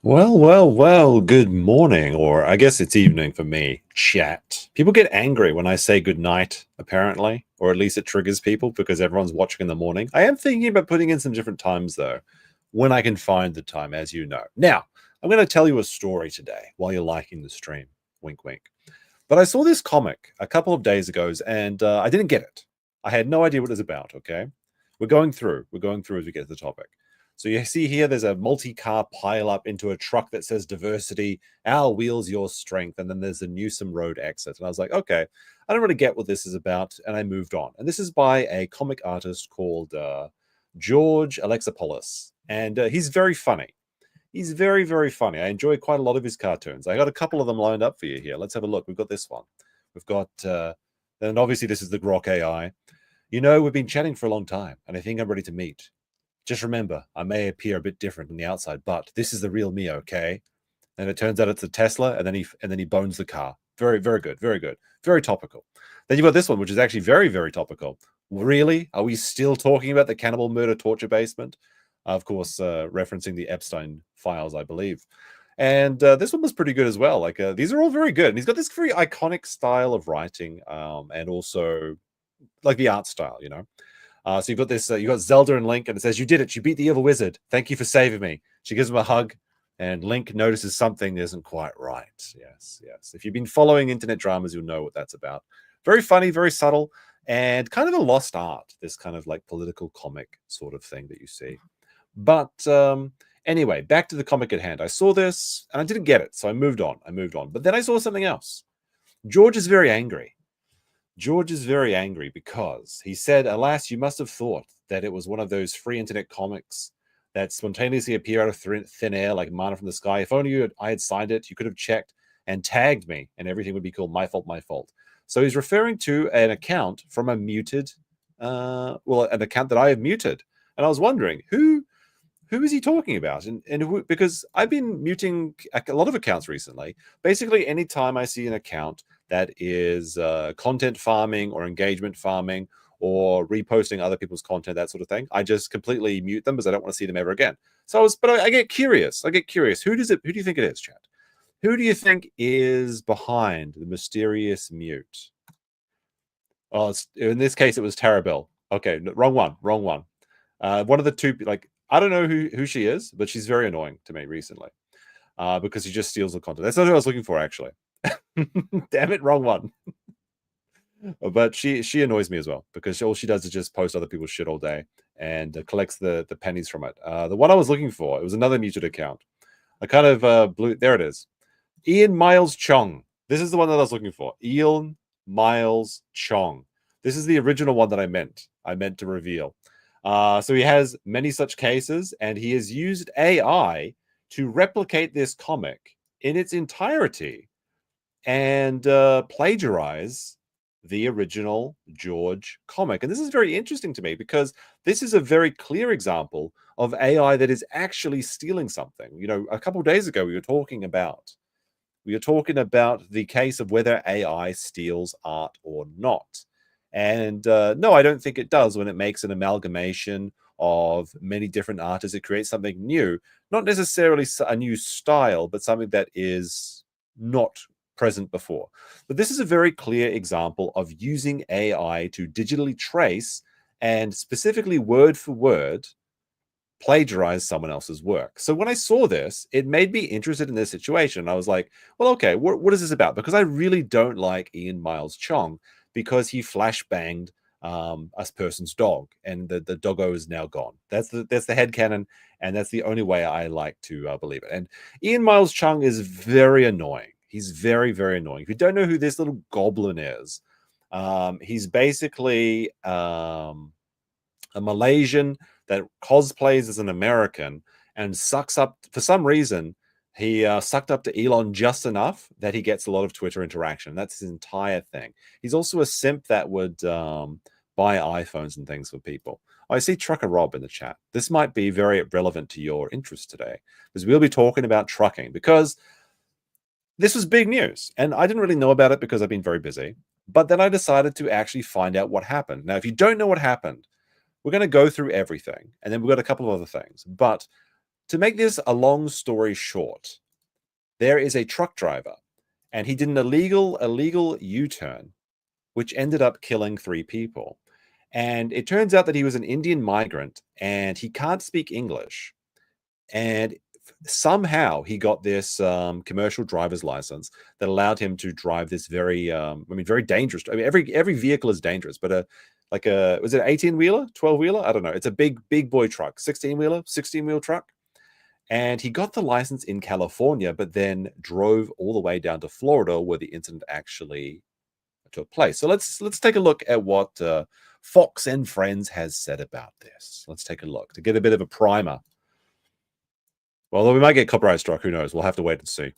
Well, good morning, or I guess it's evening for me, chat. People get angry when I say good night, apparently, or at least it triggers people because everyone's watching in the morning. I am thinking about putting in some different times, though, when I can find the time, as you know. Now, I'm going to tell you a story today while you're liking the stream. Wink, wink. But I saw this comic a couple of days ago, and I didn't get it. I had no idea what it was about, okay? We're going through as we get to the topic. So you see here, there's a multi-car pile-up into a truck that says diversity, our wheels, your strength, and then there's a Newsom Road exit. And I was like, okay, I don't really get what this is about, and I moved on. And this is by a comic artist called George Alexopoulos, and he's very funny. He's very, very funny. I enjoy quite a lot of his cartoons. I got a couple of them lined up for you here. Let's have a look. We've got this one. We've got, and obviously this is the Grok AI. You know, we've been chatting for a long time, and I think I'm ready to meet. Just remember, I may appear a bit different on the outside, but this is the real me, okay? And it turns out it's a Tesla, and then he bones the car. Very, very good, very good, very topical. Then you've got this one, which is actually very, very topical. Really? Are we still talking about the cannibal murder torture basement? Of course, referencing the Epstein files, I believe. And this one was pretty good as well. Like these are all very good. And he's got this very iconic style of writing, and also like the art style, you know. So you've got this, you've got Zelda and Link, and it says, "You did it. You beat the evil wizard. Thank you for saving me." She gives him a hug, and Link notices something isn't quite right. Yes, yes. If you've been following internet dramas, you'll know what that's about. Very funny, very subtle, and kind of a lost art. This kind of like political comic sort of thing that you see. But anyway, back to the comic at hand. I saw this, and I didn't get it, so I moved on. But then I saw something else. George is very angry. George is very angry because he said, "Alas, you must have thought that it was one of those free internet comics that spontaneously appear out of thin air like manna from the sky. If only I had signed it, you could have checked and tagged me, and everything would be called my fault, my fault." So he's referring to an account from a muted, an account that I have muted. And I was wondering, who is he talking about? And who, because I've been muting a lot of accounts recently. Basically, anytime I see an account that is content farming or engagement farming or reposting other people's content, that sort of thing, I just completely mute them because I don't want to see them ever again. But I get curious. Who do you think it is, chat? Who do you think is behind the mysterious mute? Oh, in this case, it was Tarabel. Okay, wrong one. One of the two, like, I don't know who she is, but she's very annoying to me recently because she just steals the content. That's not who I was looking for, actually. Damn it, wrong one. But she annoys me as well because all she does is just post other people's shit all day and collects the pennies from it. The one I was looking for, it was another muted account. I kind of blew. There it is. Ian Miles Chong. This is the one that I was looking for. Ian Miles Chong. This is the original one that I meant to reveal. So he has many such cases, and he has used AI to replicate this comic in its entirety and plagiarize the original George comic. And this is very interesting to me because this is a very clear example of AI that is actually stealing something. You know, a couple of days ago, we were talking about the case of whether AI steals art or not. And no, I don't think it does when it makes an amalgamation of many different artists. It creates something new, not necessarily a new style, but something that is not present before. But this is a very clear example of using AI to digitally trace and specifically word for word plagiarize someone else's work. So when I saw this, it made me interested in this situation. I was like, well, okay, what is this about? Because I really don't like Ian Miles Chong because he flashbanged a person's dog, and the doggo is now gone. That's the headcanon, and that's the only way I like to believe it. And Ian Miles Chong is very annoying. He's very, very annoying. If you don't know who this little goblin is, he's basically a Malaysian that cosplays as an American and sucks up, for some reason, he sucked up to Elon just enough that he gets a lot of Twitter interaction. That's his entire thing. He's also a simp that would buy iPhones and things for people. I see Trucker Rob in the chat. This might be very relevant to your interest today because we'll be talking about trucking because this was big news. And I didn't really know about it because I've been very busy. But then I decided to actually find out what happened. Now, if you don't know what happened, we're going to go through everything. And then we've got a couple of other things. But To make this a long story short, there is a truck driver, and he did an illegal U-turn, which ended up killing 3 people. And it turns out that he was an Indian migrant, and he can't speak English. And somehow he got this commercial driver's license that allowed him to drive this very, very dangerous. I mean, every vehicle is dangerous, but was it an 18-wheeler, 12-wheeler? I don't know. It's a big boy truck, 16-wheeler, 16-wheel truck. And he got the license in California, but then drove all the way down to Florida where the incident actually took place. So let's take a look at what Fox and Friends has said about this. Let's take a look to get a bit of a primer. Well, we might get copyright struck. Who knows? We'll have to wait and see.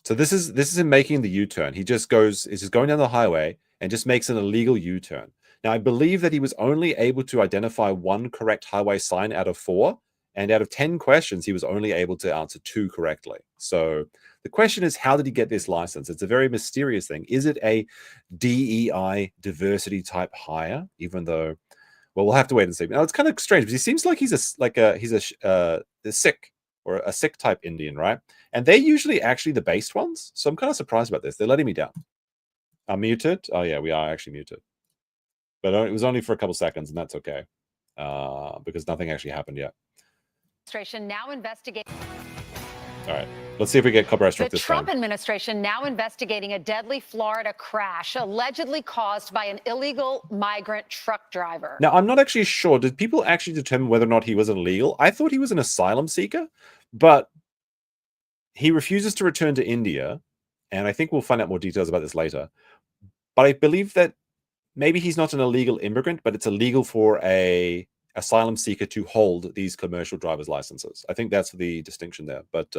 So this is him making the U-turn. He's just going down the highway and just makes an illegal U-turn. Now, I believe that he was only able to identify 1 correct highway sign out of 4, and out of 10 questions, he was only able to answer 2 correctly. So the question is, how did he get this license? It's a very mysterious thing. Is it a DEI diversity type hire? Even though, well, we'll have to wait and see. Now, it's kind of strange because he seems like he's a Sikh or a Sikh type Indian, right? And they're usually actually the based ones. So I'm kind of surprised about this. They're letting me down. I'm muted. Oh yeah, we are actually muted. But it was only for a couple seconds, and that's okay, because nothing actually happened yet. Administration now investigating. All right, let's see if we get copyright struck this time. The Trump administration now investigating a deadly Florida crash allegedly caused by an illegal migrant truck driver. Now, I'm not actually sure. Did people actually determine whether or not he was illegal? I thought he was an asylum seeker, but he refuses to return to India, and I think we'll find out more details about this later. But I believe that maybe he's not an illegal immigrant, but it's illegal for a asylum seeker to hold these commercial driver's licenses. I think that's the distinction there. But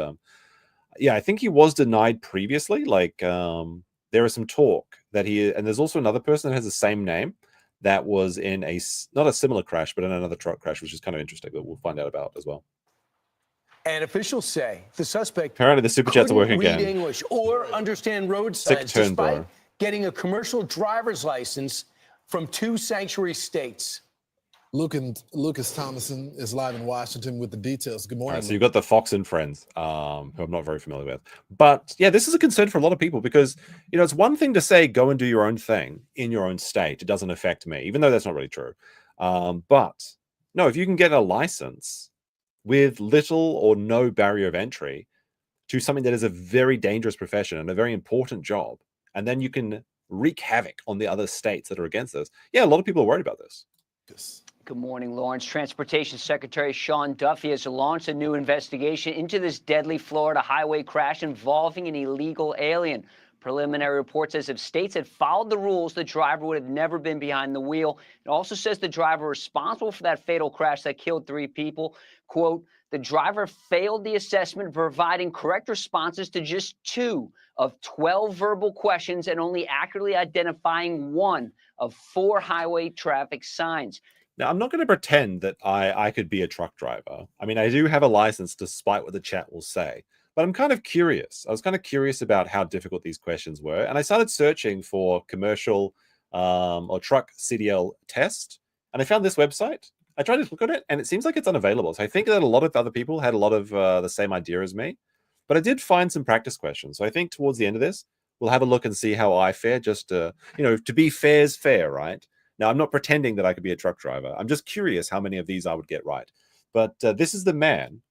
yeah, I think he was denied previously. Like there is some talk that and there's also another person that has the same name that was in not a similar crash, but in another truck crash, which is kind of interesting that we'll find out about as well. And officials say the suspect apparently the super chats are working read again. English or understand road signs despite getting a commercial driver's license from 2 sanctuary states. Lucas Thomason is live in Washington with the details. Good morning. Right, so you've got the Fox and Friends, who I'm not very familiar with. But yeah, this is a concern for a lot of people because, it's one thing to say, go and do your own thing in your own state. It doesn't affect me, even though that's not really true. But no, if you can get a license with little or no barrier of entry to something that is a very dangerous profession and a very important job, and then you can wreak havoc on the other states that are against this. Yeah, a lot of people are worried about this. Good morning, Lawrence. Transportation Secretary Sean Duffy has launched a new investigation into this deadly Florida highway crash involving an illegal alien. Preliminary report says if states had followed the rules, the driver would have never been behind the wheel. It also says the driver responsible for that fatal crash that killed 3 people, quote, the driver failed the assessment, providing correct responses to just 2 of 12 verbal questions and only accurately identifying 1 of 4 highway traffic signs. Now, I'm not going to pretend that I could be a truck driver. I mean, I do have a license despite what the chat will say. But I'm kind of curious. I was kind of curious about how difficult these questions were. And I started searching for commercial or truck CDL test. And I found this website. I tried to look at it, and it seems like it's unavailable. So I think that a lot of other people had a lot of the same idea as me. But I did find some practice questions. So I think towards the end of this, we'll have a look and see how I fare. Just, to be fair is fair, right? Now, I'm not pretending that I could be a truck driver. I'm just curious how many of these I would get right. But this is the man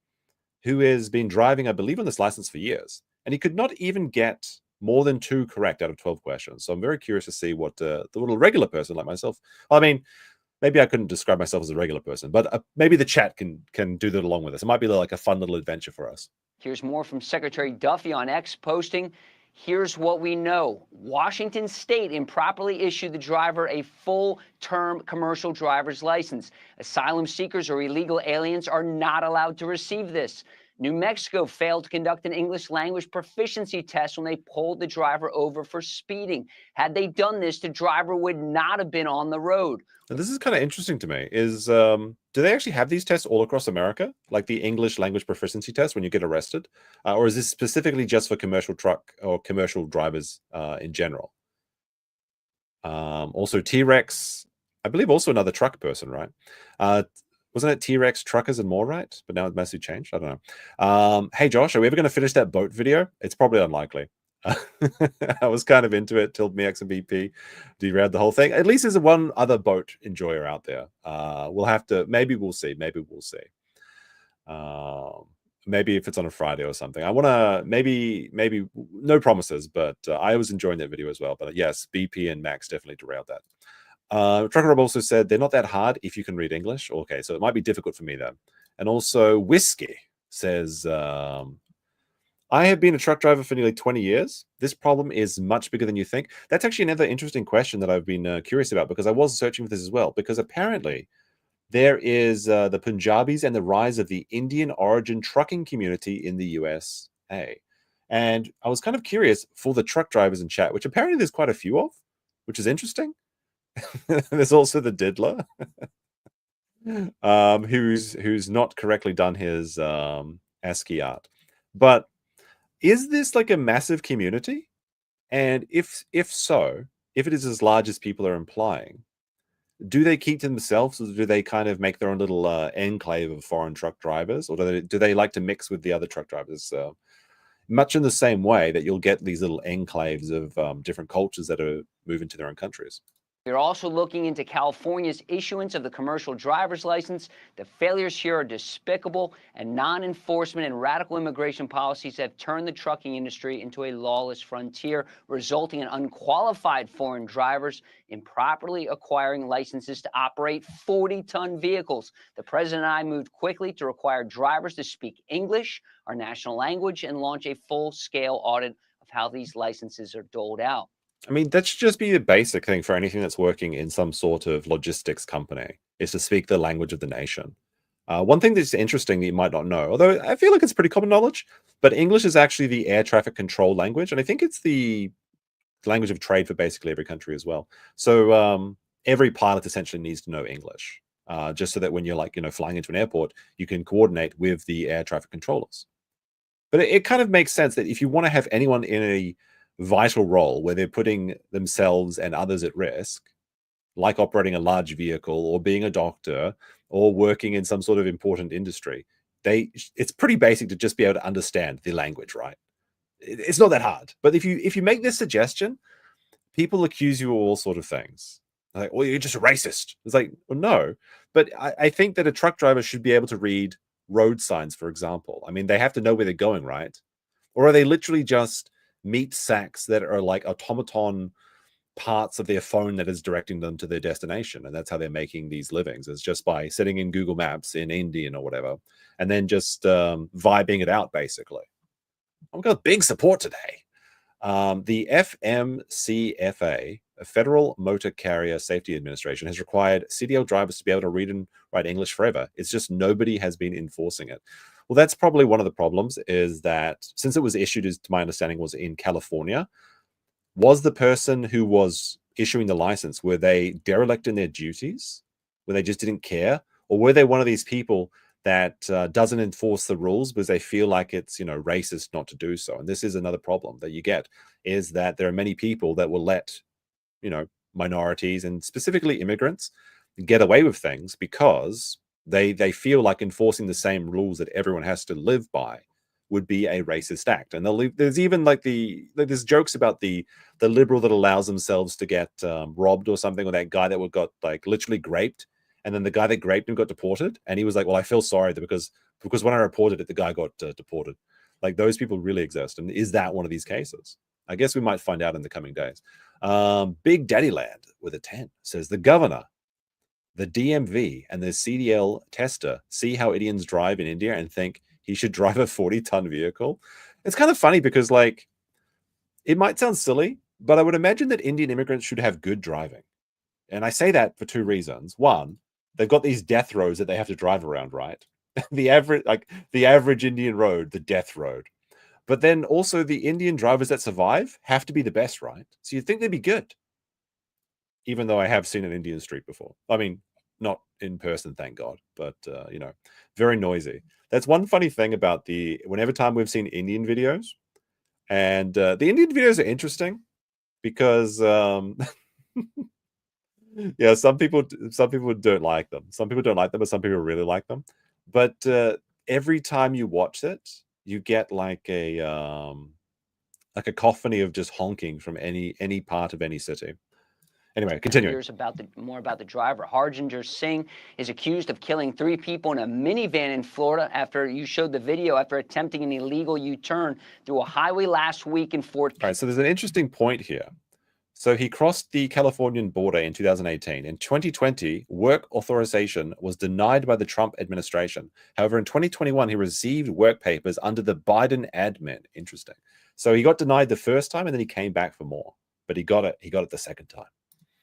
who has been driving, I believe, on this license for years. And he could not even get more than 2 correct out of 12 questions. So I'm very curious to see what the little regular person like myself, I mean, maybe I couldn't describe myself as a regular person, but maybe the chat can do that along with us. It might be like a fun little adventure for us. Here's more from Secretary Duffy on X posting. Here's what we know. Washington State improperly issued the driver a full-term commercial driver's license. Asylum seekers or illegal aliens are not allowed to receive this. New Mexico failed to conduct an English language proficiency test when they pulled the driver over for speeding. Had they done this, the driver would not have been on the road. And this is kind of interesting to me. Do they actually have these tests all across America, like the English language proficiency test when you get arrested? Or is this specifically just for commercial truck or commercial drivers in general? Also, T-Rex, I believe also another truck person, right? Wasn't it T-Rex truckers and more, right? But now it's massively changed. I don't know. Hey, Josh, are we ever going to finish that boat video? It's probably unlikely. I was kind of into it till MEX and BP derailed the whole thing. At least there's one other boat enjoyer out there. We'll have to, maybe we'll see. Maybe we'll see. Maybe if it's on a Friday or something. I want to, maybe, no promises, but I was enjoying that video as well. But yes, BP and Max definitely derailed that. Trucker Rob also said they're not that hard if you can read English. Okay, so it might be difficult for me then. And also Whiskey says, I have been a truck driver for nearly 20 years. This problem is much bigger than you think. That's actually another interesting question that I've been curious about, because I was searching for this as well, because apparently there is the Punjabis and the rise of the Indian origin trucking community in the USA. And I was kind of curious for the truck drivers in chat, which apparently there's quite a few of, which is interesting. There's also the diddler, who's not correctly done his ASCII art. But is this like a massive community? And if so, if it is as large as people are implying, do they keep to themselves, or do they kind of make their own little enclave of foreign truck drivers, or do they like to mix with the other truck drivers? Much in the same way that you'll get these little enclaves of different cultures that are moving to their own countries. We're also looking into California's issuance of the commercial driver's license. The failures here are despicable, and non-enforcement and radical immigration policies have turned the trucking industry into a lawless frontier, resulting in unqualified foreign drivers improperly acquiring licenses to operate 40-ton vehicles. The president and I moved quickly to require drivers to speak English, our national language, and launch a full-scale audit of how these licenses are doled out. I mean, that should just be the basic thing for anything that's working in some sort of logistics company, is to speak the language of the nation. One thing that's interesting that you might not know, although I feel like it's pretty common knowledge, but English is actually the air traffic control language, and I think it's the language of trade for basically every country as well. So every pilot essentially needs to know English, just so that when you're flying into an airport, you can coordinate with the air traffic controllers. But it kind of makes sense that if you want to have anyone in a vital role where they're putting themselves and others at risk, like operating a large vehicle or being a doctor or working in some sort of important industry, it's pretty basic to just be able to understand the language, right? It's not that hard. But if you make this suggestion, people accuse you of all sort of things. Like, well, you're just a racist. It's like, well, no. But I think that a truck driver should be able to read road signs, for example. I mean, they have to know where they're going, right? Or are they literally just meat sacks that are like automaton parts of their phone that is directing them to their destination? And that's how they're making these livings, is just by sitting in Google Maps in Indian or whatever, and then just vibing it out, basically. I've got big support today. The FMCFA, a Federal Motor Carrier Safety Administration, has required CDL drivers to be able to read and write English forever. It's just nobody has been enforcing it. Well, that's probably one of the problems, is that since it was issued, to my understanding, was in California, was the person who was issuing the license, were they derelict in their duties? Were they just didn't care? Or were they one of these people that doesn't enforce the rules because they feel like it's, racist not to do so? And this is another problem that you get, is that there are many people that will let, minorities and specifically immigrants get away with things because they feel like enforcing the same rules that everyone has to live by would be a racist act. And there's even there's jokes about the liberal that allows themselves to get robbed or something, or that guy that got literally raped, and then the guy that raped him got deported, and he was like, well, I feel sorry because when I reported it, the guy got deported. Like, those people really exist. And is that one of these cases? I guess we might find out in the coming days. Big Daddy Land with a 10 says, the governor, the DMV, and the CDL tester see how Indians drive in India and think he should drive a 40-ton vehicle. It's kind of funny because, it might sound silly, but I would imagine that Indian immigrants should have good driving. And I say that for two reasons. One, they've got these death roads that they have to drive around, right? the average Indian road, the death road. But then also the Indian drivers that survive have to be the best, right? So you'd think they'd be good. Even though I have seen an Indian street before. I mean, not in person, thank God, but, very noisy. That's one funny thing about whenever time we've seen Indian videos, and the Indian videos are interesting because Yeah, some people don't like them. Some people don't like them, but some people really like them. But every time you watch it, you get like a cacophony of just honking from any part of any city. Anyway, continuing. Here's more about the driver. Harjinder Singh is accused of killing 3 people in a minivan in Florida after you showed the video after attempting an illegal U-turn through a highway last week in Fort. All right, so there's an interesting point here. So he crossed the Californian border in 2018. In 2020, work authorization was denied by the Trump administration. However, in 2021, he received work papers under the Biden admin. Interesting. So he got denied the first time, and then he came back for more. But he got it the second time.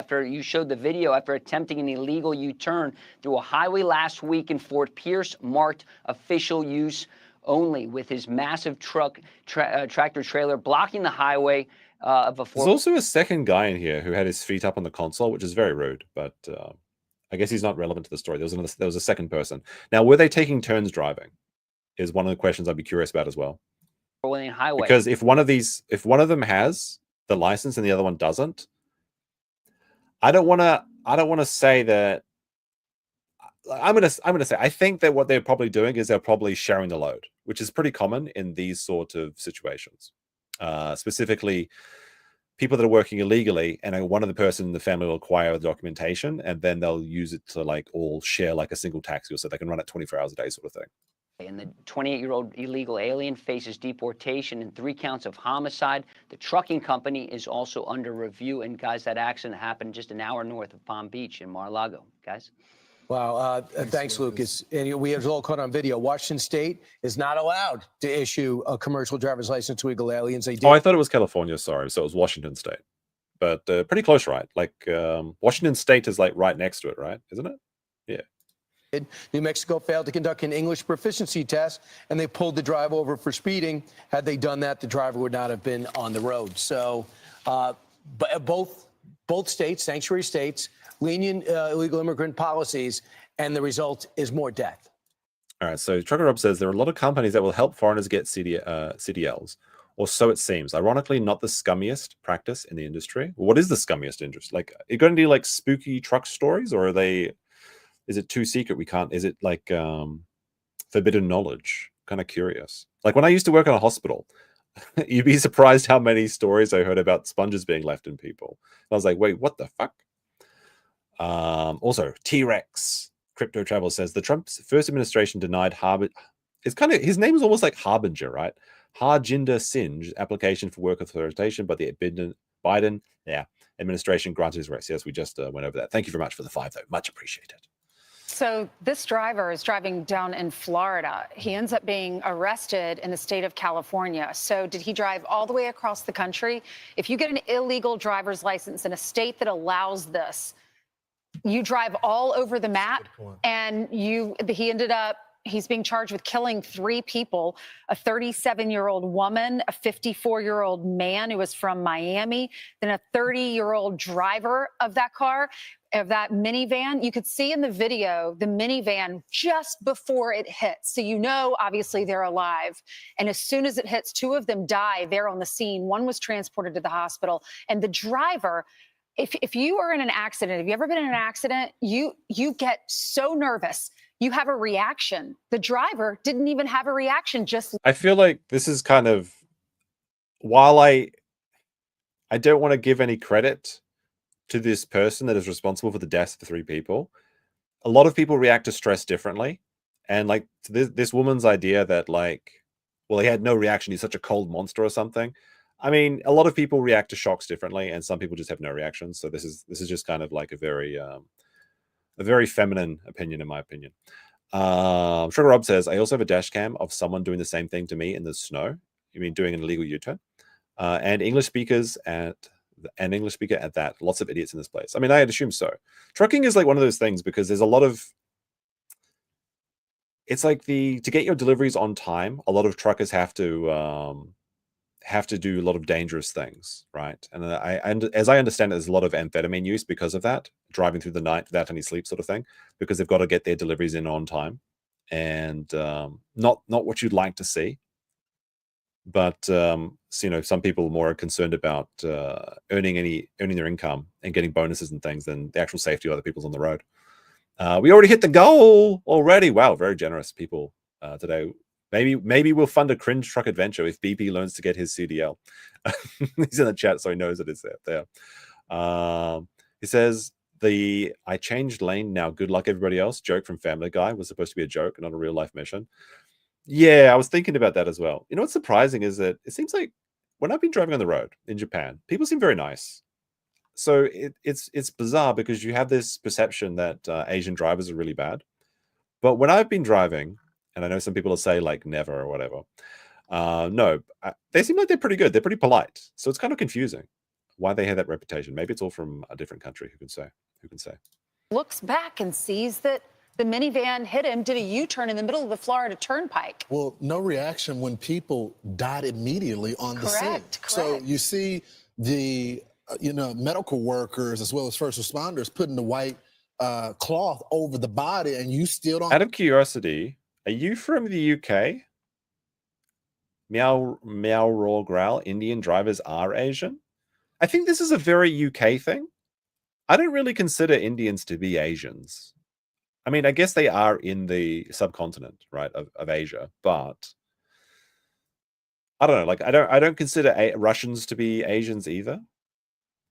After you showed the video after attempting an illegal U-turn through a highway last week in Fort Pierce, marked official use only, with his massive tractor trailer blocking the highway of a There's also a second guy in here who had his feet up on the console, which is very rude, but I guess he's not relevant to the story. There was a second person. Now, were they taking turns driving? Is one of the questions I'd be curious about as well. Highway. Because if one of them has the license and the other one doesn't, I don't want to say that. I'm gonna say I think that what they're probably doing is they're probably sharing the load, which is pretty common in these sort of situations. Specifically, people that are working illegally, and one of the person in the family will acquire the documentation, and then they'll use it to like all share like a single taxi, so they can run it 24 hours a day, sort of thing. And the 28-year-old illegal alien faces deportation and 3 counts of homicide. The trucking company is also under review. And guys, that accident happened just an hour north of Palm Beach in Mar-a-Lago. Guys. Wow. Thanks, Lucas. And we have all caught on video. Washington State is not allowed to issue a commercial driver's license to illegal aliens. They did. Oh, I thought it was California. Sorry. So it was Washington State. But pretty close, right? Like Washington State is like right next to it, right? Isn't it? Yeah. New Mexico failed to conduct an English proficiency test, and they pulled the driver over for speeding. Had they done that, the driver would not have been on the road. So but both states, sanctuary states, lenient illegal immigrant policies, and the result is more death. All right, so Trucker Rob says there are a lot of companies that will help foreigners get CDLs, or so it seems. Ironically, not the scummiest practice in the industry. What is the scummiest industry? Like, are you going to do like spooky truck stories, or are they? Is it too secret? We can't. Is it like forbidden knowledge? Kind of curious. Like when I used to work in a hospital, you'd be surprised how many stories I heard about sponges being left in people. And I was like, wait, what the fuck? Also, T-Rex Crypto Travel says the Trump's first administration denied it's kind of, his name is almost like Harbinger, right? Harjinder Singh's application for work authorization, but the Biden administration granted his rights. Yes, we just went over that. Thank you very much for the 5, though. Much appreciated. So this driver is driving down in Florida. He ends up being arrested in the state of California. So did he drive all the way across the country? If you get an illegal driver's license in a state that allows this, you drive all over the map, and he's being charged with killing 3 people, a 37-year-old woman, a 54-year-old man who was from Miami, then a 30-year-old driver of that car, of that minivan. You could see in the video the minivan just before it hits. So obviously they're alive. And as soon as it hits, 2 of them die there on the scene. One was transported to the hospital. And the driver, if you are in an accident, have you ever been in an accident? You get so nervous. You have a reaction. The driver didn't even have a reaction. I feel like this is kind of, while I don't want to give any credit to this person that is responsible for the deaths of the 3 people, a lot of people react to stress differently. And like this woman's idea that like, well, he had no reaction, he's such a cold monster or something. I mean, a lot of people react to shocks differently, and some people just have no reaction. So this is just kind of like a very feminine opinion, in my opinion. Sugar Rob says, I also have a dash cam of someone doing the same thing to me in the snow. You mean doing an illegal U-turn? And English speaker at that. Lots of idiots in this place. I mean, I'd assume so. Trucking is like one of those things because there's a lot of, it's like to get your deliveries on time, a lot of truckers have to do a lot of dangerous things, right? And as I understand it, there's a lot of amphetamine use because of that, driving through the night without any sleep sort of thing, because they've got to get their deliveries in on time, and not what you'd like to see. But so, some people are more concerned about earning their income and getting bonuses and things than the actual safety of other people's on the road. We already hit the goal already. Wow, very generous people today. Maybe we'll fund a cringe truck adventure if BP learns to get his CDL. He's in the chat, so he knows it is there. He says, I changed lane now. Good luck, everybody else. Joke from Family Guy was supposed to be a joke, not a real life mission. Yeah, I was thinking about that as well. What's surprising is that it seems like when I've been driving on the road in Japan, people seem very nice. So it's bizarre because you have this perception that Asian drivers are really bad. But when I've been driving, and I know some people will say like never or whatever, no, they seem like they're pretty good. They're pretty polite. So it's kind of confusing why they have that reputation. Maybe it's all from a different country. Who can say? Looks back and sees that the minivan hit him, did a U-turn in the middle of the Florida Turnpike. Well, no reaction when people died immediately on the scene. Correct. So you see the medical workers as well as first responders putting the white cloth over the body, and you still don't. Out of curiosity, are you from the UK? Meow raw growl. Indian drivers are Asian. I think this is a very UK thing. I don't really consider Indians to be Asians. I mean, I guess they are in the subcontinent, right, of Asia, but I don't know. Like, I don't consider Russians to be Asians either.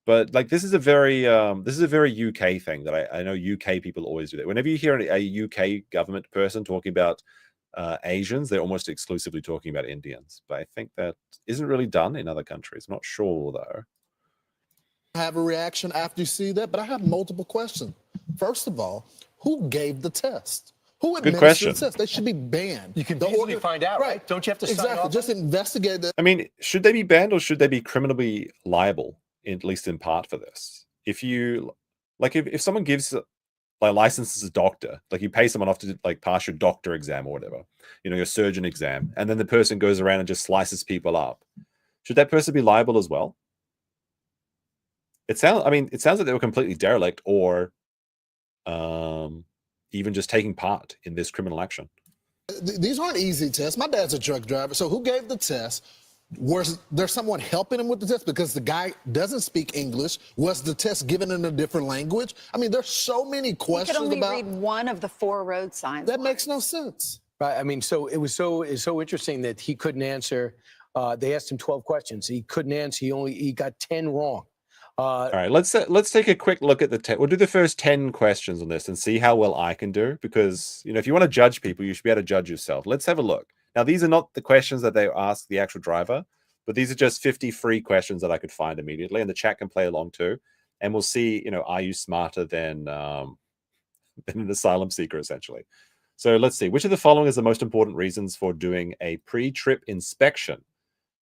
But like, this is a very UK thing that I know UK people always do that. Whenever you hear a UK government person talking about Asians, they're almost exclusively talking about Indians. But I think that isn't really done in other countries. I'm not sure though. Have a reaction after you see that, but I have multiple questions. First of all, who gave the test? Who administered the test? They should be banned. You can easily find out, right? Don't you have to sign off? Just investigate that. I mean, should they be banned or should they be criminally liable, at least in part, for this? If someone gives like licenses as a doctor, like you pay someone off to like pass your doctor exam or whatever, your surgeon exam, and then the person goes around and just slices people up, should that person be liable as well? It sounds like they were completely derelict or even just taking part in this criminal action. These aren't easy tests. My dad's a truck driver. So who gave the test? Was there someone helping him with the test because the guy doesn't speak English? Was the test given in a different language? I mean, there's so many questions about. You could only read one of the 4 road signs. That makes no sense. Right. I mean, so it's so interesting that he couldn't answer. They asked him 12 questions. He couldn't answer. He got 10 wrong. All right, let's take a quick look at the test. We'll do the first 10 questions on this and see how well I can do, because if you want to judge people, you should be able to judge yourself. Let's have a look. Now, these are not the questions that they ask the actual driver, but these are just 50 free questions that I could find immediately, and the chat can play along too. And we'll see, are you smarter than an asylum seeker, essentially? So let's see. Which of the following is the most important reasons for doing a pre-trip inspection?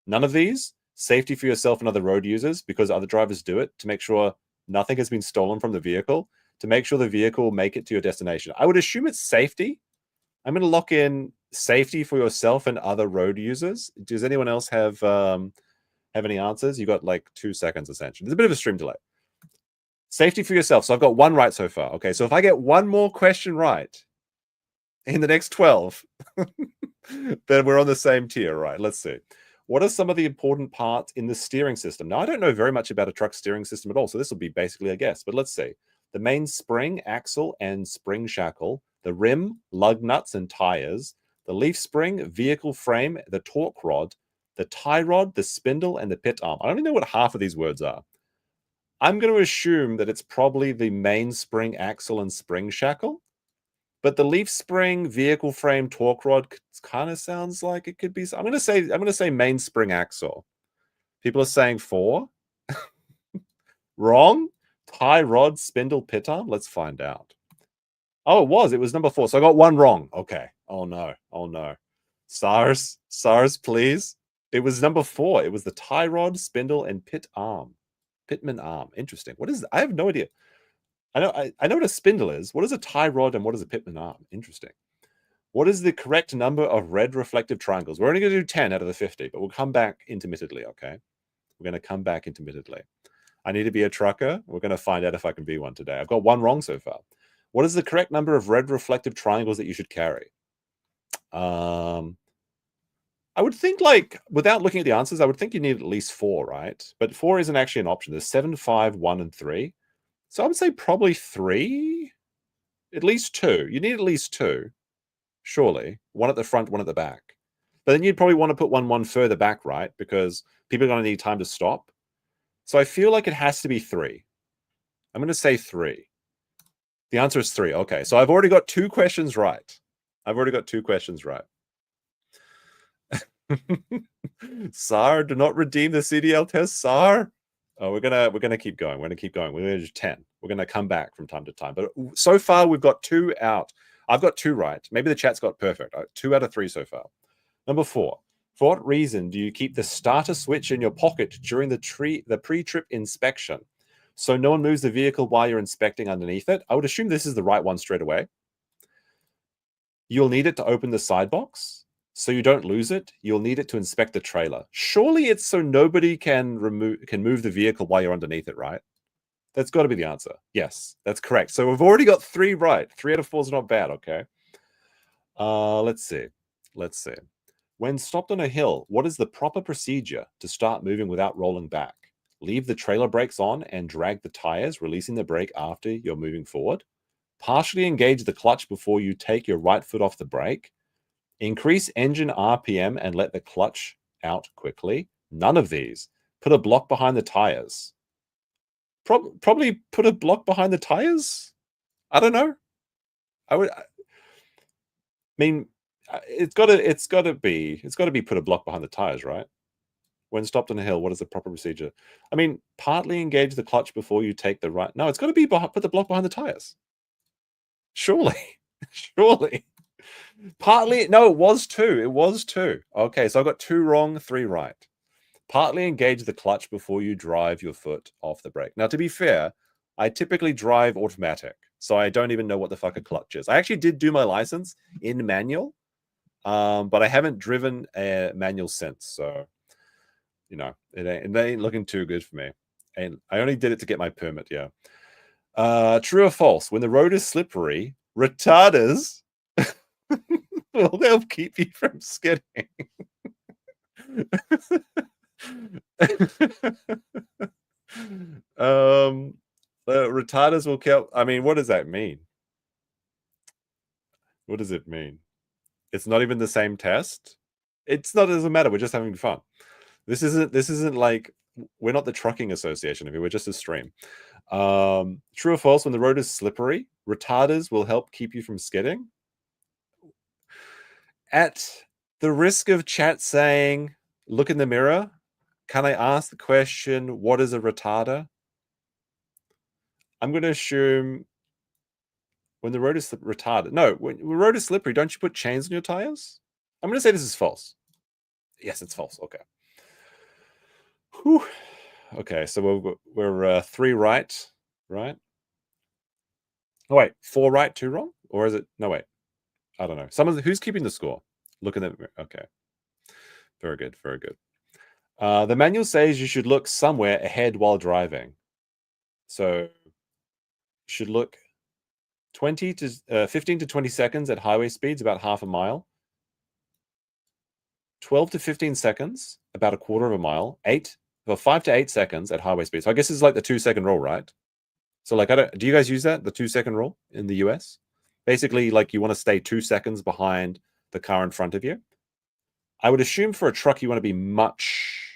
None of these. Safety for yourself and other road users, because other drivers do it, to make sure nothing has been stolen from the vehicle, to make sure the vehicle will make it to your destination. I would assume it's safety. I'm going to lock in safety for yourself and other road users. Does anyone else have any answers? You got like 2 seconds, essentially. There's a bit of a stream delay. Safety for yourself. So I've got 1 right so far. Okay, so if I get 1 more question right in the next 12, then we're on the same tier, right? Let's see. What are some of the important parts in the steering system? Now, I don't know very much about a truck steering system at all, so this will be basically a guess, but let's see. The main spring, axle, and spring shackle, the rim, lug nuts, and tires, the leaf spring, vehicle frame, the torque rod, the tie rod, the spindle, and the pit arm. I don't even know what half of these words are. I'm going to assume that it's probably the main spring, axle, and spring shackle. But the leaf spring, vehicle frame, torque rod kind of sounds like it could be. I'm going to say main spring axle. People are saying 4. Wrong. Tie rod, spindle, pit arm. Let's find out. Oh, it was number 4. So I got 1 wrong. Okay. Oh no. SARS, please. It was number 4. It was the tie rod, spindle, and pitman arm. Interesting. What is? I have no idea. I know what a spindle is. What is a tie rod and what is a pitman arm? Interesting. What is the correct number of red reflective triangles? We're only going to do 10 out of the 50, but we'll come back intermittently, okay? We're going to come back intermittently. I need to be a trucker. We're going to find out if I can be one today. I've got 1 wrong so far. What is the correct number of red reflective triangles that you should carry? I I would think, like, without looking at the answers, I would think you need at least 4, right? But 4 isn't actually an option. There's 7, 5, 1, and 3. So I would say probably 3. At least 2. You need at least 2, surely. 1 at the front, 1 at the back. But then you'd probably want to put one further back, right? Because people are going to need time to stop. So I feel like it has to be 3. I'm going to say 3. The answer is 3. Okay, so I've already got 2 questions right. Sar, do not redeem the CDL test, Sar. Oh, we're gonna keep going. We're gonna keep going. We're gonna do 10. We're gonna come back from time to time. But so far, we've got 2 out. I've got 2 right. Maybe the chat's got perfect. 2 out of 3 so far. Number 4. For what reason do you keep the starter switch in your pocket during the pre-trip inspection? So no one moves the vehicle while you're inspecting underneath it. I would assume this is the right one straight away. You'll need it to open the side box. So you don't lose it. You'll need it to inspect the trailer. Surely it's so nobody can move the vehicle while you're underneath it, right? That's got to be the answer. Yes, that's correct. So we've already got 3 right. 3 out of 4 is not bad, okay? Let's see. When stopped on a hill, what is the proper procedure to start moving without rolling back? Leave the trailer brakes on and drag the tires, releasing the brake after you're moving forward. Partially engage the clutch before you take your right foot off the brake. Increase engine RPM and let the clutch out quickly. None of these. Put a block behind the tires. Probably put a block behind the tires? I don't know. I mean, it's got to be put a block behind the tires, right? When stopped on a hill, what is the proper procedure? I mean, partly engage the clutch before you take the right. No, it's got to be put the block behind the tires. Surely. Partly, no, it was 2. Okay, so I got 2 wrong, 3 right. Partly engage the clutch before you drive your foot off the brake. Now, to be fair, I typically drive automatic, so I don't even know what the fuck a clutch is. I actually did do my license in manual, but I haven't driven a manual since, so, you know, it ain't looking too good for me. And I only did it to get my permit, yeah. True or false? When the road is slippery, retarders will help keep you from skidding. Retarders will kill. I mean, what does that mean? What does it mean? It's not even the same test. It doesn't matter. We're just having fun. This isn't like, we're not the trucking association of it. We're just a stream. True or false? When the road is slippery, retarders will help keep you from skidding. At the risk of chat saying, look in the mirror, can I ask the question, what is a retarder? I'm going to assume when the road is retarded. No, when the road is slippery, don't you put chains on your tires? I'm going to say this is false. Yes, it's false. Okay. Whew. Okay, so we're 3 right? Oh, wait, 4 right, 2 wrong? Or is it? No, wait. I don't know. Who's keeping the score? Look at the. Okay. Very good. The manual says you should look somewhere ahead while driving. So you should look 15 to 20 seconds at highway speeds, about half a mile. 12 to 15 seconds, about a quarter of a mile. 5 to 8 seconds at highway speeds. So I guess it's like the 2-second rule, right? So like, do you guys use that, the 2-second rule in the US? Basically, like you want to stay 2 seconds behind the car in front of you. I would assume for a truck, you want to be much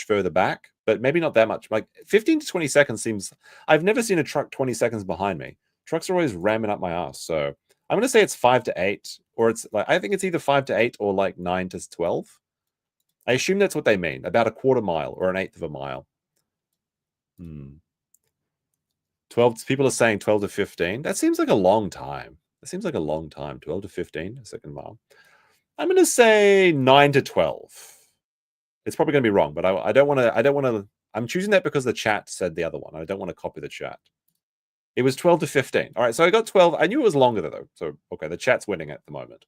further back, but maybe not that much. Like 15 to 20 seconds seems, I've never seen a truck 20 seconds behind me. Trucks are always ramming up my ass. So I'm going to say it's 5 to 8, or it's like, I think it's either 5 to 8 or like 9 to 12. I assume that's what they mean, about a quarter mile or an eighth of a mile. 12, people are saying 12 to 15. That seems like a long time. 12 to 15, a second mile. I'm going to say 9 to 12. It's probably going to be wrong, but I don't want to. I'm choosing that because the chat said the other one. I don't want to copy the chat. It was 12 to 15. All right, so I got 12. I knew it was longer though. So okay, the chat's winning at the moment.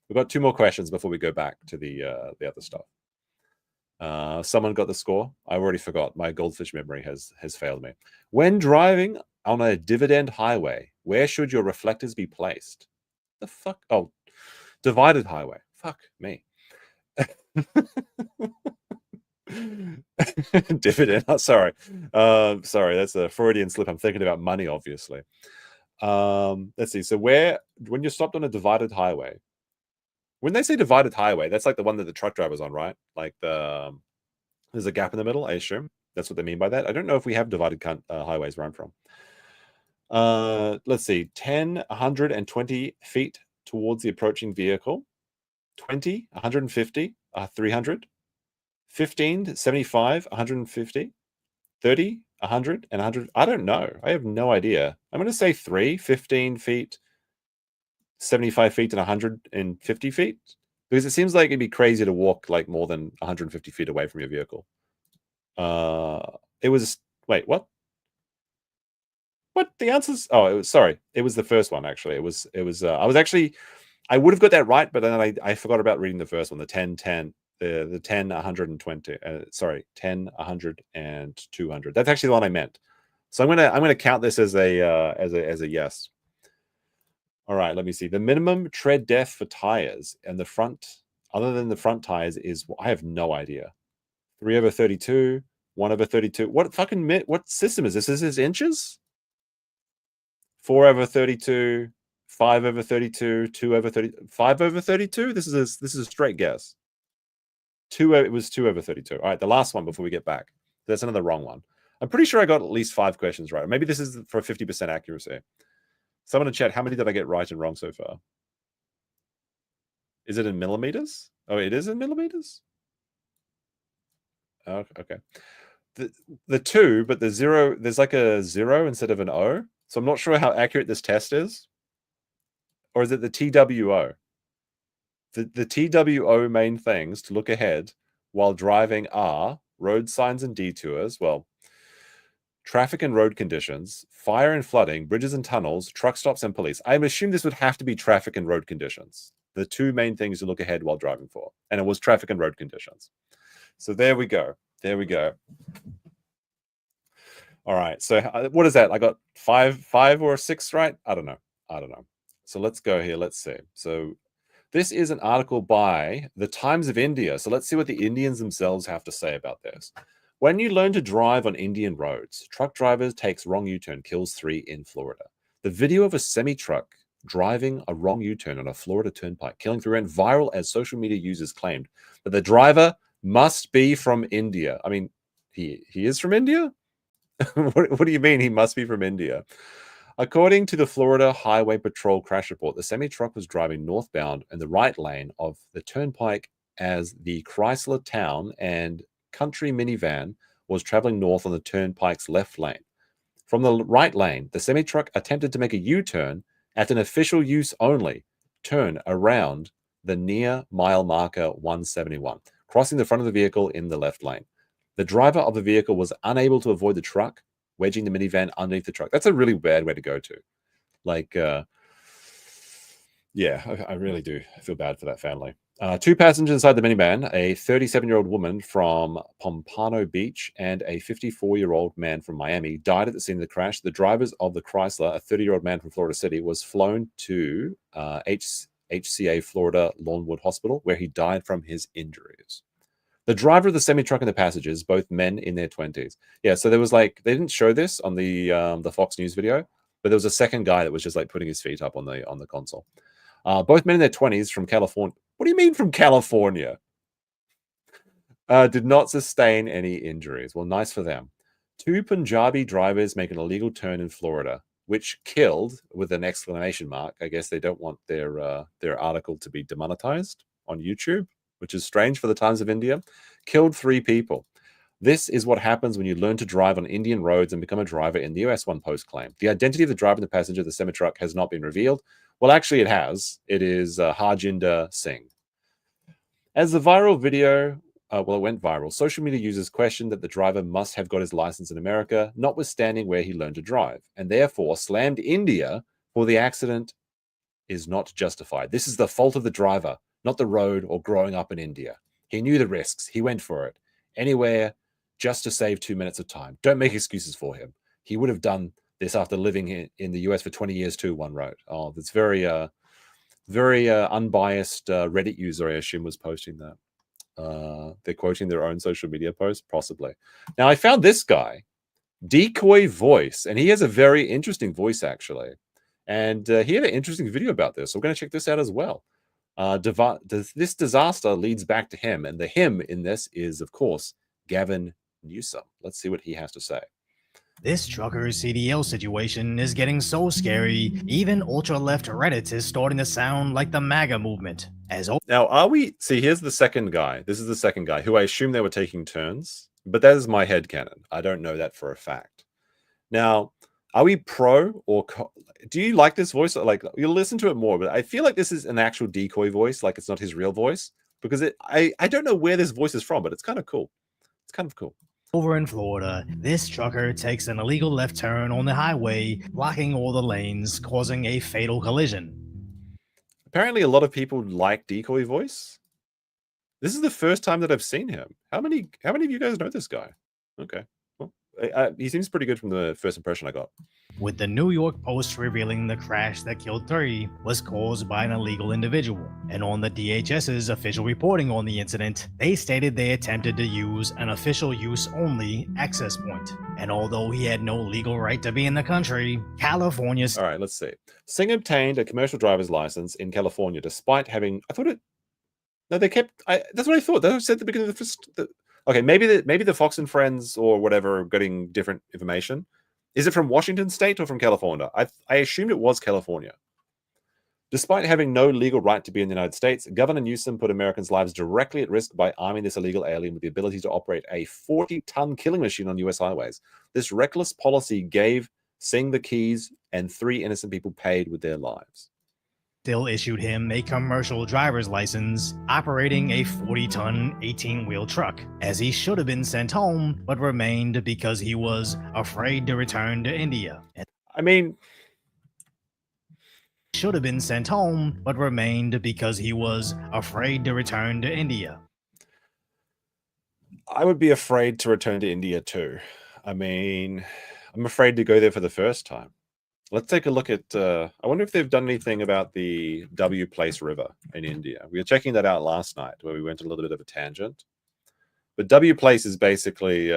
We've got 2 more questions before we go back to the other stuff. Someone got the score. I already forgot. My goldfish memory has failed me. When driving on a dividend highway, where should your reflectors be placed? The fuck? Oh, divided highway. Fuck me. Dividend. Oh, sorry. Sorry, that's a Freudian slip. I'm thinking about money, obviously. Let's see. So when you're stopped on a divided highway, when they say divided highway, that's like the one that the truck driver's on, right? Like there's a gap in the middle, I assume. That's what they mean by that. I don't know if we have divided highways where I'm from. Let's see. 10, 120 feet towards the approaching vehicle. 20, 150, 300. 15, 75, 150. 30, 100, and 100. I don't know. I have no idea. I'm going to say 3, 15 feet, 75 feet, and 150 feet. Because it seems like it'd be crazy to walk like more than 150 feet away from your vehicle. It was, wait, what? What? The answer's, oh, it was, sorry. It was the first one, actually. I would have got that right, but then I forgot about reading the first one, the 10, 10. The 10, 120. Sorry, 10, 100, and 200. That's actually the one I meant. So I'm gonna count this as a yes. All right, let me see. The minimum tread depth for tires and the front, other than the front tires, is I have no idea. 3/32, 1/32. What system is this? Is this inches? 4/32, 5/32, 2/30, 5/32. This is a straight guess. It was 2/32. All right, the last one before we get back. That's another wrong one. I'm pretty sure I got at least 5 questions right. Maybe this is for 50% accuracy. Someone in chat, how many did I get right and wrong so far? Is it in millimeters? Oh, it is in millimeters? Oh, okay. The 2, but the 0, there's like a 0 instead of an O. So I'm not sure how accurate this test is. Or is it the TWO? The TWO main things to look ahead while driving are road signs and detours, well, traffic and road conditions, fire and flooding, bridges and tunnels, truck stops and police. I assume this would have to be traffic and road conditions. The 2 main things to look ahead while driving for. And it was traffic and road conditions. So there we go. There we go. All right. So what is that? I got 5 or 6 right? I don't know. So let's go here. Let's see. So this is an article by the Times of India. So let's see what the Indians themselves have to say about this. When you learn to drive on Indian roads, truck driver takes wrong U-turn, kills 3 in Florida. The video of a semi-truck driving a wrong U-turn on a Florida turnpike, killing 3, went viral as social media users claimed that the driver must be from India. I mean, he is from India? What do you mean he must be from India? According to the Florida Highway Patrol crash report, the semi-truck was driving northbound in the right lane of the turnpike as the Chrysler Town and Country minivan was traveling north on the turnpike's left lane. From the right lane, the semi-truck attempted to make a U-turn at an official use only turn around the near mile marker 171, crossing the front of the vehicle in the left lane. The driver of the vehicle was unable to avoid the truck, wedging the minivan underneath the truck. That's a really bad way to go to. Like, yeah, I really do feel bad for that family. 2 passengers inside the minivan, a 37-year-old woman from Pompano Beach and a 54-year-old man from Miami, died at the scene of the crash. The drivers of the Chrysler, a 30-year-old man from Florida City, was flown to HCA Florida Lawnwood Hospital, where he died from his injuries. The driver of the semi-truck and the passengers, both men in their 20s. Yeah, so there was like, they didn't show this on the Fox News video, but there was a second guy that was just like putting his feet up on the console. Both men in their 20s from California. What do you mean from California? Did not sustain any injuries. Well, nice for them. 2 Punjabi drivers make an illegal turn in Florida, which killed with an exclamation mark. I guess they don't want their article to be demonetized on YouTube, which is strange for the Times of India. Killed 3 people. This is what happens when you learn to drive on Indian roads and become a driver in the US, one post claimed. The identity of the driver and the passenger of the semi-truck has not been revealed. Well, actually, it has. It is Harjinder Singh. As the viral video, it went viral, social media users questioned that the driver must have got his license in America, notwithstanding where he learned to drive, and therefore slammed India for the accident is not justified. This is the fault of the driver, not the road or growing up in India. He knew the risks. He went for it. Anywhere just to save 2 minutes of time. Don't make excuses for him. He would have done this after living in the US for 20 years too, one wrote. Oh, that's very unbiased Reddit user, I assume, was posting that. They're quoting their own social media post, possibly. Now, I found this guy, Decoy Voice, and he has a very interesting voice, actually. And he had an interesting video about this. So we're going to check this out as well. This disaster leads back to him, and the him in this is, of course, Gavin Newsom. Let's see what he has to say. This trucker CDL situation is getting so scary, even ultra-left Reddit is starting to sound like the MAGA movement. Now, are we... See, here's the second guy. This is the second guy, who I assume they were taking turns. But that is my headcanon. I don't know that for a fact. Now, are we pro or... Do you like this voice? Like, you'll listen to it more, but I feel like this is an actual decoy voice, like it's not his real voice. Because I don't know where this voice is from, but it's kind of cool. It's kind of cool. Over in Florida, this trucker takes an illegal left turn on the highway, blocking all the lanes, causing a fatal collision. Apparently, a lot of people like decoy voice. This is the first time that I've seen him. How many of you guys know this guy? Okay. Well, he seems pretty good from the first impression I got. With the New York Post revealing the crash that killed 3 was caused by an illegal individual. And on the DHS's official reporting on the incident, they stated they attempted to use an official use only access point. And although he had no legal right to be in the country, California's... All right, let's see. Singh obtained a commercial driver's license in California despite having... I thought it... No, they kept... that's what I thought. That was said at the beginning of the first... Okay, maybe the Fox and Friends or whatever are getting different information. Is it from Washington State or from California? I assumed it was California. Despite having no legal right to be in the United States, Governor Newsom put Americans' lives directly at risk by arming this illegal alien with the ability to operate a 40-ton killing machine on U.S. highways. This reckless policy gave Singh the keys, and 3 innocent people paid with their lives. Still issued him a commercial driver's license operating a 40-ton 18-wheel truck, as he should have been sent home, but remained because he was afraid to return to India. I mean... Should have been sent home, but remained because he was afraid to return to India. I would be afraid to return to India too. I mean, I'm afraid to go there for the first time. Let's take a look at... I wonder if they've done anything about the W Place River in India. We were checking that out last night, where we went a little bit of a tangent. But W Place is basically...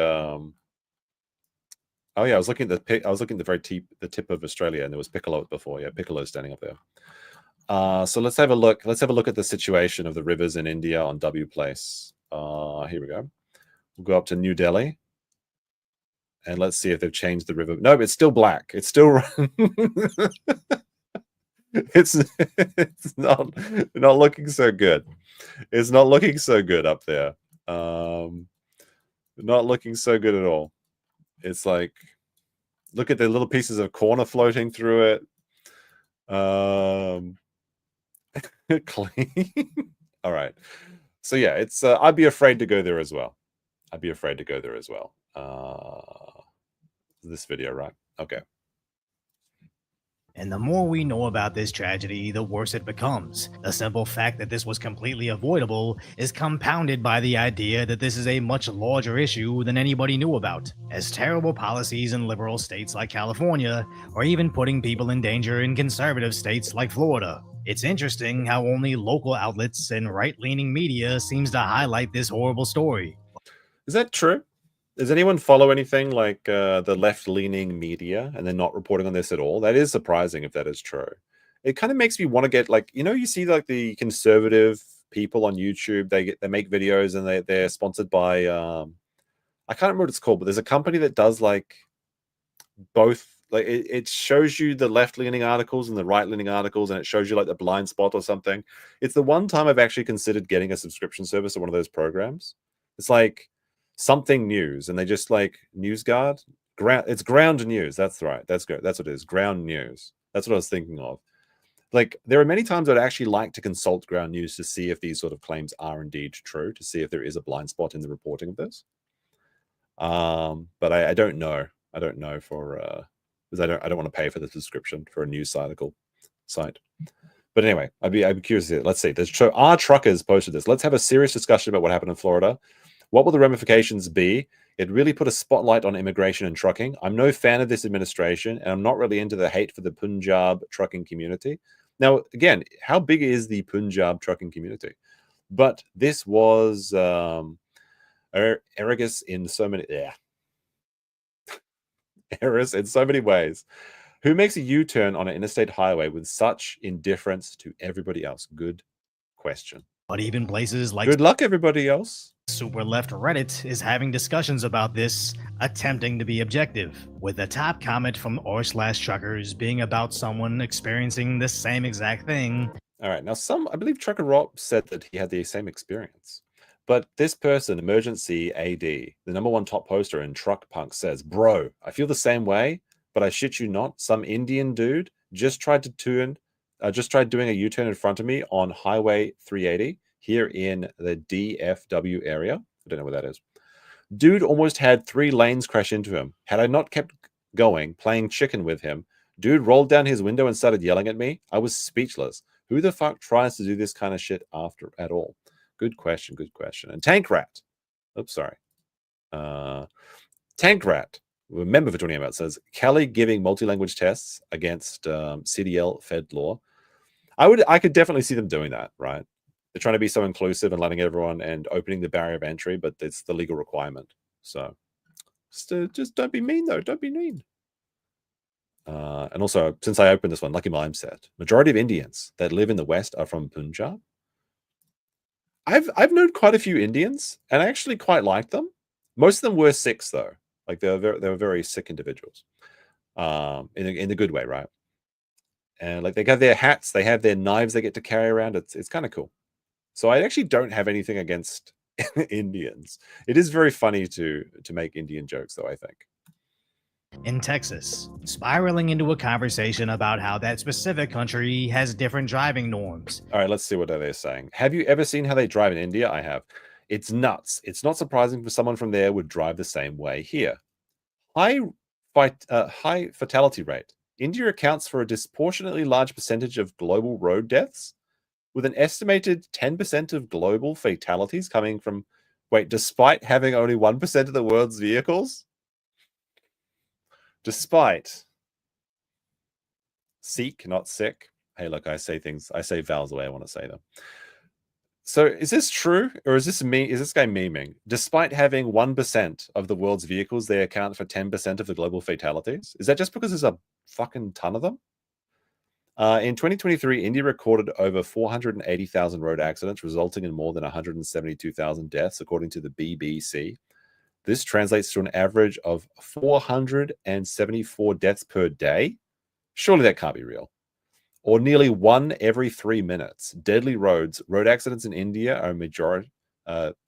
Oh yeah, I was looking at the tip of Australia, and there was Piccolo before. Yeah, Piccolo standing up there. So let's have a look. Let's have a look at the situation of the rivers in India on W Place. Here we go. We'll go up to New Delhi. And let's see if they've changed the river. No, it's still black. It's still... it's not looking so good. It's not looking so good up there. Not looking so good at all. It's like, look at the little pieces of corn floating through it. Clean. All right. So yeah, it's I'd be afraid to go there as well. I'd be afraid to go there as well. This video, right? Okay. And the more we know about this tragedy, the worse it becomes. The simple fact that this was completely avoidable is compounded by the idea that this is a much larger issue than anybody knew about, as terrible policies in liberal states like California are even putting people in danger in conservative states like Florida. It's interesting how only local outlets and right-leaning media seems to highlight this horrible story. Is that true? Does anyone follow anything like the left-leaning media and they're not reporting on this at all? That is surprising if that is true. It kind of makes me want to get like, you know, you see like the conservative people on YouTube, they make videos and they're sponsored by I can't remember what it's called, but there's a company that does like both. Like it shows you the left-leaning articles and the right-leaning articles, and it shows you like the blind spot or something. It's the one time I've actually considered getting a subscription service to one of those programs. It's like something news, and they just like NewsGuard. It's ground news. That's right. That's good. That's what it is. Ground news. That's what I was thinking of. Like there are many times I'd actually like to consult ground news to see if these sort of claims are indeed true, to see if there is a blind spot in the reporting of this. But I don't know. I don't know for because I don't want to pay for the subscription for a news article site. But anyway, I'd be curious to see it. Let's see. Our truckers posted this. Let's have a serious discussion about what happened in Florida. What will the ramifications be? It really put a spotlight on immigration and trucking. I'm no fan of this administration, and I'm not really into the hate for the Punjab trucking community. Now, again, how big is the Punjab trucking community? But this was Ergus in so many errors in so many ways. Who makes a U-turn on an interstate highway with such indifference to everybody else? Good question. But even places like Good luck, everybody else. super left Reddit is having discussions about this, attempting to be objective, with the top comment from r/truckers being about someone experiencing the same exact thing. All right, now I believe Trucker Rob said that he had the same experience. But this person, Emergency AD, the #1 top poster in Truck Punk, says, "Bro, I feel the same way, but I shit you not, some Indian dude just tried doing a U-turn in front of me on Highway 380 here in the DFW area. I don't know where that is. Dude almost had 3 lanes crash into him. Had I not kept going, playing chicken with him, dude rolled down his window and started yelling at me. I was speechless. Who the fuck tries to do this kind of shit after at all?" Good question, good question. And Tank Rat, oops, sorry. Tank Rat, a member for 28 minutes, says, Kelly giving multi-language tests against CDL Fed law. I could definitely see them doing that, right? They're trying to be so inclusive and letting everyone and opening the barrier of entry, but it's the legal requirement. So just don't be mean, though. Don't be mean. And also, since I opened this one, Lucky Mime said, majority of Indians that live in the West are from Punjab. I've known quite a few Indians, and I actually quite like them. Most of them were Sikhs, though. Like they were very Sikh individuals, in the good way, right? And like they have their hats, they have their knives they get to carry around. It's kind of cool. So I actually don't have anything against Indians. It is very funny to make Indian jokes, though, I think. In Texas, spiraling into a conversation about how that specific country has different driving norms. All right, let's see what they're saying. Have you ever seen how they drive in India? I have. It's nuts. It's not surprising for someone from there would drive the same way here. High fatality rate. India accounts for a disproportionately large percentage of global road deaths, with an estimated 10% of global fatalities coming from, despite having only 1% of the world's vehicles? Despite. Seek, not sick. Hey, look, I say vowels the way I want to say them. So is this true, or is this guy memeing? Despite having 1% of the world's vehicles, they account for 10% of the global fatalities? Is that just because there's a fucking ton of them? In 2023, India recorded over 480,000 road accidents, resulting in more than 172,000 deaths, according to the BBC. This translates to an average of 474 deaths per day. Surely that can't be real. Or nearly 1 every 3 minutes. Deadly road accidents in India are a major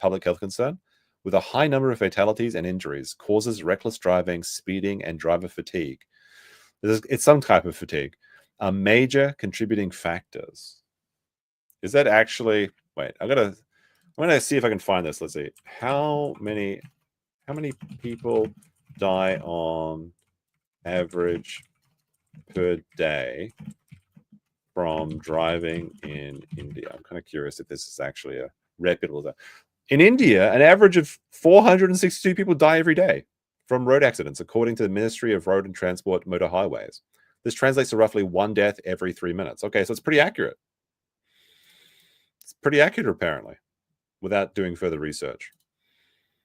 public health concern, with a high number of fatalities and injuries, causes reckless driving, speeding, and driver fatigue. It's some type of fatigue. Are major contributing factors. Is that actually? Wait, I'm gonna see if I can find this. Let's see. How many people die on average per day from driving in India? I'm kind of curious if this is actually a reputable. In India, an average of 462 people die every day from road accidents, according to the Ministry of Road and Transport Motor Highways. This translates to roughly 1 death every 3 minutes. Okay, so it's pretty accurate. It's pretty accurate, apparently, without doing further research.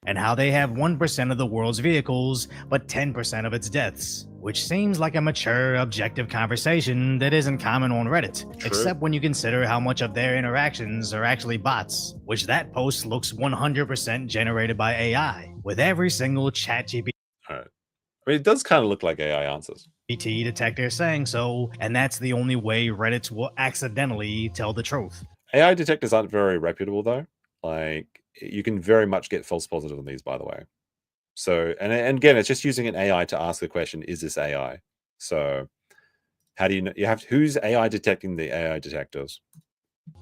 And how they have 1% of the world's vehicles, but 10% of its deaths, which seems like a mature, objective conversation that isn't common on Reddit, True. Except when you consider how much of their interactions are actually bots, which that post looks 100% generated by AI, with every single ChatGPT All right. I mean, it does kind of look like AI answers. detector saying so, and that's the only way Reddit will accidentally tell the truth. AI detectors aren't very reputable, though. Like, you can very much get false positives on these, by the way. So, and again, it's just using an AI to ask the question, is this AI? So, how do you know? Who's AI detecting the AI detectors?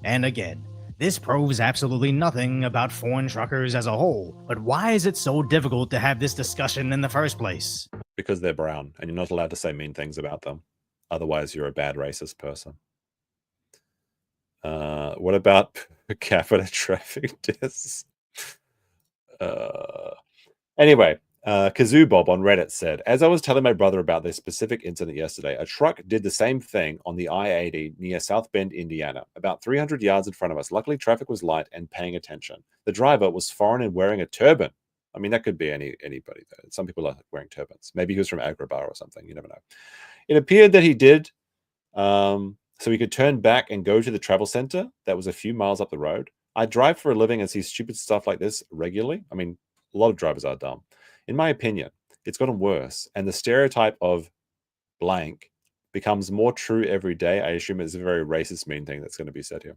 And again, this proves absolutely nothing about foreign truckers as a whole, but why is it so difficult to have this discussion in the first place? Because they're brown, and you're not allowed to say mean things about them. Otherwise, you're a bad racist person. What about per capita traffic deaths? Anyway, Kazoo Bob on Reddit said, as I was telling my brother about this specific incident yesterday, a truck did the same thing on the I-80 near South Bend, Indiana, about 300 yards in front of us. Luckily, traffic was light and paying attention. The driver was foreign and wearing a turban. I mean, that could be anybody, though. Some people are wearing turbans. Maybe he was from Agrabah or something. You never know. It appeared that he did, so he could turn back and go to the travel center that was a few miles up the road. I drive for a living and see stupid stuff like this regularly. I mean, a lot of drivers are dumb. In my opinion, it's gotten worse, and the stereotype of blank becomes more true every day. I assume it's a very racist, mean thing that's going to be said here.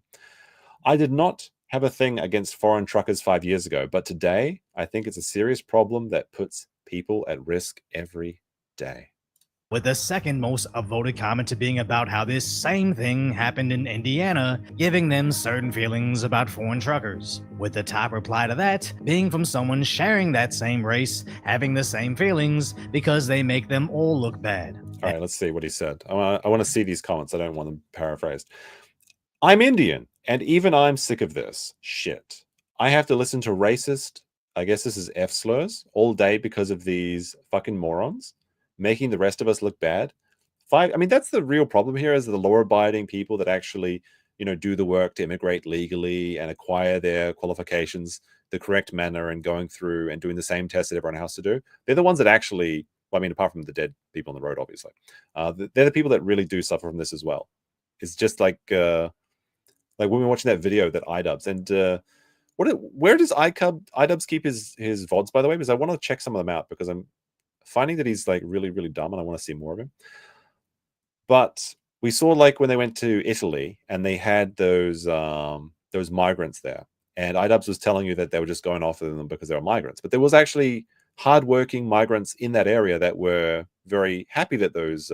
I did not have a thing against foreign truckers 5 years ago, but today I think it's a serious problem that puts people at risk every day. With the second most upvoted comment to being about how this same thing happened in Indiana, giving them certain feelings about foreign truckers. With the top reply to that being from someone sharing that same race, having the same feelings because they make them all look bad. All right, let's see what he said. I want to see these comments. I don't want them paraphrased. I'm Indian, and even I'm sick of this shit. I have to listen to racist, I guess this is F slurs, all day because of these fucking morons, making the rest of us look bad. I mean, that's the real problem here, is the law-abiding people that actually, do the work to immigrate legally and acquire their qualifications the correct manner and going through and doing the same tests that everyone has to do. They're the ones that actually, well, I mean, apart from the dead people on the road, obviously, they're the people that really do suffer from this as well. It's just like when we were watching that video that iDubbbz, and where does iDubbbz keep his VODs, by the way? Because I want to check some of them out, because I'm finding that he's like really, really dumb, and I want to see more of him. But we saw, like, when they went to Italy and they had those migrants there, and iDubbbz was telling you that they were just going off of them because they were migrants, but there was actually hardworking migrants in that area that were very happy that those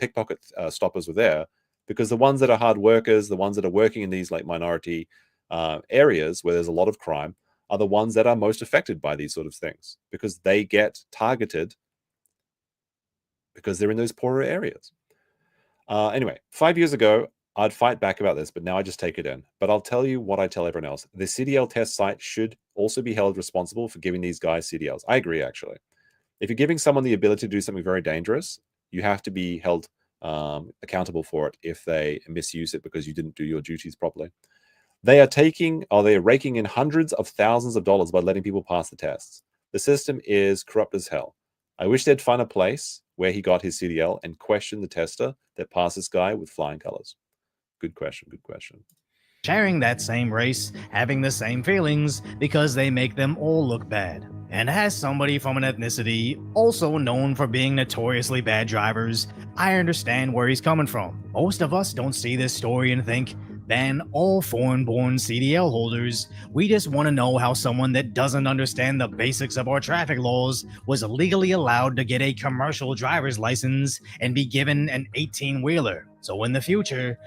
pickpocket stoppers were there, because the ones that are hard workers, the ones that are working in these like minority areas where there's a lot of crime, are the ones that are most affected by these sort of things, because they get targeted because they're in those poorer areas. Anyway, 5 years ago, I'd fight back about this, but now I just take it in. But I'll tell you what I tell everyone else. The CDL test site should also be held responsible for giving these guys CDLs. I agree, actually. If you're giving someone the ability to do something very dangerous, you have to be held accountable for it if they misuse it because you didn't do your duties properly. They are raking in hundreds of thousands of dollars by letting people pass the tests. The system is corrupt as hell. I wish they'd find a place where he got his CDL and question the tester that passed this guy with flying colors. Good question. Good question. Sharing that same race, having the same feelings because they make them all look bad. And as somebody from an ethnicity also known for being notoriously bad drivers, I understand where he's coming from. Most of us don't see this story and think, ban all foreign-born CDL holders. We just want to know how someone that doesn't understand the basics of our traffic laws was legally allowed to get a commercial driver's license and be given an 18-wheeler. So in the future...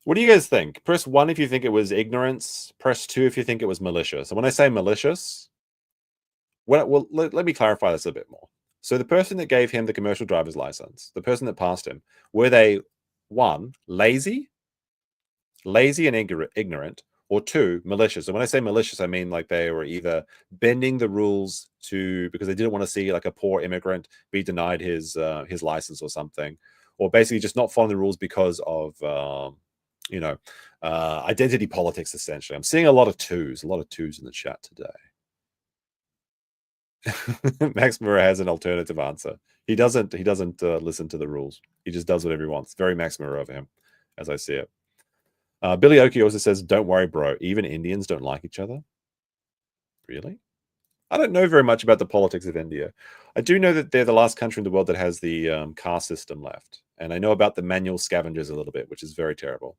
What do you guys think? Press 1 if you think it was ignorance. Press 2 if you think it was malicious. And when I say malicious, let me clarify this a bit more. So the person that gave him the commercial driver's license, the person that passed him, were they, 1, lazy and ignorant, or 2, malicious? And when I say malicious, I mean like they were either bending the rules because they didn't want to see like a poor immigrant be denied his license or something, or basically just not following the rules because of identity politics. Essentially, I'm seeing a lot of twos in the chat today. Max Murray has an alternative answer. He doesn't listen to the rules. He just does whatever he wants. Very Max Murray over him, as I see it. Billy Oki also says, don't worry, bro. Even Indians don't like each other. Really? I don't know very much about the politics of India. I do know that they're the last country in the world that has the caste system left. And I know about the manual scavengers a little bit, which is very terrible.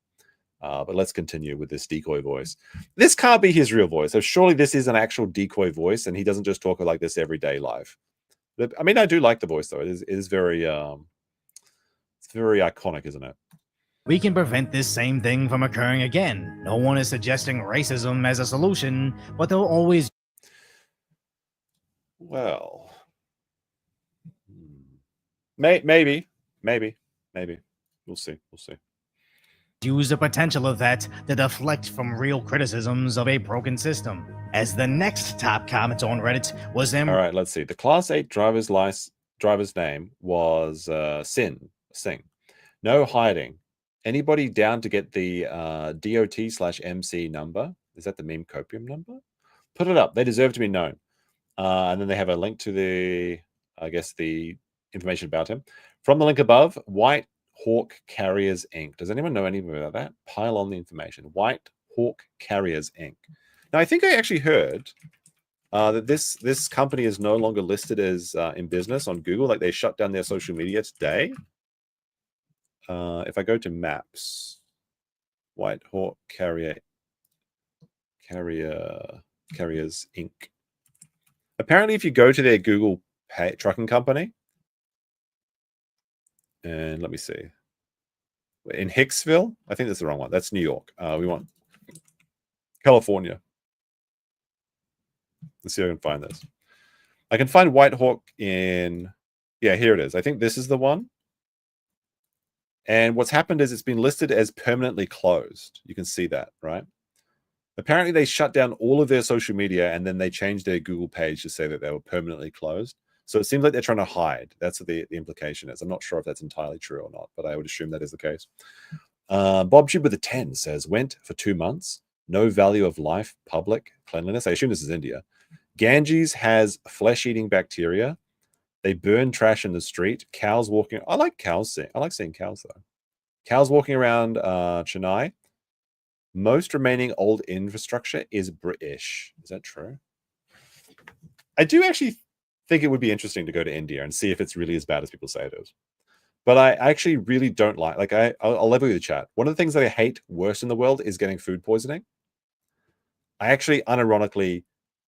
But let's continue with this decoy voice. This can't be his real voice. So surely this is an actual decoy voice, and he doesn't just talk like this every day live. But, I mean, I do like the voice, though. It is very, it's very iconic, isn't it? We can prevent this same thing from occurring again. No one is suggesting racism as a solution, but they'll always... Well, maybe. We'll see. use the potential of that to deflect from real criticisms of a broken system. As the next top comment on Reddit was them. All right, let's see. The Class 8 driver's name was Singh. No hiding. Anybody down to get the DOT/MC number? Is that the memecopium number? Put it up. They deserve to be known. And then they have a link to the information about him. From the link above, White Hawk Carriers Inc. Does anyone know anything about that? Pile on the information. White Hawk Carriers Inc. Now, I think I actually heard that this company is no longer listed as in business on Google. Like, they shut down their social media today. If I go to maps, White Hawk Carriers Inc. Apparently, if you go to their Google trucking company, and let me see, in Hicksville, I think that's the wrong one. That's New York. We want California. Let's see if I can find this. I can find White Hawk in, yeah, here it is. I think this is the one. And what's happened is it's been listed as permanently closed. You can see that, right? Apparently, they shut down all of their social media and then they changed their Google page to say that they were permanently closed. So it seems like they're trying to hide. That's what the implication is. I'm not sure if that's entirely true or not, but I would assume that is the case. Bob Tube with a 10 says, went for 2 months. No value of life, public cleanliness. I assume this is India. Ganges has flesh-eating bacteria. They burn trash in the street. Cows walking. I like cows. I like seeing cows, though. Cows walking around Chennai. Most remaining old infrastructure is British. Is that true? I do actually think it would be interesting to go to India and see if it's really as bad as people say it is. But I actually really don't like I'll level with the chat. One of the things that I hate worse in the world is getting food poisoning. I actually, unironically,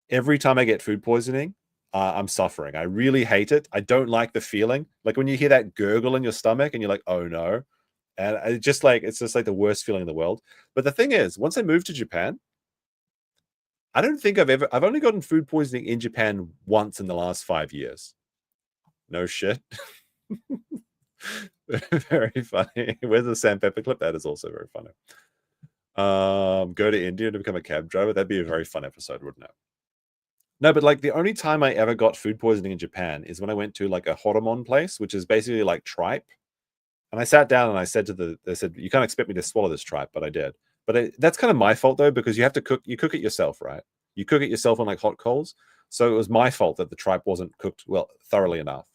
every time I get food poisoning, I'm suffering. I really hate it. I don't like the feeling. Like when you hear that gurgle in your stomach and you're like, oh no. And it's just like the worst feeling in the world. But the thing is, once I moved to Japan, I don't think I've only gotten food poisoning in Japan once in the last 5 years. No shit. Very funny. Where's the sandpaper clip? That is also very funny. Go to India to become a cab driver. That'd be a very fun episode, wouldn't it? No, but like the only time I ever got food poisoning in Japan is when I went to like a horomon place, which is basically like tripe. And I sat down and I said they said, you can't expect me to swallow this tripe, but I did. But that's kind of my fault though, because you cook it yourself, right? You cook it yourself on like hot coals. So it was my fault that the tripe wasn't cooked thoroughly enough.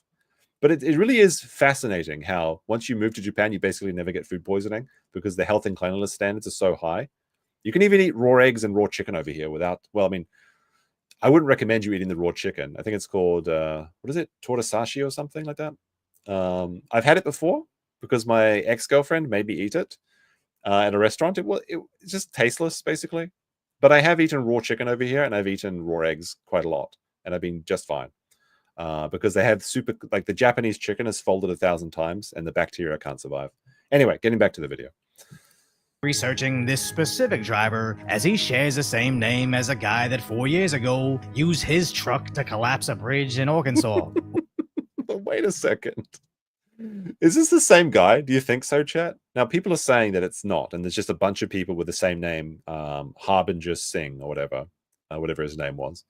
But it really is fascinating how once you move to Japan, you basically never get food poisoning because the health and cleanliness standards are so high. You can even eat raw eggs and raw chicken over here without, I wouldn't recommend you eating the raw chicken. I think it's called, what is it? Tortasashi or something like that. I've had it before because my ex-girlfriend made me eat it at a restaurant. It's just tasteless, basically. But I have eaten raw chicken over here and I've eaten raw eggs quite a lot. And I've been just fine. Because they have the Japanese chicken is folded 1,000 times and the bacteria can't survive. Anyway, getting back to the video. Researching this specific driver as he shares the same name as a guy that 4 years ago used his truck to collapse a bridge in Arkansas. Wait a second. Is this the same guy? Do you think so, chat? Now, people are saying that it's not, and there's just a bunch of people with the same name, Harjinder Singh or whatever his name was.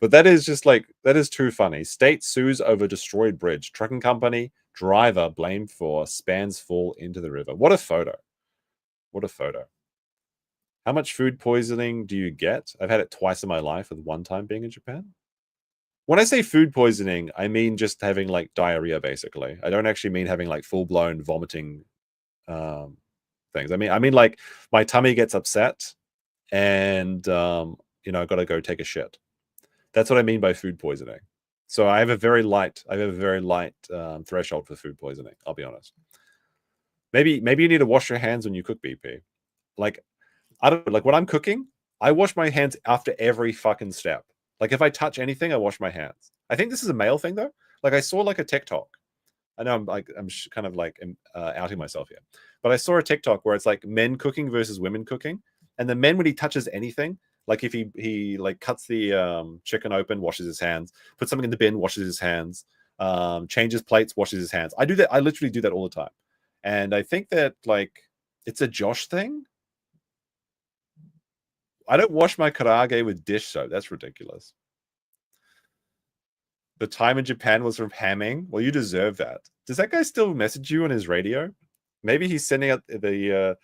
But that is that is too funny. State sues over destroyed bridge. Trucking company driver blamed for spans fall into the river. What a photo. What a photo. How much food poisoning do you get? I've had it twice in my life with one time being in Japan. When I say food poisoning, I mean just having like diarrhea, basically. I don't actually mean having like full-blown vomiting things. I mean like my tummy gets upset and, I've got to go take a shit. That's what I mean by food poisoning. So I have a very light threshold for food poisoning. I'll be honest. Maybe you need to wash your hands when you cook, BP. Like, I don't like when I'm cooking, I wash my hands after every fucking step. Like if I touch anything, I wash my hands. I think this is a male thing though. Like I saw like a TikTok. I know I'm kind of like outing myself here, but I saw a TikTok where it's like men cooking versus women cooking, and the men when he touches anything. Like if he like cuts the chicken open, washes his hands, puts something in the bin, washes his hands, changes plates, washes his hands. I do that. I literally do that all the time. And I think that like It's a Josh thing? I don't wash my karage with dish soap. That's ridiculous. The time in Japan was from hamming. Well, you deserve that. Does that guy still message you on his radio? Maybe he's sending out the...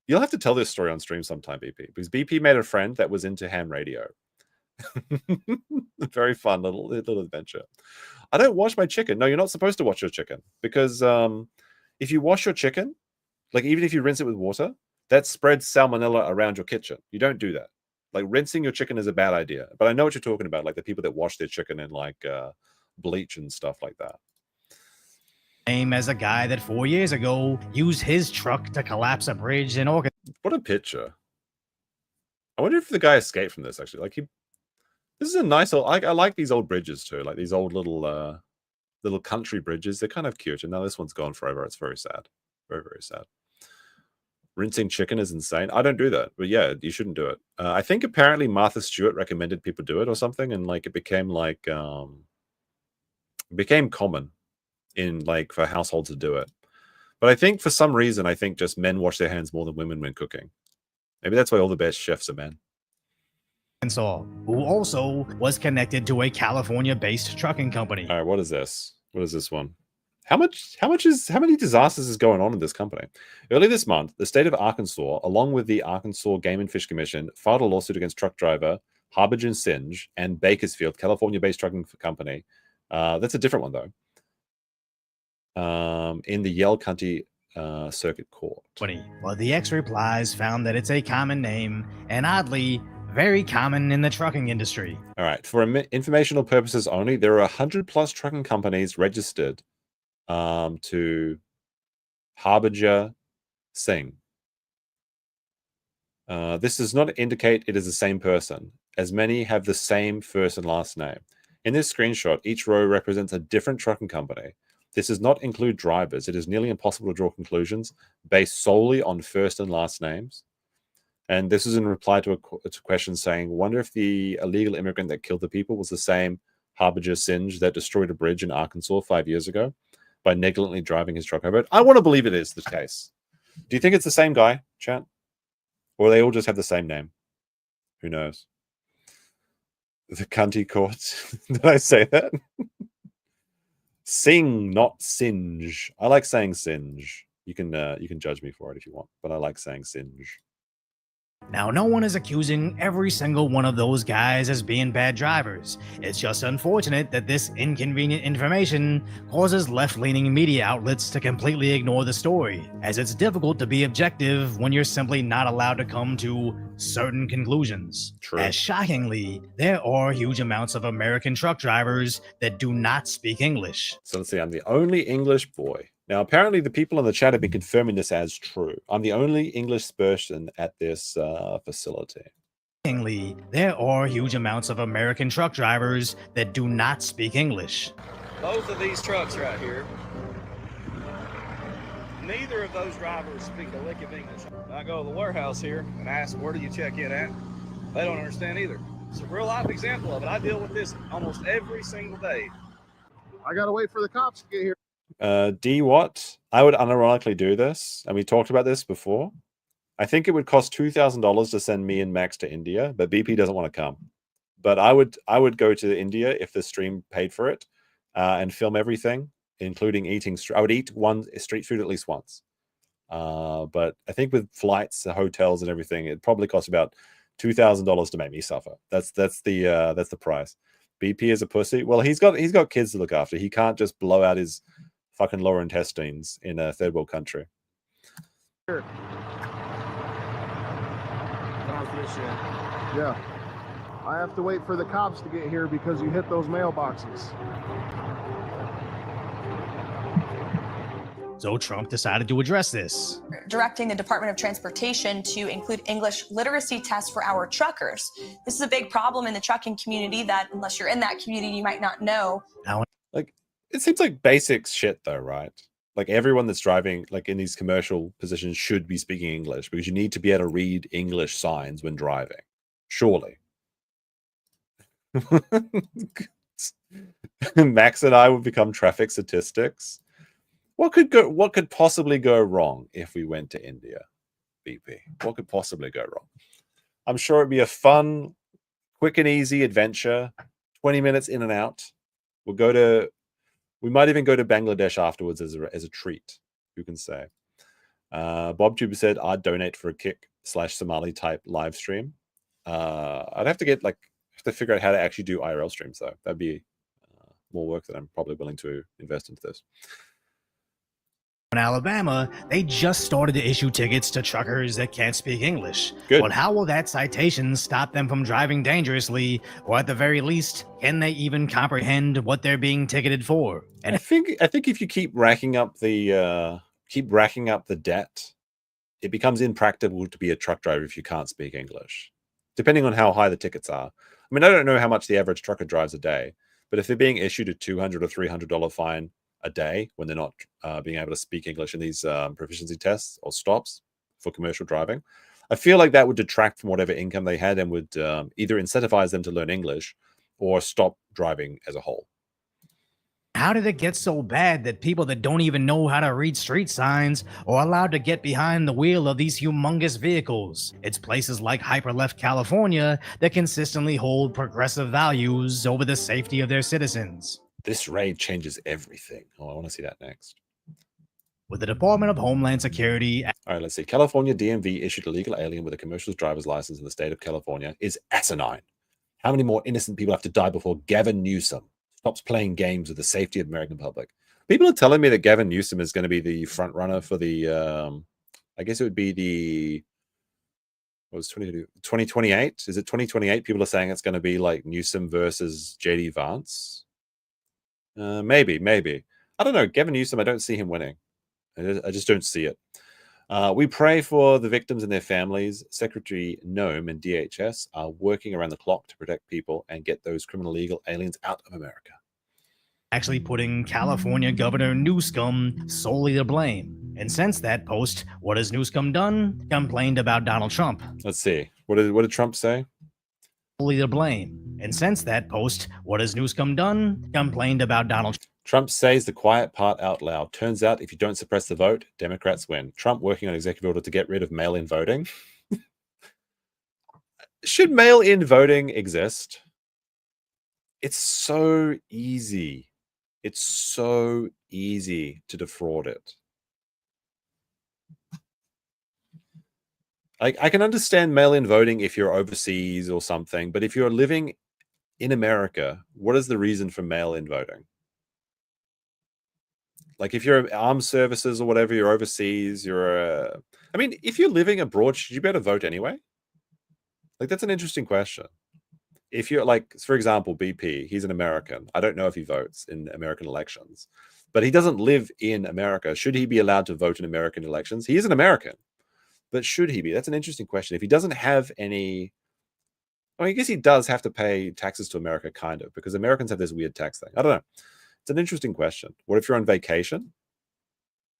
You'll have to tell this story on stream sometime, BP. Because BP made a friend that was into ham radio. Very fun little adventure. I don't wash my chicken. No, you're not supposed to wash your chicken. Because if you wash your chicken, like even if you rinse it with water, that spreads salmonella around your kitchen. You don't do that. Like rinsing your chicken is a bad idea. But I know what you're talking about, like the people that wash their chicken in like bleach and stuff like that. Same as a guy that 4 years ago used his truck to collapse a bridge in August. What a picture. I wonder if the guy escaped from this actually. Like this is a nice old, I like these old bridges too. Like these old little country bridges. They're kind of cute. And now this one's gone forever. It's very sad. Very, very sad. Rinsing chicken is insane. I don't do that, but yeah, you shouldn't do it. I think apparently Martha Stewart recommended people do it or something, and like it became like became common in like for households to do it. But I think for some reason, I think just men wash their hands more than women when cooking. Maybe that's why all the best chefs are men. Who also was connected to a California-based trucking company. All right, what is this? What is this one? How many disasters is going on in this company? Early this month, the state of Arkansas, along with the Arkansas Game and Fish Commission, filed a lawsuit against truck driver Harjinder Singh and Bakersfield, California-based trucking company. That's a different one though. In the Yell County Circuit Court. Well, the X replies found that it's a common name and oddly very common in the trucking industry. All right, for informational purposes only, there are 100 plus trucking companies registered to Harjinder Singh. This does not indicate it is the same person, as many have the same first and last name. In this screenshot, each row represents a different trucking company. This does not include drivers. It is nearly impossible to draw conclusions based solely on first and last names. And this is in reply to a question saying, wonder if the illegal immigrant that killed the people was the same Harjinder Singh that destroyed a bridge in Arkansas 5 years ago by negligently driving his truck over it. I want to believe it is the case. Do you think it's the same guy, chat? Or they all just have the same name? Who knows? The cunty courts. Did I say that? Sing, not singe. I like saying singe. You can judge me for it if you want, but I like saying singe. Now, no one is accusing every single one of those guys as being bad drivers. It's just unfortunate that this inconvenient information causes left-leaning media outlets to completely ignore the story, as it's difficult to be objective when you're simply not allowed to come to certain conclusions. True. As shockingly, there are huge amounts of American truck drivers that do not speak English. So let's see, I'm the only English boy. Now, apparently the people in the chat have been confirming this as true. I'm the only English person at this facility. There are huge amounts of American truck drivers that do not speak English. Both of these trucks right here, neither of those drivers speak a lick of English. I go to the warehouse here and ask, where do you check in at? They don't understand either. It's a real life example of it. I deal with this almost every single day. I gotta wait for the cops to get here. D Watt, I would unironically do this, and we talked about this before. I think it would cost $2,000 to send me and Max to India, but BP doesn't want to come. But I would go to India if the stream paid for it, and film everything, including eating. I would eat one street food at least once. But I think with flights, hotels, and everything, it probably costs about $2,000 to make me suffer. That's the price. BP is a pussy. Well, he's got kids to look after. He can't just blow out his fucking lower intestines in a third world country. Sure. Yeah. I have to wait for the cops to get here because you hit those mailboxes. So Trump decided to address this. Directing the Department of Transportation to include English literacy tests for our truckers. This is a big problem in the trucking community that, unless you're in that community, you might not know. Like, it seems like basic shit though, right? Like everyone that's driving, like in these commercial positions, should be speaking English because you need to be able to read English signs when driving. Surely. Max and I would become traffic statistics. What could possibly go wrong if we went to India? BP? What could possibly go wrong? I'm sure it'd be a fun, quick and easy adventure. 20 minutes in and out. We might even go to Bangladesh afterwards as a treat. Who can say? BobTube said, I'd donate for a kick / Somali type live stream. I'd have to figure out how to actually do IRL streams, though. That'd be more work that I'm probably willing to invest into this. In Alabama, they just started to issue tickets to truckers that can't speak English. Good. But how will that citation stop them from driving dangerously, or at the very least, can they even comprehend what they're being ticketed for? And I think if you keep racking up the debt, it becomes impractical to be a truck driver if you can't speak English, depending on how high the tickets are. I mean, I don't know how much the average trucker drives a day, but if they're being issued a $200 or $300 fine a day when they're not being able to speak English in these proficiency tests or stops for commercial driving, I feel like that would detract from whatever income they had and would either incentivize them to learn English or stop driving as a whole. how did it get so bad that people that don't even know how to read street signs are allowed to get behind the wheel of these humongous vehicles? It's places like hyperleft California that consistently hold progressive values over the safety of their citizens. This raid changes everything. Oh, I want to see that next. With the Department of Homeland Security. All right, let's see. California DMV issued a legal alien with a commercial driver's license in the state of California is asinine. How many more innocent people have to die before Gavin Newsom stops playing games with the safety of the American public? People are telling me that Gavin Newsom is going to be the front runner for the, I guess it would be the, what was 2028? Is it 2028? People are saying it's going to be like Newsom versus JD Vance. Maybe. I don't know. Gavin Newsom, I don't see him winning. I just don't see it. We pray for the victims and their families. Secretary Noem and DHS are working around the clock to protect people and get those criminal illegal aliens out of America. Actually putting California Governor Newsom solely to blame. And since that post, what has Newsom done? Complained about Donald Trump. Let's see. What did Trump say? Solely to blame. And since that post, what has Newsom done? Complained about Donald Trump says the quiet part out loud. Turns out if you don't suppress the vote, Democrats win. Trump working on executive order to get rid of mail-in voting. Should mail-in voting exist? It's so easy. It's so easy to defraud it. I can understand mail-in voting if you're overseas or something, but if you're living in America, what is the reason for mail-in voting? Like if you're armed services or whatever, you're overseas, I mean, if you're living abroad, should you be able to vote anyway? Like, that's an interesting question. If you're like, for example, BP, he's an American. I don't know if he votes in American elections, but he doesn't live in America. Should he be allowed to vote in American elections? He is an American, but should he be? That's an interesting question. If he doesn't have any, I guess he does have to pay taxes to America, kind of, because Americans have this weird tax thing. I don't know. It's an interesting question. What if you're on vacation?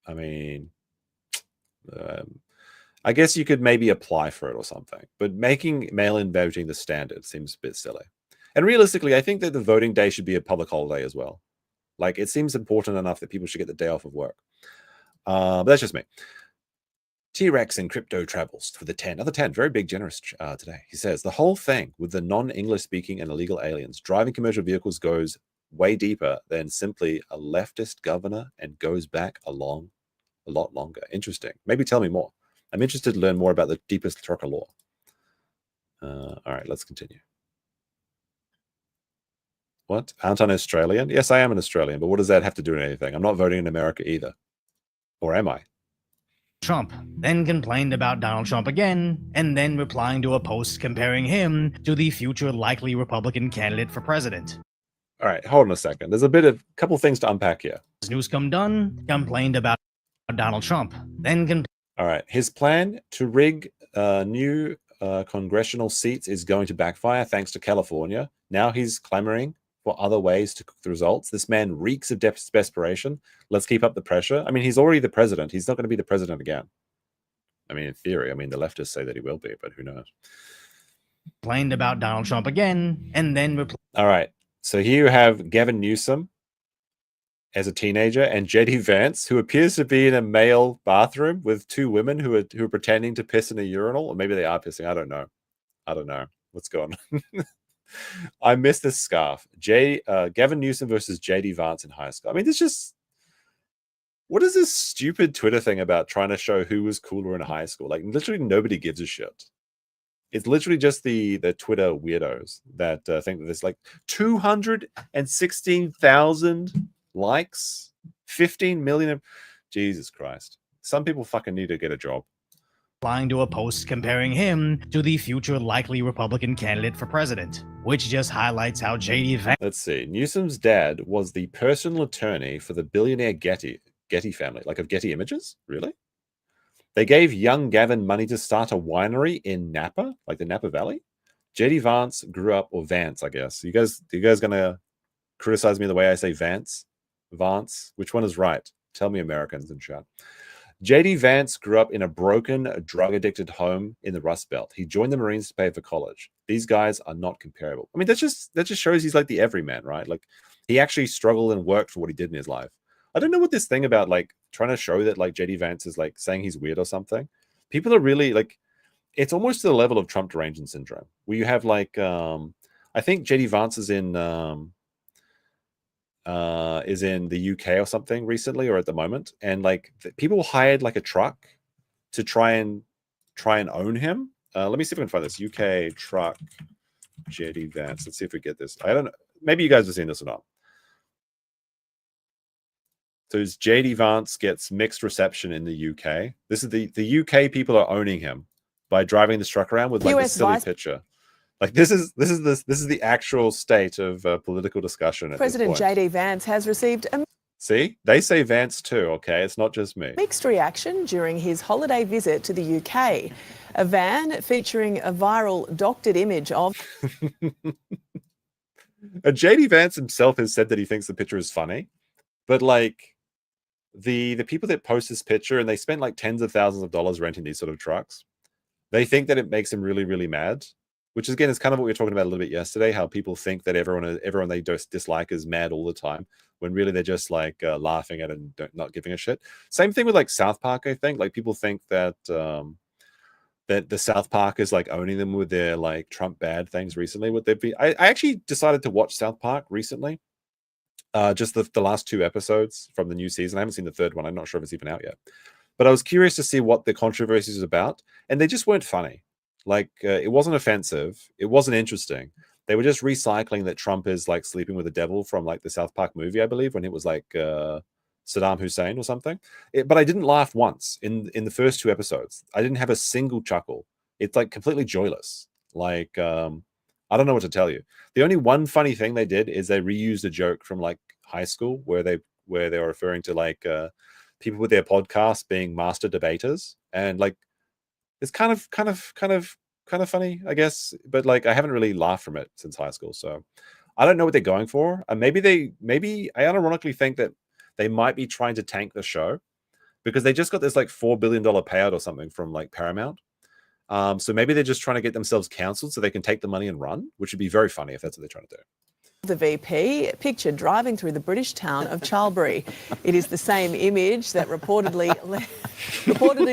I mean, I guess you could maybe apply for it or something, but making mail-in voting the standard seems a bit silly. And realistically, I think that the voting day should be a public holiday as well. Like, it seems important enough that people should get the day off of work. But that's just me. T-Rex in crypto travels for the 10. Another 10, very big, generous today. He says, the whole thing with the non-English speaking and illegal aliens driving commercial vehicles goes way deeper than simply a leftist governor and goes back a lot longer. Interesting. Maybe tell me more. I'm interested to learn more about the deepest trucker law. All right, let's continue. What? Aren't I an Australian? Yes, I am an Australian, but what does that have to do with anything? I'm not voting in America either. Or am I? Trump, then complained about Donald Trump again, and then replying to a post comparing him to the future likely Republican candidate for president. All right, hold on a second. There's a couple things to unpack here. Newsom done, complained about Donald Trump, then all right, his plan to rig new congressional seats is going to backfire thanks to California. Now he's clamoring for other ways to cook the results. This man reeks of desperation. Let's keep up the pressure. I mean, he's already the president. He's not going to be the president again. I mean, in theory, the leftists say that he will be, but who knows? Complained about Donald Trump again, and then all right. So here you have Gavin Newsom as a teenager, and JD Vance, who appears to be in a male bathroom with two women who are pretending to piss in a urinal, or maybe they are pissing. I don't know what's going on. I miss this scarf. Gavin Newsom versus JD Vance in high school. I mean, there's just, what is this stupid Twitter thing about trying to show who was cooler in high school? Like, literally nobody gives a shit. It's literally just the Twitter weirdos that think that there's like 216,000 likes, 15 million. Jesus Christ. Some people fucking need to get a job. Replying to a post comparing him to the future likely Republican candidate for president, which just highlights how JD Vance. Let's see. Newsom's dad was the personal attorney for the billionaire Getty family, like of Getty Images? Really? They gave young Gavin money to start a winery in Napa, like the Napa Valley. JD Vance grew up, or Vance, I guess. You guys gonna criticize me the way I say Vance? Vance? Which one is right? Tell me, Americans in chat. JD Vance grew up in a broken, drug-addicted home in the Rust Belt. He joined the Marines to pay for college. These guys are not comparable. I mean, that just shows he's like the everyman, right? Like, he actually struggled and worked for what he did in his life. I don't know what this thing about like trying to show that like JD Vance is like saying he's weird or something. People are really like, it's almost to the level of Trump derangement syndrome, where you have like, I think JD Vance is in the UK or something recently, or at the moment, and like people hired like a truck to try and own him. Let me see if I can find this UK truck JD Vance. Let's see if we get this. I don't know. Maybe you guys have seen this or not. So JD Vance gets mixed reception in the UK. This is the UK people are owning him by driving this truck around with like this silly picture. Like this is the actual state of political discussion at President this point. JD Vance has received a See, they say Vance too. Okay, it's not just me. mixed reaction during his holiday visit to the UK. A van featuring a viral doctored image of JD Vance himself has said that he thinks the picture is funny, but like the people that post this picture, and they spent like tens of thousands of dollars renting these sort of trucks, they think that it makes him really, really mad. Which again is kind of what we were talking about a little bit yesterday, how people think that everyone they dislike is mad all the time, when really they're just like laughing at it and not giving a shit. Same thing with like South Park, I think. Like people think that that the South Park is like owning them with their like Trump bad things recently. Would they be? I actually decided to watch South Park recently. Just the last 2 episodes from the new season. I haven't seen the third one. I'm not sure if it's even out yet. But I was curious to see what the controversy is about, and they just weren't funny. Like, it wasn't offensive. It wasn't interesting. They were just recycling that Trump is like sleeping with the devil from like the South Park movie, I believe, when it was like Saddam Hussein or something. But I didn't laugh once in the first 2 episodes. I didn't have a single chuckle. It's like completely joyless. Like, I don't know what to tell you. The only one funny thing they did is they reused a joke from like high school where they were referring to like people with their podcast being master debaters, and like, it's kind of funny, I guess, but like I haven't really laughed from it since high school, so I don't know what they're going for. Maybe I unironically think that they might be trying to tank the show because they just got this like $4 billion payout or something from like Paramount. So maybe they're just trying to get themselves canceled so they can take the money and run, which would be very funny if that's what they're trying to do. the VP, pictured driving through the British town of Charlbury. It is the same image that reportedly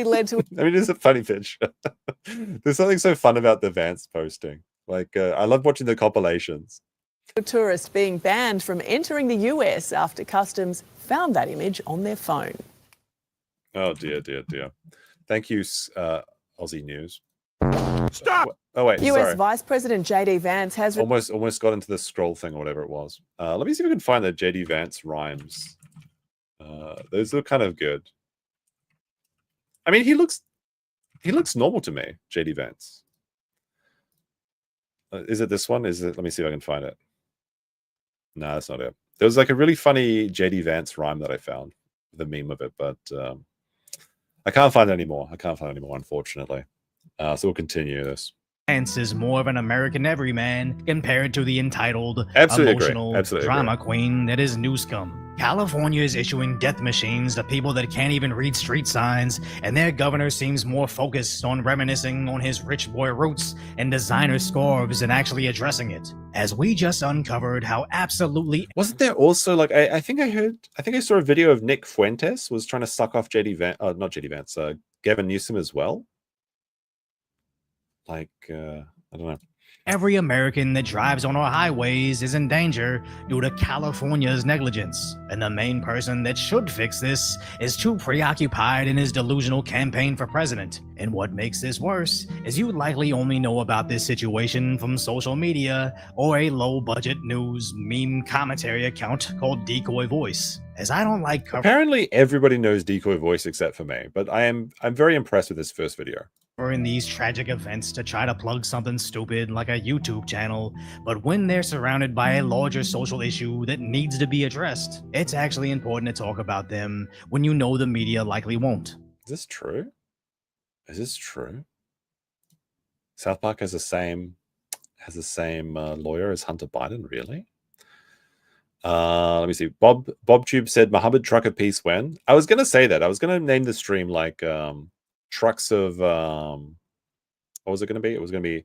led to... I mean, it's a funny picture. There's something so fun about the Vance posting. Like, I love watching the compilations. A tourist being banned from entering the US after customs found that image on their phone. Oh, dear, dear, dear. Thank you, Aussie News. Stop! Oh, wait, US sorry. Vice President JD Vance has... Almost got into the scroll thing or whatever it was. Let me see if we can find the JD Vance rhymes. Those look kind of good. I mean, he looks normal to me, JD Vance. Is it this one? Let me see if I can find it. No, that's not it. There was like a really funny JD Vance rhyme that I found, the meme of it, but I can't find it anymore. Unfortunately. So we'll continue this. Vance is more of an American everyman compared to the entitled, Absolutely emotional agree. Absolutely drama agree. queen that is Newscomb. California is issuing death machines to people that can't even read street signs, and their governor seems more focused on reminiscing on his rich boy roots and designer scarves than actually addressing it. As we just uncovered how absolutely... Wasn't there also, like, I think I saw a video of Nick Fuentes was trying to suck off not JD Vance, Gavin Newsom as well. Like, I don't know. Every American that drives on our highways is in danger due to California's negligence, and the main person that should fix this is too preoccupied in his delusional campaign for president. And what makes this worse is you likely only know about this situation from social media or a low-budget news meme commentary account called Decoy Voice. As I don't like Apparently everybody knows Decoy Voice except for me, but I'm very impressed with this first video. In these tragic events to try to plug something stupid like a YouTube channel, but when they're surrounded by a larger social issue that needs to be addressed, it's actually important to talk about them when you know the media likely won't. Is this true? Is this true? South Park has the same lawyer as Hunter Biden, really? Let me see. BobTube said Muhammad Truck of Peace when? I was gonna say that. I was gonna name the stream like trucks of what was it going to be? It was going to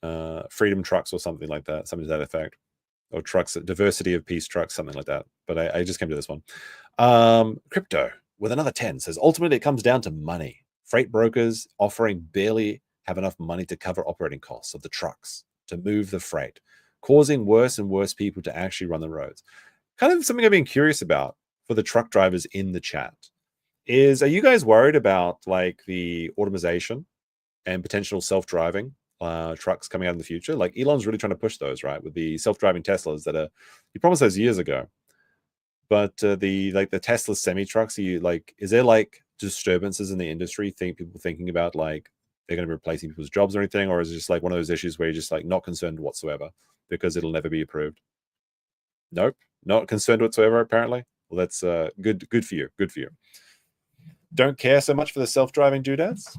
be freedom trucks or something like that, something to that effect, or trucks, diversity of peace trucks, something like that. But I just came to this one. Crypto with another 10 says ultimately it comes down to money. Freight brokers offering barely have enough money to cover operating costs of the trucks to move the freight, causing worse and worse people to actually run the roads. Kind of something I've been curious about for the truck drivers in the chat. Are you guys worried about like the automation and potential self-driving trucks coming out in the future? Like Elon's really trying to push those, right? With the self-driving Teslas that he promised those years ago. But the Tesla semi-trucks, is there like disturbances in the industry? People thinking about like they're going to be replacing people's jobs or anything, or is it just like one of those issues where you're just like not concerned whatsoever because it'll never be approved? Nope, not concerned whatsoever. Apparently, well, that's good for you. Good for you. Don't care so much for the self-driving doodads.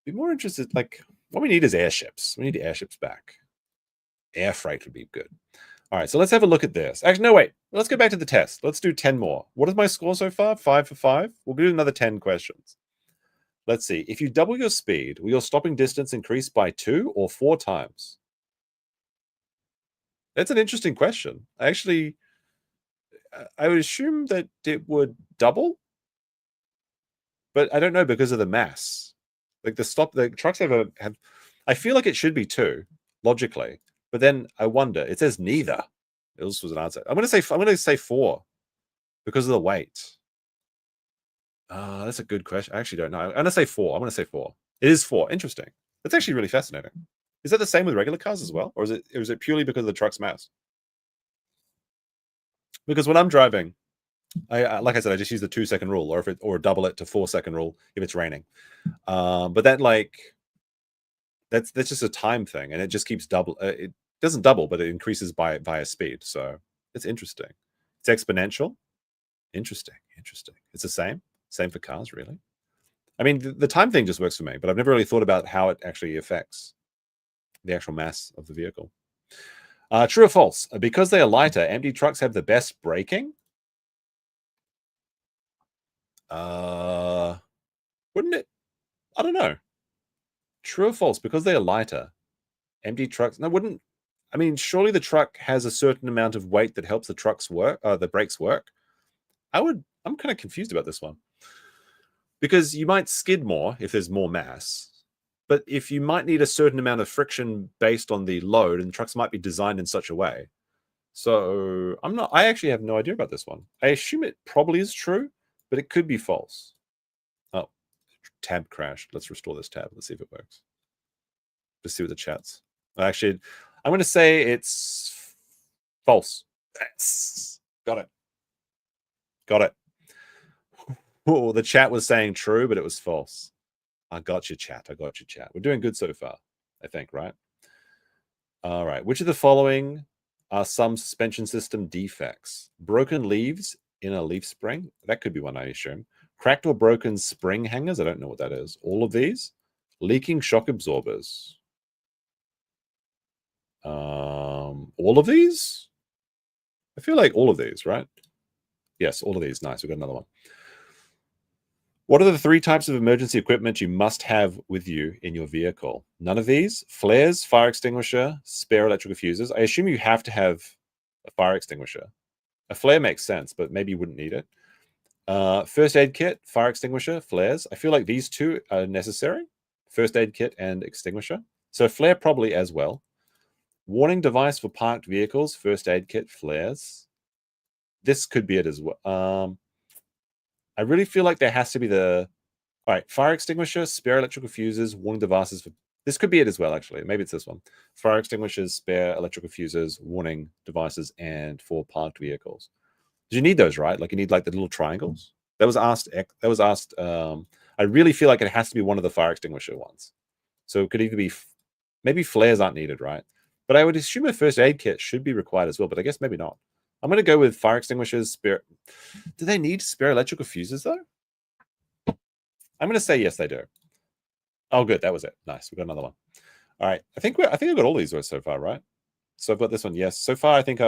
Be more interested, like, what we need is airships. We need airships back. Air freight would be good. All right, so let's have a look at this. Actually, no, wait. Let's go back to the test. Let's do 10 more. What is my score so far? 5 for 5? We'll do another 10 questions. Let's see. If you double your speed, will your stopping distance increase by 2 or 4 times? That's an interesting question. Actually, I would assume that it would double, but I don't know because of the mass. Like the trucks have I feel like it should be 2 logically, but then I wonder. It says neither. This was an answer. I'm going to say 4 because of the weight. That's a good question. I actually don't know. I'm going to say 4. I'm going to say 4. It is 4. Interesting. That's actually really fascinating. Is that the same with regular cars as well, or is it purely because of the truck's mass? Because when I'm driving, like I said, I just use the 2-second rule, or double it to 4-second rule if it's raining. But that that's just a time thing, and it just keeps double. It doesn't double, but it increases via speed. So it's interesting. It's exponential. Interesting. It's the same for cars, really. I mean, the time thing just works for me, but I've never really thought about how it actually affects the actual mass of the vehicle. True or false? Because they are lighter, empty trucks have the best braking? Wouldn't it? I don't know. True or false? Because they are lighter, empty trucks. No, wouldn't. I mean, surely the truck has a certain amount of weight that helps the trucks work, the brakes work. I'm kind of confused about this one. Because you might skid more if there's more mass. But if you might need a certain amount of friction based on the load, and trucks might be designed in such a way. So I actually have no idea about this one. I assume it probably is true, but it could be false. Oh, tab crashed. Let's restore this tab. Let's see if it works. Let's see what the chat's. Actually, I'm going to say it's false. Yes. Got it. Oh, the chat was saying true, but it was false. I got you, chat. We're doing good so far, I think, right? All right. Which of the following are some suspension system defects? Broken leaves in a leaf spring? That could be one, I assume. Cracked or broken spring hangers? I don't know what that is. All of these? Leaking shock absorbers? All of these? I feel like all of these, right? Yes, all of these. Nice. We've got another one. What are the 3 types of emergency equipment you must have with you in your vehicle? None of these. Flares, fire extinguisher, spare electrical fuses. I assume you have to have a fire extinguisher. A flare makes sense, but maybe you wouldn't need it. First aid kit, fire extinguisher, flares. I feel like these 2 are necessary. First aid kit and extinguisher. So flare probably as well. Warning device for parked vehicles, first aid kit, flares. This could be it as well. I really feel like there has to be all right, fire extinguisher, spare electrical fuses, warning devices for, this could be it as well, actually. Maybe it's this one. Fire extinguishers, spare electrical fuses, warning devices, and for parked vehicles. You need those, right? Like you need like the little triangles. That was asked. I really feel like it has to be one of the fire extinguisher ones. So it could either be, maybe flares aren't needed, right? But I would assume a first aid kit should be required as well, but I guess maybe not. I'm going to go with fire extinguishers, spare. Do they need spare electrical fuses though? I'm going to say yes, they do. Oh, good. That was it. Nice. We've got another one. All right. I think I've got all these so far, right? So I've got this one. Yes. So far, I think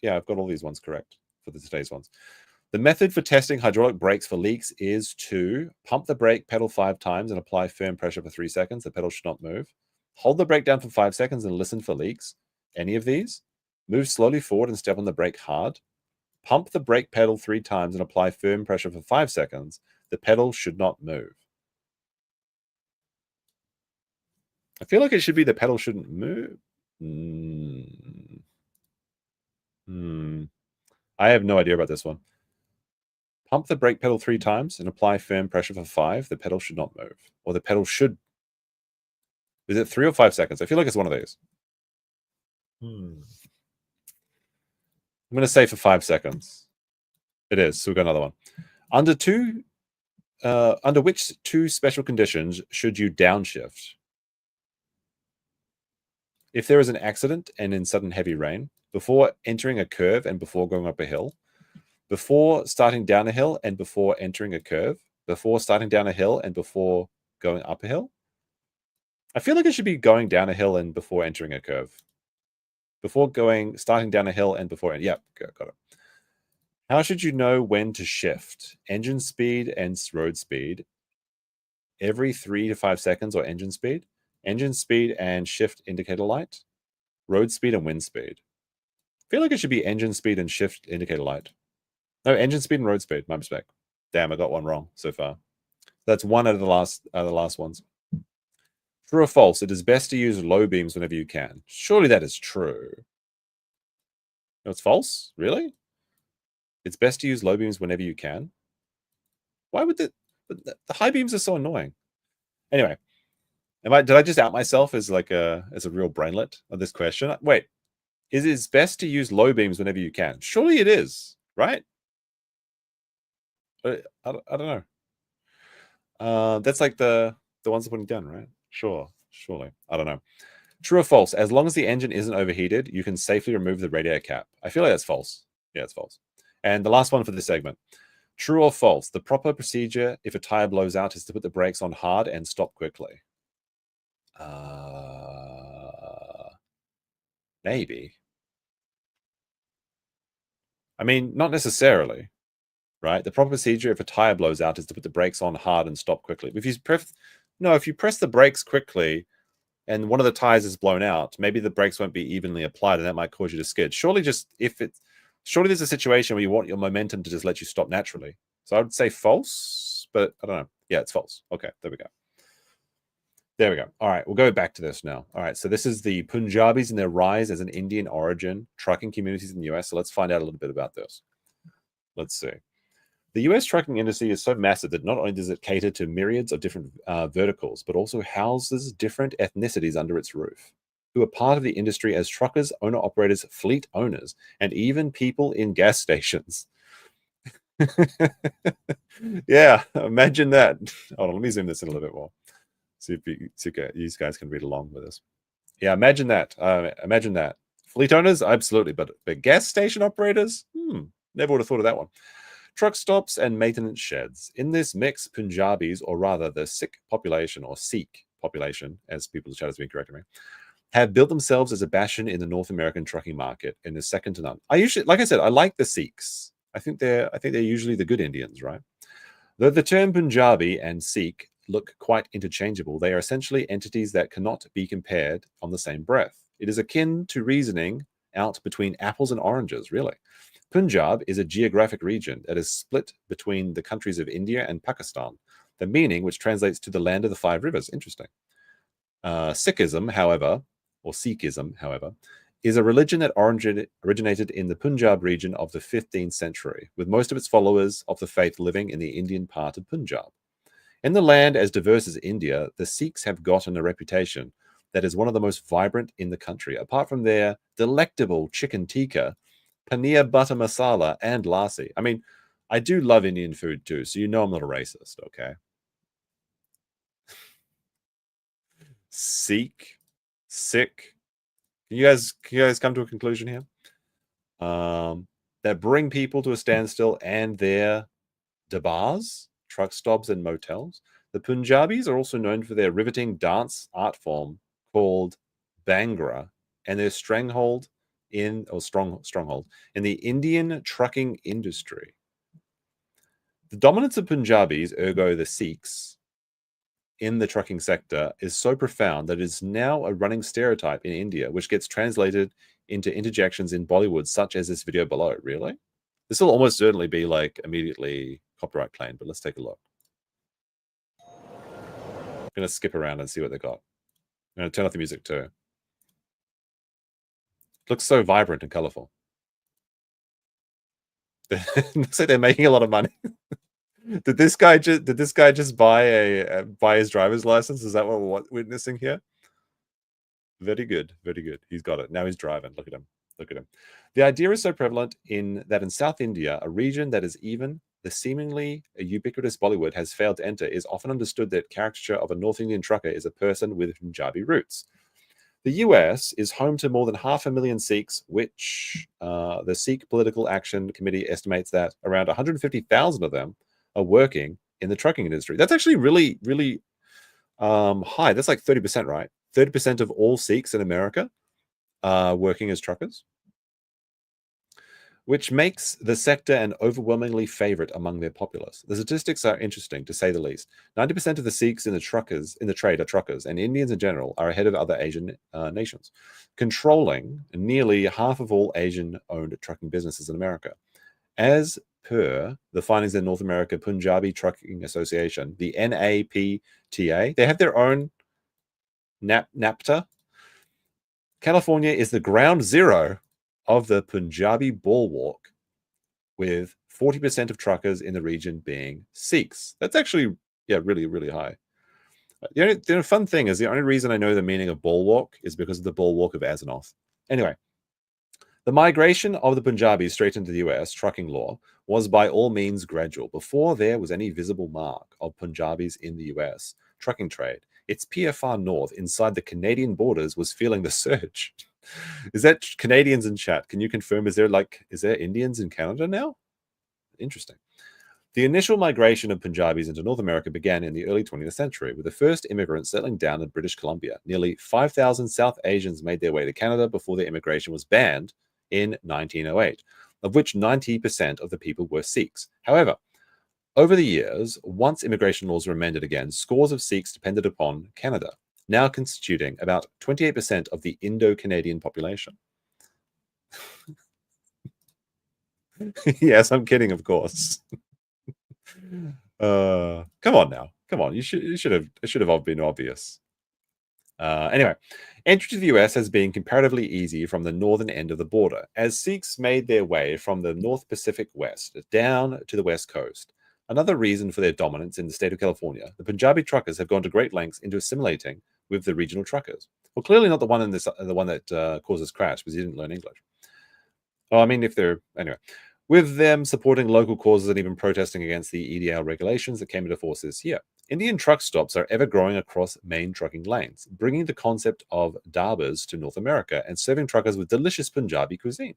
yeah, I've got all these ones correct for today's ones. The method for testing hydraulic brakes for leaks is to pump the brake pedal 5 times and apply firm pressure for 3 seconds. The pedal should not move. Hold the brake down for 5 seconds and listen for leaks. Any of these? Move slowly forward and step on the brake hard. Pump the brake pedal 3 times and apply firm pressure for 5 seconds. The pedal should not move. I feel like it should be the pedal shouldn't move. I have no idea about this one. Pump the brake pedal 3 times and apply firm pressure for 5. The pedal should not move. Or the pedal should. Is it 3 or 5 seconds? I feel like it's one of these. I'm going to say for 5 seconds. It is. So we've got another one. Under which 2 special conditions should you downshift? If there is an accident and in sudden heavy rain, before entering a curve and before going up a hill, before starting down a hill and before entering a curve, before starting down a hill and before going up a hill. I feel like it should be going down a hill and before entering a curve. Starting down a hill and before, got it. How should you know when to shift? Engine speed and road speed. Every 3 to 5 seconds or engine speed. Engine speed and shift indicator light. Road speed and wind speed. I feel like it should be engine speed and shift indicator light. No, engine speed and road speed. My mistake. Damn, I got one wrong so far. That's one out of the last ones. True or false? It is best to use low beams whenever you can. Surely that is true. No, it's false? Really? It's best to use low beams whenever you can? Why would the high beams are so annoying? Anyway, did I just out myself as like as a real brainlet of this question? Wait, is it best to use low beams whenever you can? Surely it is, right? I don't know. That's like the ones that putting down, right? Surely. I don't know. True or false? As long as the engine isn't overheated, you can safely remove the radiator cap. I feel like that's false. Yeah, it's false. And the last one for this segment. True or false? The proper procedure if a tire blows out is to put the brakes on hard and stop quickly. Maybe. I mean, not necessarily, right? The proper procedure if a tire blows out is to put the brakes on hard and stop quickly. If you press the brakes quickly and one of the tires is blown out, maybe the brakes won't be evenly applied and that might cause you to skid. Surely there's a situation where you want your momentum to just let you stop naturally. So I would say false, but I don't know. Yeah, it's false. Okay, there we go. All right, we'll go back to this now. All right, so this is the Punjabis and their rise as an Indian origin trucking communities in the US. So let's find out a little bit about this. Let's see. The US trucking industry is so massive that not only does it cater to myriads of different verticals, but also houses different ethnicities under its roof, who are part of the industry as truckers, owner-operators, fleet owners, and even people in gas stations. Yeah, imagine that. Hold on, let me zoom this in a little bit more. See if you guys can read along with us. Yeah, imagine that. Imagine that. Fleet owners, absolutely, but gas station operators? Never would have thought of that one. Truck stops and maintenance sheds. In this mix, Punjabis, or rather the Sikh population, or Sikh population, as people in the chat has been correcting me, have built themselves as a bastion in the North American trucking market and is second to none. I usually, like I said, I like the Sikhs. I think they're usually the good Indians, right? Though the term Punjabi and Sikh look quite interchangeable, they are essentially entities that cannot be compared on the same breath. It is akin to reasoning out between apples and oranges, really. Punjab is a geographic region that is split between the countries of India and Pakistan, the meaning which translates to the land of the five rivers. Interesting. Sikhism, however, is a religion that originated in the Punjab region of the 15th century, with most of its followers of the faith living in the Indian part of Punjab. In the land as diverse as India, the Sikhs have gotten a reputation that is one of the most vibrant in the country. Apart from their delectable chicken tikka, paneer butter masala, and lassi. I mean, I do love Indian food too, so you know I'm not a racist, okay? Sikh. Can you guys come to a conclusion here? That bring people to a standstill and their dabars, truck stops, and motels. The Punjabis are also known for their riveting dance art form called Bhangra and their stronghold in the Indian trucking industry. The dominance of Punjabis, ergo the Sikhs, in the trucking sector is so profound that it is now a running stereotype in India, which gets translated into interjections in Bollywood, such as this video below. Really? This will almost certainly be like immediately copyright claimed, but let's take a look. I'm going to skip around and see what they got. I'm going to turn off the music too. It looks so vibrant and colorful. Looks like they're making a lot of money. Did this guy just buy buy his driver's license? Is that what we're witnessing here? Very good, very good. He's got it. Now he's driving. Look at him. Look at him. The idea is so prevalent in South India, a region that is even the seemingly ubiquitous Bollywood has failed to enter, is often understood that caricature of a North Indian trucker is a person with Punjabi roots. The US is home to more than 500,000 Sikhs, which the Sikh Political Action Committee estimates that around 150,000 of them are working in the trucking industry. That's actually really, really high. That's like 30%, right? 30% of all Sikhs in America are working as truckers, which makes the sector an overwhelmingly favorite among their populace. The statistics are interesting, to say the least. 90% of the Sikhs in the trade are truckers, and Indians in general are ahead of other Asian nations, controlling nearly half of all Asian-owned trucking businesses in America. As per the findings in North America Punjabi Trucking Association, the NAPTA, they have their own NAPTA. California is the ground zero of the Punjabi bulwark, with 40% of truckers in the region being Sikhs. That's actually, really, really high. The fun thing is the only reason I know the meaning of bulwark is because of the bulwark of Azimuth. Anyway, the migration of the Punjabis straight into the US trucking law was by all means gradual. Before there was any visible mark of Punjabis in the US trucking trade, its peer far north inside the Canadian borders was feeling the surge. Is that Canadians in chat? Can you confirm? Is there Indians in Canada now? Interesting. The initial migration of Punjabis into North America began in the early 20th century, with the first immigrants settling down in British Columbia. Nearly 5,000 South Asians made their way to Canada before their immigration was banned in 1908, of which 90% of the people were Sikhs. However, over the years, once immigration laws were amended again, scores of Sikhs depended upon Canada, now constituting about 28% of the Indo-Canadian population. Yes, I'm kidding, of course. Come on now. Come on. It should have been obvious. Anyway, entry to the US has been comparatively easy from the northern end of the border, as Sikhs made their way from the North Pacific West down to the West Coast. Another reason for their dominance in the state of California, the Punjabi truckers have gone to great lengths into assimilating with the regional truckers. Well, clearly not the one that causes crash, because he didn't learn English. Oh, I mean, anyway, with them supporting local causes and even protesting against the EDL regulations that came into force this year. Indian truck stops are ever growing across main trucking lanes, bringing the concept of dabas to North America and serving truckers with delicious Punjabi cuisine.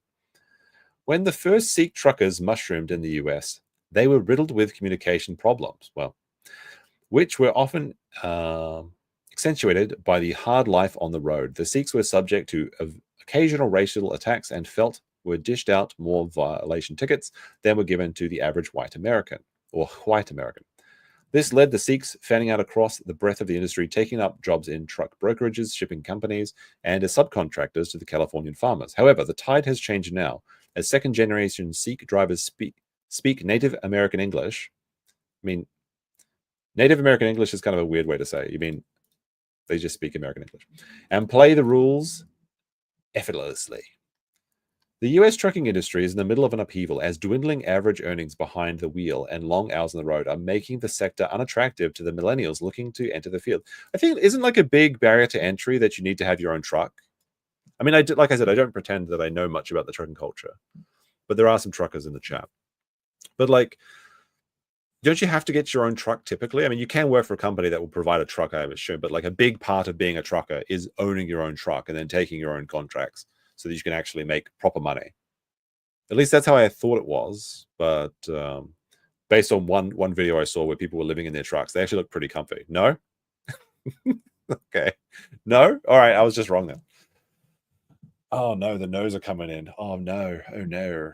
When the first Sikh truckers mushroomed in the US, they were riddled with communication problems, which were often accentuated by the hard life on the road. The Sikhs were subject to occasional racial attacks and were dished out more violation tickets than were given to the average white American. This led the Sikhs fanning out across the breadth of the industry, taking up jobs in truck brokerages, shipping companies, and as subcontractors to the Californian farmers. However, the tide has changed now, as second-generation Sikh drivers speak Native American English. I mean, Native American English is kind of a weird way to say it. You mean they just speak American English, and play the rules effortlessly. The US trucking industry is in the middle of an upheaval as dwindling average earnings behind the wheel and long hours on the road are making the sector unattractive to the millennials looking to enter the field. I think it isn't like a big barrier to entry that you need to have your own truck. I mean, like I said, I don't pretend that I know much about the trucking culture, but there are some truckers in the chat. But like, don't you have to get your own truck typically? I mean, you can work for a company that will provide a truck, I assume, but like a big part of being a trucker is owning your own truck and then taking your own contracts so that you can actually make proper money. At least that's how I thought it was. But based on one video I saw where people were living in their trucks, they actually look pretty comfy. No? Okay. No? All right. I was just wrong then. Oh, no. The no's are coming in. Oh, no. Oh, no.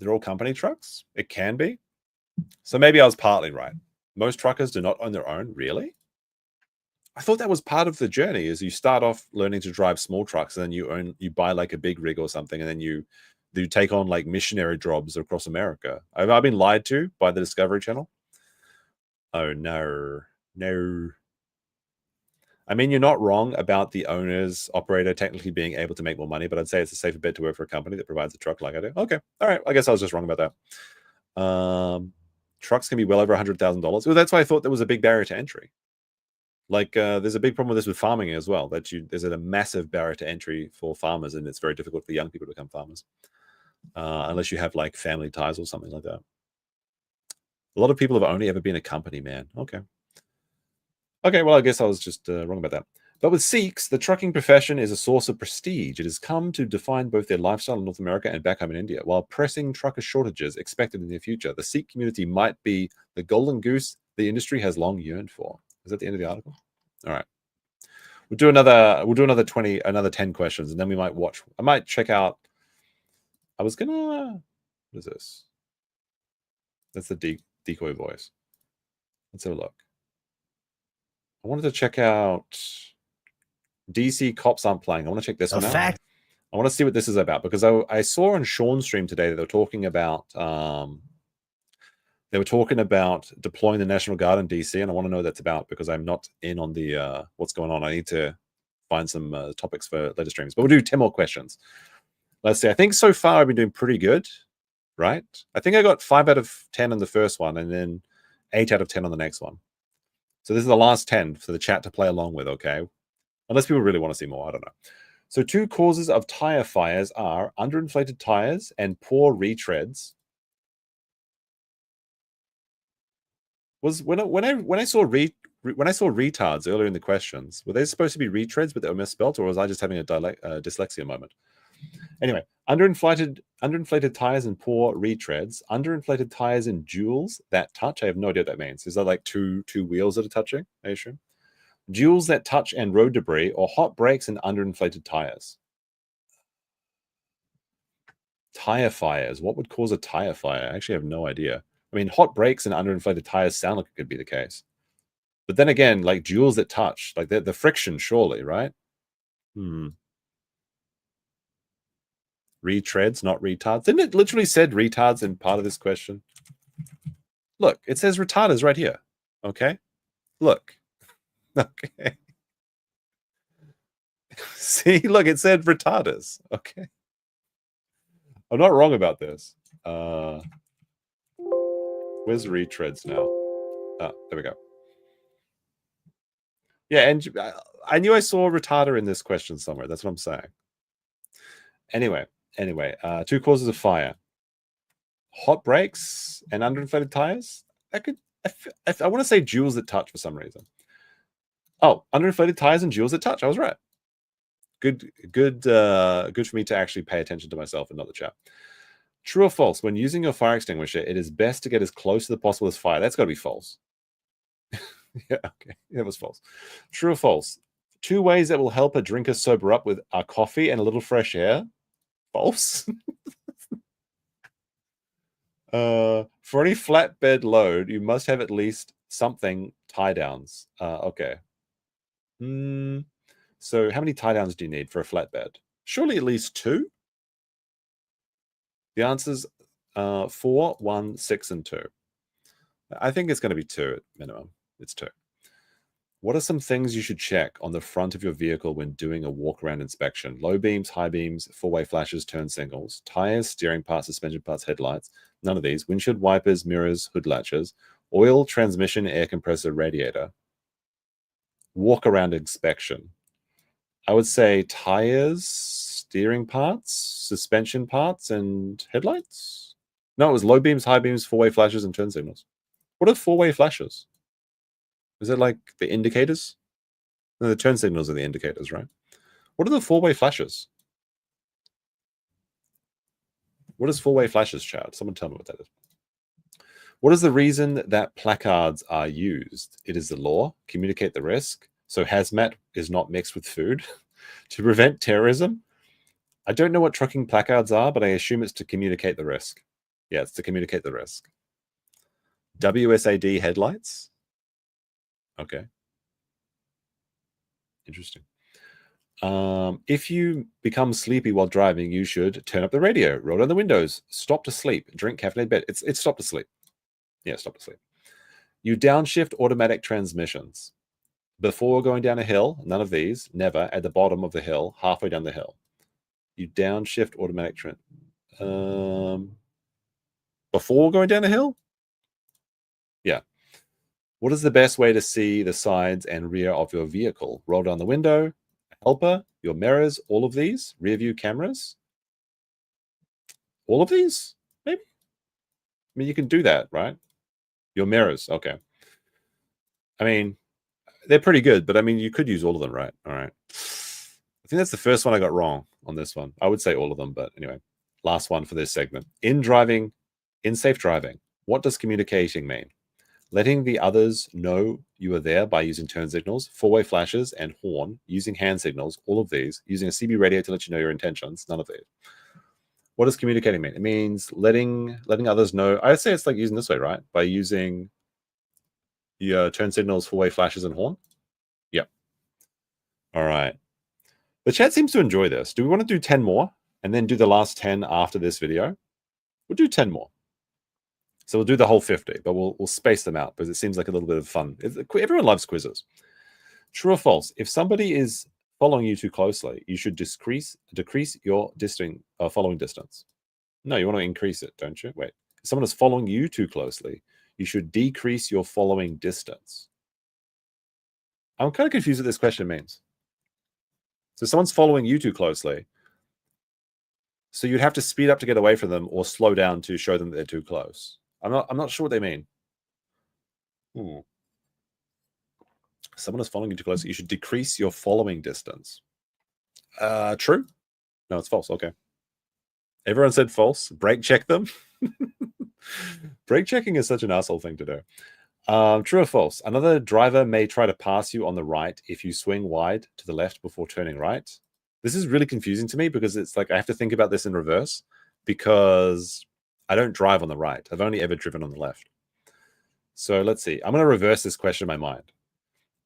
They're all company trucks? It can be. So maybe I was partly right. Most truckers do not own their own. Really? I thought that was part of the journey, is you start off learning to drive small trucks and then you buy like a big rig or something, and then you take on like missionary jobs across America. Have I been lied to by the Discovery Channel? Oh, no. No. I mean, you're not wrong about the owner's operator technically being able to make more money, but I'd say it's a safer bet to work for a company that provides a truck like I do. Okay. All right. I guess I was just wrong about that. Trucks can be well over $100,000. Well, that's why I thought there was a big barrier to entry. Like, there's a big problem with this with farming as well, that there's a massive barrier to entry for farmers, and it's very difficult for young people to become farmers, unless you have like family ties or something like that. A lot of people have only ever been a company man. Okay. Okay, well, I guess I was just wrong about that. But with Sikhs, the trucking profession is a source of prestige. It has come to define both their lifestyle in North America and back home in India. While pressing trucker shortages expected in the future, the Sikh community might be the golden goose the industry has long yearned for. Is that the end of the article? All right. We'll do another 10 questions, and then we might watch. I might check out. I was gonna. What is this? That's the decoy voice. Let's have a look. I wanted to check out DC Cops Aren't Playing. I want to check this one out. I want to see what this is about, because I saw on Sean's stream today that they were talking about deploying the National Guard in DC, and I want to know what that's about, because I'm not in on the what's going on. I need to find some topics for later streams. But we'll do 10 more questions. Let's see. I think so far I've been doing pretty good, right? I think I got 5 out of 10 on the first one, and then 8 out of 10 on the next one. So this is the last 10 for the chat to play along with, okay? Unless people really want to see more, I don't know. So 2 causes of tire fires are underinflated tires and poor retreads. Was when I saw retards earlier in the questions, were they supposed to be retreads but they were misspelled, or was I just having a dyslexia moment? Anyway, underinflated tires and poor retreads, underinflated tires and jewels that touch. I have no idea what that means. Is that like two wheels that are touching, I assume? Jewels that touch and road debris, or hot brakes and underinflated tires. Tire fires. What would cause a tire fire? I actually have no idea. I mean, hot brakes and underinflated tires sound like it could be the case. But then again, like jewels that touch, like the friction, surely, right? Retreads, not retards. Didn't it literally said retards in part of this question? Look, it says retarders right here. Okay? Look. Okay. See, look, it said retarders. Okay. I'm not wrong about this. Where's retreads now? Oh, there we go. Yeah, and I knew I saw retarder in this question somewhere. That's what I'm saying. Anyway, 2 causes of fire. Hot brakes and underinflated tires. I want to say jewels that touch for some reason. Oh, underinflated tires and jewels that touch. I was right. Good for me to actually pay attention to myself and not the chat. True or false? When using your fire extinguisher, it is best to get as close to the possible as fire. That's got to be false. Yeah, okay. It was false. True or false? 2 ways that will help a drinker sober up with are coffee and a little fresh air. False. For any flatbed load, you must have at least something tie downs. Okay. So how many tie downs do you need for a flatbed? Surely at least 2? The answer's 4, 1, 6, and 2. I think it's going to be 2 at minimum. It's 2. What are some things you should check on the front of your vehicle when doing a walk-around inspection? Low beams, high beams, four-way flashes, turn signals, tires, steering parts, suspension parts, headlights. None of these. Windshield wipers, mirrors, hood latches, oil, transmission, air compressor, radiator. Walk-around inspection. I would say tires, steering parts, suspension parts, and headlights? No, it was low beams, high beams, four-way flashes, and turn signals. What are four-way flashes? Is it like the indicators? No, the turn signals are the indicators, right? What are the four-way flashes? What is four-way flashes, Chad? Someone tell me what that is. What is the reason that placards are used? It is the law, communicate the risk, so hazmat is not mixed with food, to prevent terrorism. I don't know what trucking placards are, but I assume it's to communicate the risk. Yeah, it's to communicate the risk. WSAD headlights? Okay. Interesting. If you become sleepy while driving, you should turn up the radio, roll down the windows, stop to sleep, drink caffeinated bed. It's stop to sleep. Yeah, stop to sleep. You downshift automatic transmissions. Before going down a hill, none of these, never, at the bottom of the hill, halfway down the hill. You downshift automatic before going down a hill? Yeah. What is the best way to see the sides and rear of your vehicle? Roll down the window, helper, your mirrors, all of these, rear view cameras. All of these, maybe? I mean, you can do that, right? Your mirrors, okay. I mean, they're pretty good, but I mean, you could use all of them, right? All right. I think that's the first one I got wrong on this one. I would say all of them, but anyway, last one for this segment. In safe driving, what does communicating mean? Letting the others know you are there by using turn signals, four-way flashes, and horn, using hand signals, all of these, using a CB radio to let you know your intentions, none of these. What does communicating mean? It means letting others know. I'd say it's like using this way, right? By using your turn signals, four-way flashes, and horn. Yep. All right. The chat seems to enjoy this. Do we want to do 10 more and then do the last 10 after this video? We'll do 10 more. So we'll do the whole 50, but we'll space them out because it seems like a little bit of fun. Everyone loves quizzes. True or false? If somebody is following you too closely, you should decrease your following distance. No, you want to increase it, don't you? Wait. If someone is following you too closely, you should decrease your following distance. I'm kind of confused what this question means. So someone's following you too closely. So you'd have to speed up to get away from them or slow down to show them that they're too close. I'm not sure what they mean. Someone is following you too closely. You should decrease your following distance. True? No, it's false. Okay. Everyone said false. Brake check them. Brake checking is such an asshole thing to do. True or false? Another driver may try to pass you on the right if you swing wide to the left before turning right. This is really confusing to me because it's like I have to think about this in reverse because I don't drive on the right. I've only ever driven on the left. So let's see. I'm going to reverse this question in my mind.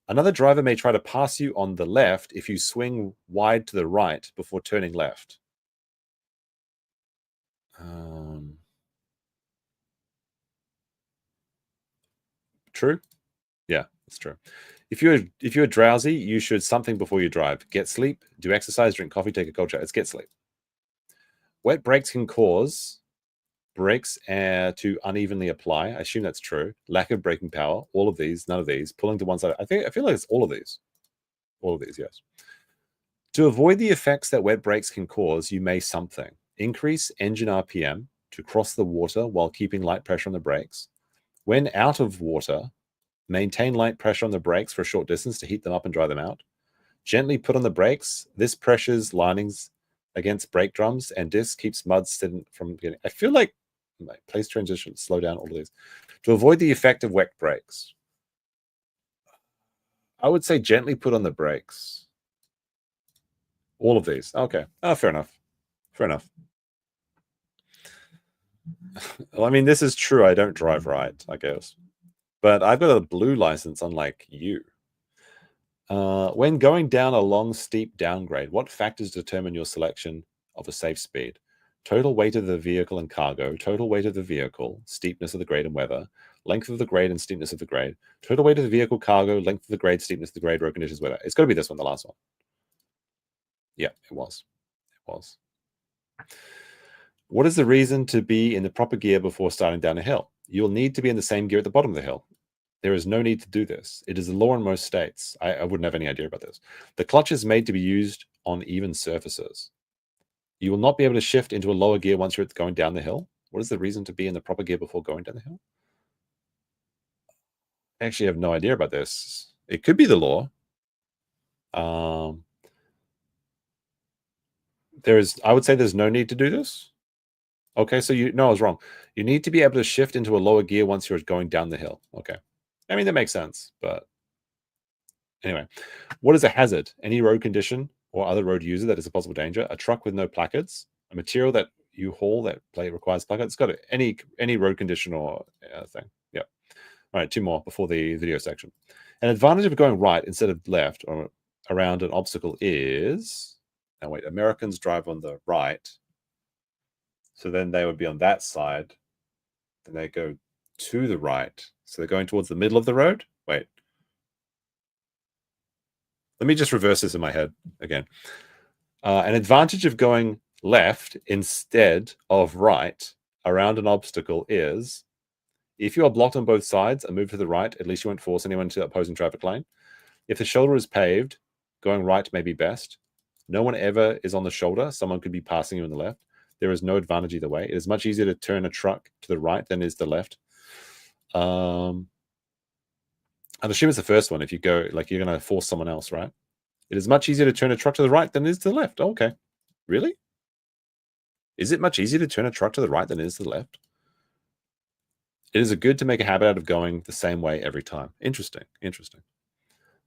Another driver may try to pass you on the left if you swing wide to the right before turning left. True? Yeah, that's true. If you're drowsy, you should something before you drive. Get sleep, do exercise, drink coffee, take a cold shower. It's get sleep. Wet brakes can cause brakes to unevenly apply. I assume that's true. Lack of braking power. All of these, none of these. Pulling to one side. I feel like it's all of these. All of these, yes. To avoid the effects that wet brakes can cause, you may something. Increase engine RPM to cross the water while keeping light pressure on the brakes. When out of water, maintain light pressure on the brakes for a short distance to heat them up and dry them out. Gently put on the brakes. This pressures linings against brake drums and discs, keeps mud from getting. I feel like place transition, slow down, all of these. To avoid the effect of wet brakes. I would say gently put on the brakes. All of these. Okay. Oh, fair enough. Fair enough. Well, I mean, this is true. I don't drive right, I guess. But I've got a blue license, unlike you. When going down a long, steep downgrade, what factors determine your selection of a safe speed? Total weight of the vehicle and cargo, total weight of the vehicle, steepness of the grade and weather, length of the grade and steepness of the grade, total weight of the vehicle, cargo, length of the grade, steepness of the grade, road conditions, weather. It's got to be this one, the last one. Yeah, it was. It was. What is the reason to be in the proper gear before starting down a hill? You'll need to be in the same gear at the bottom of the hill. There is no need to do this. It is the law in most states. I wouldn't have any idea about this. The clutch is made to be used on even surfaces. You will not be able to shift into a lower gear once you're going down the hill. What is the reason to be in the proper gear before going down the hill? I actually have no idea about this. It could be the law. I would say there's no need to do this. Okay, so no, I was wrong. You need to be able to shift into a lower gear once you're going down the hill. Okay. I mean, that makes sense, but anyway. What is a hazard? Any road condition or other road user that is a possible danger? A truck with no placards? A material that you haul that requires placards? It's got any road condition or thing. Yeah. All right, 2 more before the video section. An advantage of going right instead of left or around an obstacle is... Now wait, Americans drive on the right. So then they would be on that side. Then they go to the right. So they're going towards the middle of the road? Wait. Let me just reverse this in my head again. An advantage of going left instead of right around an obstacle is if you are blocked on both sides and move to the right, at least you won't force anyone into the opposing traffic lane. If the shoulder is paved, going right may be best. No one ever is on the shoulder. Someone could be passing you on the left. There is no advantage either way. It is much easier to turn a truck to the right than it is the left. I'd assume it's the first one. If you go, like, you're going to force someone else, right? It is much easier to turn a truck to the right than it is to the left. Oh, okay. Really? Is it much easier to turn a truck to the right than it is to the left? It is good to make a habit out of going the same way every time. Interesting. Interesting.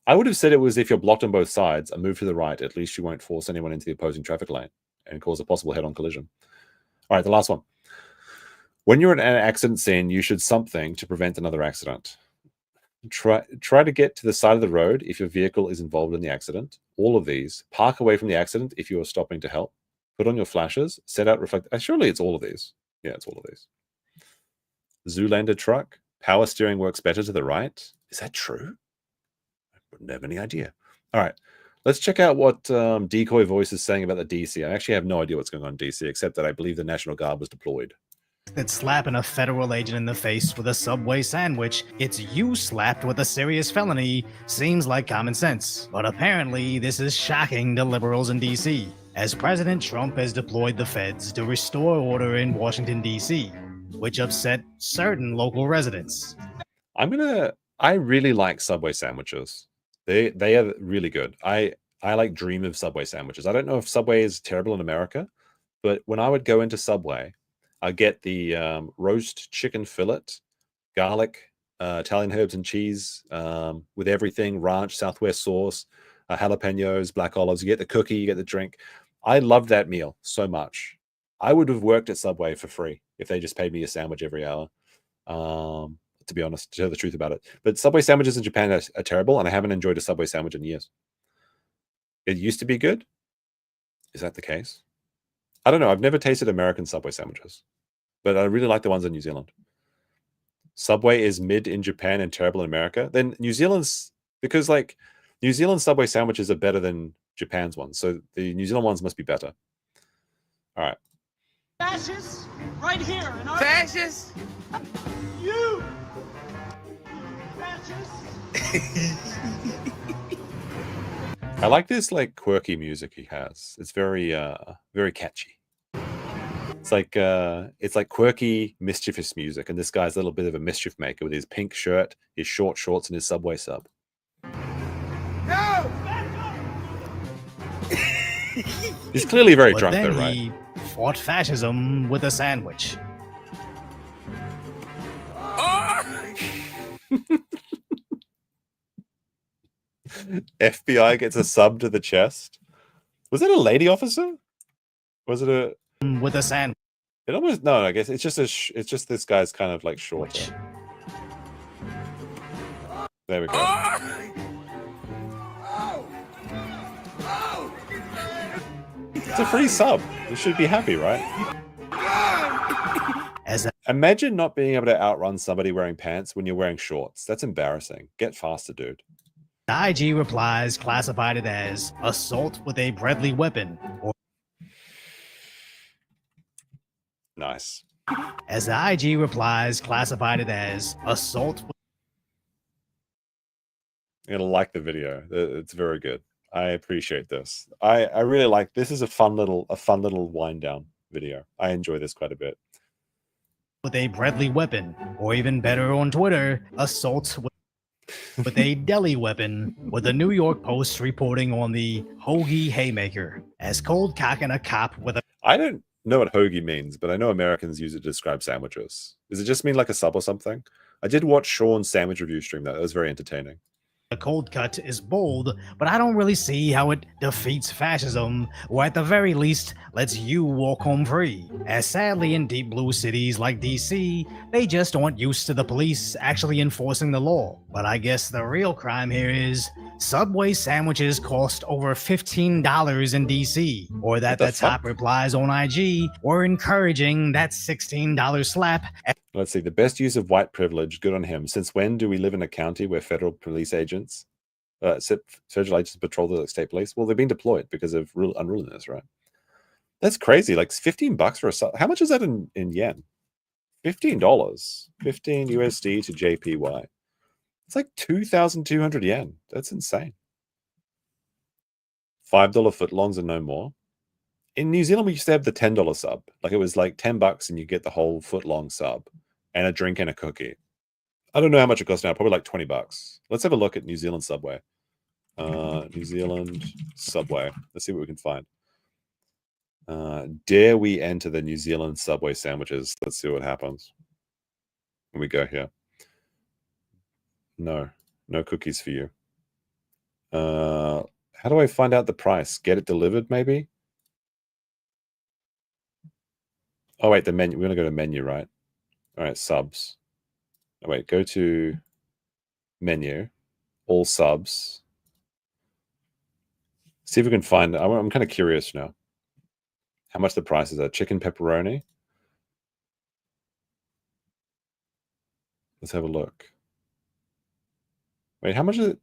I would have said it was if you're blocked on both sides and move to the right, at least you won't force anyone into the opposing traffic lane and cause a possible head-on collision. All right, the last one. When you're at an accident scene, you should something to prevent another accident. Try to get to the side of the road if your vehicle is involved in the accident. All of these. Park away from the accident if you are stopping to help. Put on your flashes. Set out reflect. Surely it's all of these. Yeah, it's all of these. Zoolander truck. Power steering works better to the right. Is that true? I wouldn't have any idea. All right. Let's check out what Decoy Voice is saying about the DC. I actually have no idea what's going on in DC, except that I believe the National Guard was deployed. That slapping a federal agent in the face with a Subway sandwich, it's you slapped with a serious felony, seems like common sense. But apparently, this is shocking to liberals in DC, as President Trump has deployed the feds to restore order in Washington, D.C., which upset certain local residents. I really like Subway sandwiches. They are really good. I like dream of Subway sandwiches. I don't know if Subway is terrible in America, but when I would go into Subway, I get the roast chicken fillet, garlic, Italian herbs and cheese with everything, ranch, Southwest sauce, jalapenos, black olives. You get the cookie, you get the drink. I love that meal so much. I would have worked at Subway for free if they just paid me a sandwich every hour, to be honest, to tell the truth about it. But Subway sandwiches in Japan are terrible, and I haven't enjoyed a Subway sandwich in years. It used to be good. Is that the case? I don't know. I've never tasted American Subway sandwiches, but I really like the ones in New Zealand. Subway is mid in Japan and terrible in America. Then New Zealand's, because like New Zealand Subway sandwiches are better than Japan's ones. So the New Zealand ones must be better. All right. Fascists right here. Fascists? You! Fascists! I like this like quirky music he has. It's very very catchy. It's like quirky, mischievous music, and this guy's a little bit of a mischief maker with his pink shirt, his short shorts, and his Subway sub. No! He's clearly very But drunk then though, right? he fought fascism with a sandwich. FBI gets a sub to the chest. Was it a lady officer? Was it a with a sandwich. It almost no. I guess it's just it's just this guy's kind of like shorter. There we go. It's a free sub. You should be happy, right? Imagine not being able to outrun somebody wearing pants when you're wearing shorts. That's embarrassing. Get faster, dude. The IG replies classified it as assault with a deadly weapon. Nice. As the IG replies classified it as assault. You're gonna like the video. It's very good. I appreciate this. I really like this. Is a fun little wind down video. I enjoy this quite a bit. With a deadly weapon, or even better on Twitter, assault with a deli weapon, with the New York Post reporting on the hoagie haymaker as cold cocking a cop with a. I don't know what hoagie means, but I know Americans use it to describe sandwiches. Does it just mean like a sub or something? I did watch Sean's sandwich review stream. That was very entertaining. A cold cut is bold, but I don't really see how it defeats fascism, or at the very least, lets you walk home free. As sadly in deep blue cities like DC, they just aren't used to the police actually enforcing the law. But I guess the real crime here is Subway sandwiches cost over $15 in DC, or that the top replies on IG were encouraging that $16 slap. Let's see. The best use of white privilege. Good on him. Since when do we live in a county where federal police agents, federal agents patrol the state police? Well, they've been deployed because of unruliness, right? That's crazy. Like $15 for a sub. How much is that in yen? $15. 15 USD to JPY. It's like 2,200 yen. That's insane. $5 footlongs and no more. In New Zealand, we used to have the $10 sub. Like it was like $10 and you get the whole footlong sub and a drink and a cookie. I don't know how much it costs now. Probably like $20. Let's have a look at New Zealand Subway. New Zealand Subway. Let's see what we can find. Dare we enter the New Zealand Subway sandwiches? Let's see what happens. When we go here. No cookies for you. How do I find out the price? Get it delivered, maybe? Oh, wait, the menu. We're going to go to menu, right? All right, subs. Oh, wait, go to menu, all subs. See if we can find. I'm kind of curious now. How much the prices are. Chicken pepperoni. Let's have a look. Wait, how much is it?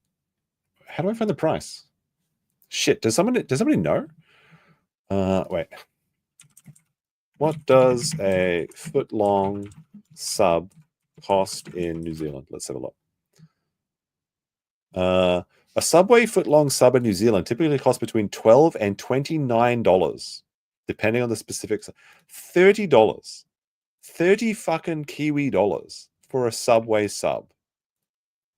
How do I find the price? Shit, does somebody know? Wait. What does a foot-long sub cost in New Zealand? Let's have a look. A Subway foot-long sub in New Zealand typically costs between $12 and $29, depending on the specifics. $30. 30 fucking Kiwi dollars for a Subway sub.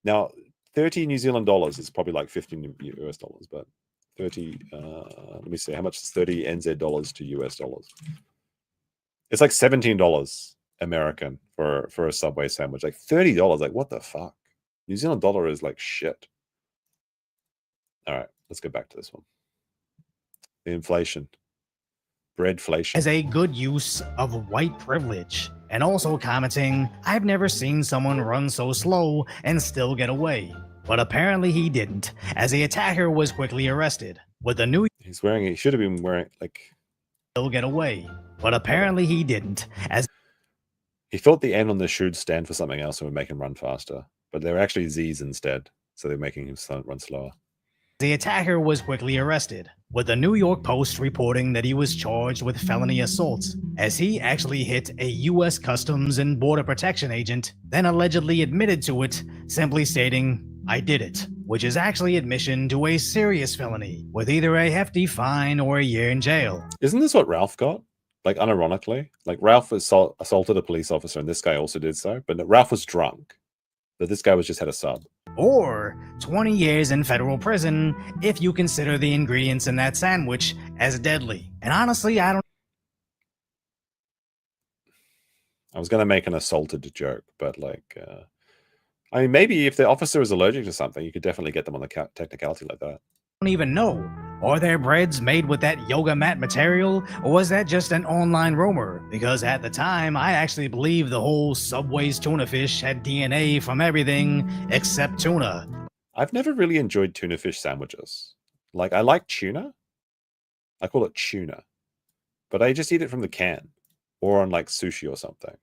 Now, 30 New Zealand dollars is probably like 15 US dollars, but 30, let me see, how much is 30 NZ dollars to US dollars? It's like $17 American for a Subway sandwich. Like $30, like what the fuck? New Zealand dollar is like shit. All right, let's go back to this one. The inflation. Breadflation. As a good use of white privilege. And also commenting, I've never seen someone run so slow and still get away. But apparently he didn't, as the attacker was quickly arrested. With the new he should have been wearing like still get away. But apparently he didn't, as he thought the N on the should stand for something else and would make him run faster. But they're actually Z's instead. So they're making him run slower. The attacker was quickly arrested, with the New York Post reporting that he was charged with felony assault, as he actually hit a U.S. Customs and Border Protection agent, then allegedly admitted to it, simply stating, I did it, which is actually admission to a serious felony, with either a hefty fine or a year in jail. Isn't this what Ralph got? Like, unironically? Like, Ralph assaulted a police officer, and this guy also did so, but Ralph was drunk. But this guy just had a sub. Or 20 years in federal prison if you consider the ingredients in that sandwich as deadly. And honestly, I was going to make an assaulted joke, but like, I mean, maybe if the officer is allergic to something, you could definitely get them on the technicality like that. Don't even know. Are their breads made with that yoga mat material, or was that just an online rumor? Because at the time, I actually believed the whole Subway's tuna fish had DNA from everything except tuna. I've never really enjoyed tuna fish sandwiches. Like, I like tuna. I call it tuna. But I just eat it from the can. Or on, like, sushi or something.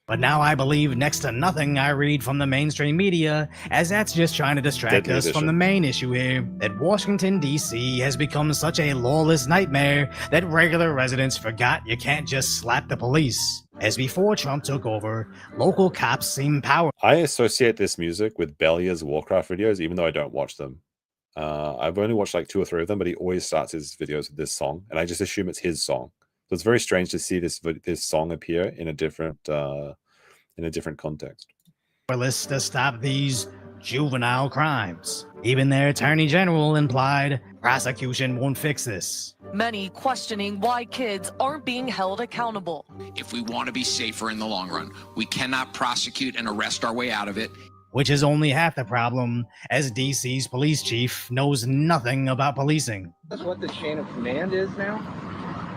But now I believe next to nothing I read from the mainstream media, as that's just trying to distract Deadly us from the edition. main issue here, that Washington, D.C. has become such a lawless nightmare that regular residents forgot you can't just slap the police. As before Trump took over, local cops seem powerful. I associate this music with Belia's Warcraft videos, even though I don't watch them. I've only watched like 2 or 3 of them, but he always starts his videos with this song, and I just assume it's his song. So it's very strange to see this song appear in a different context. To stop these juvenile crimes. Even their attorney general implied prosecution won't fix this. Many questioning why kids aren't being held accountable. If we want to be safer in the long run, we cannot prosecute and arrest our way out of it. Which is only half the problem, as DC's police chief knows nothing about policing. That's what the chain of command is now?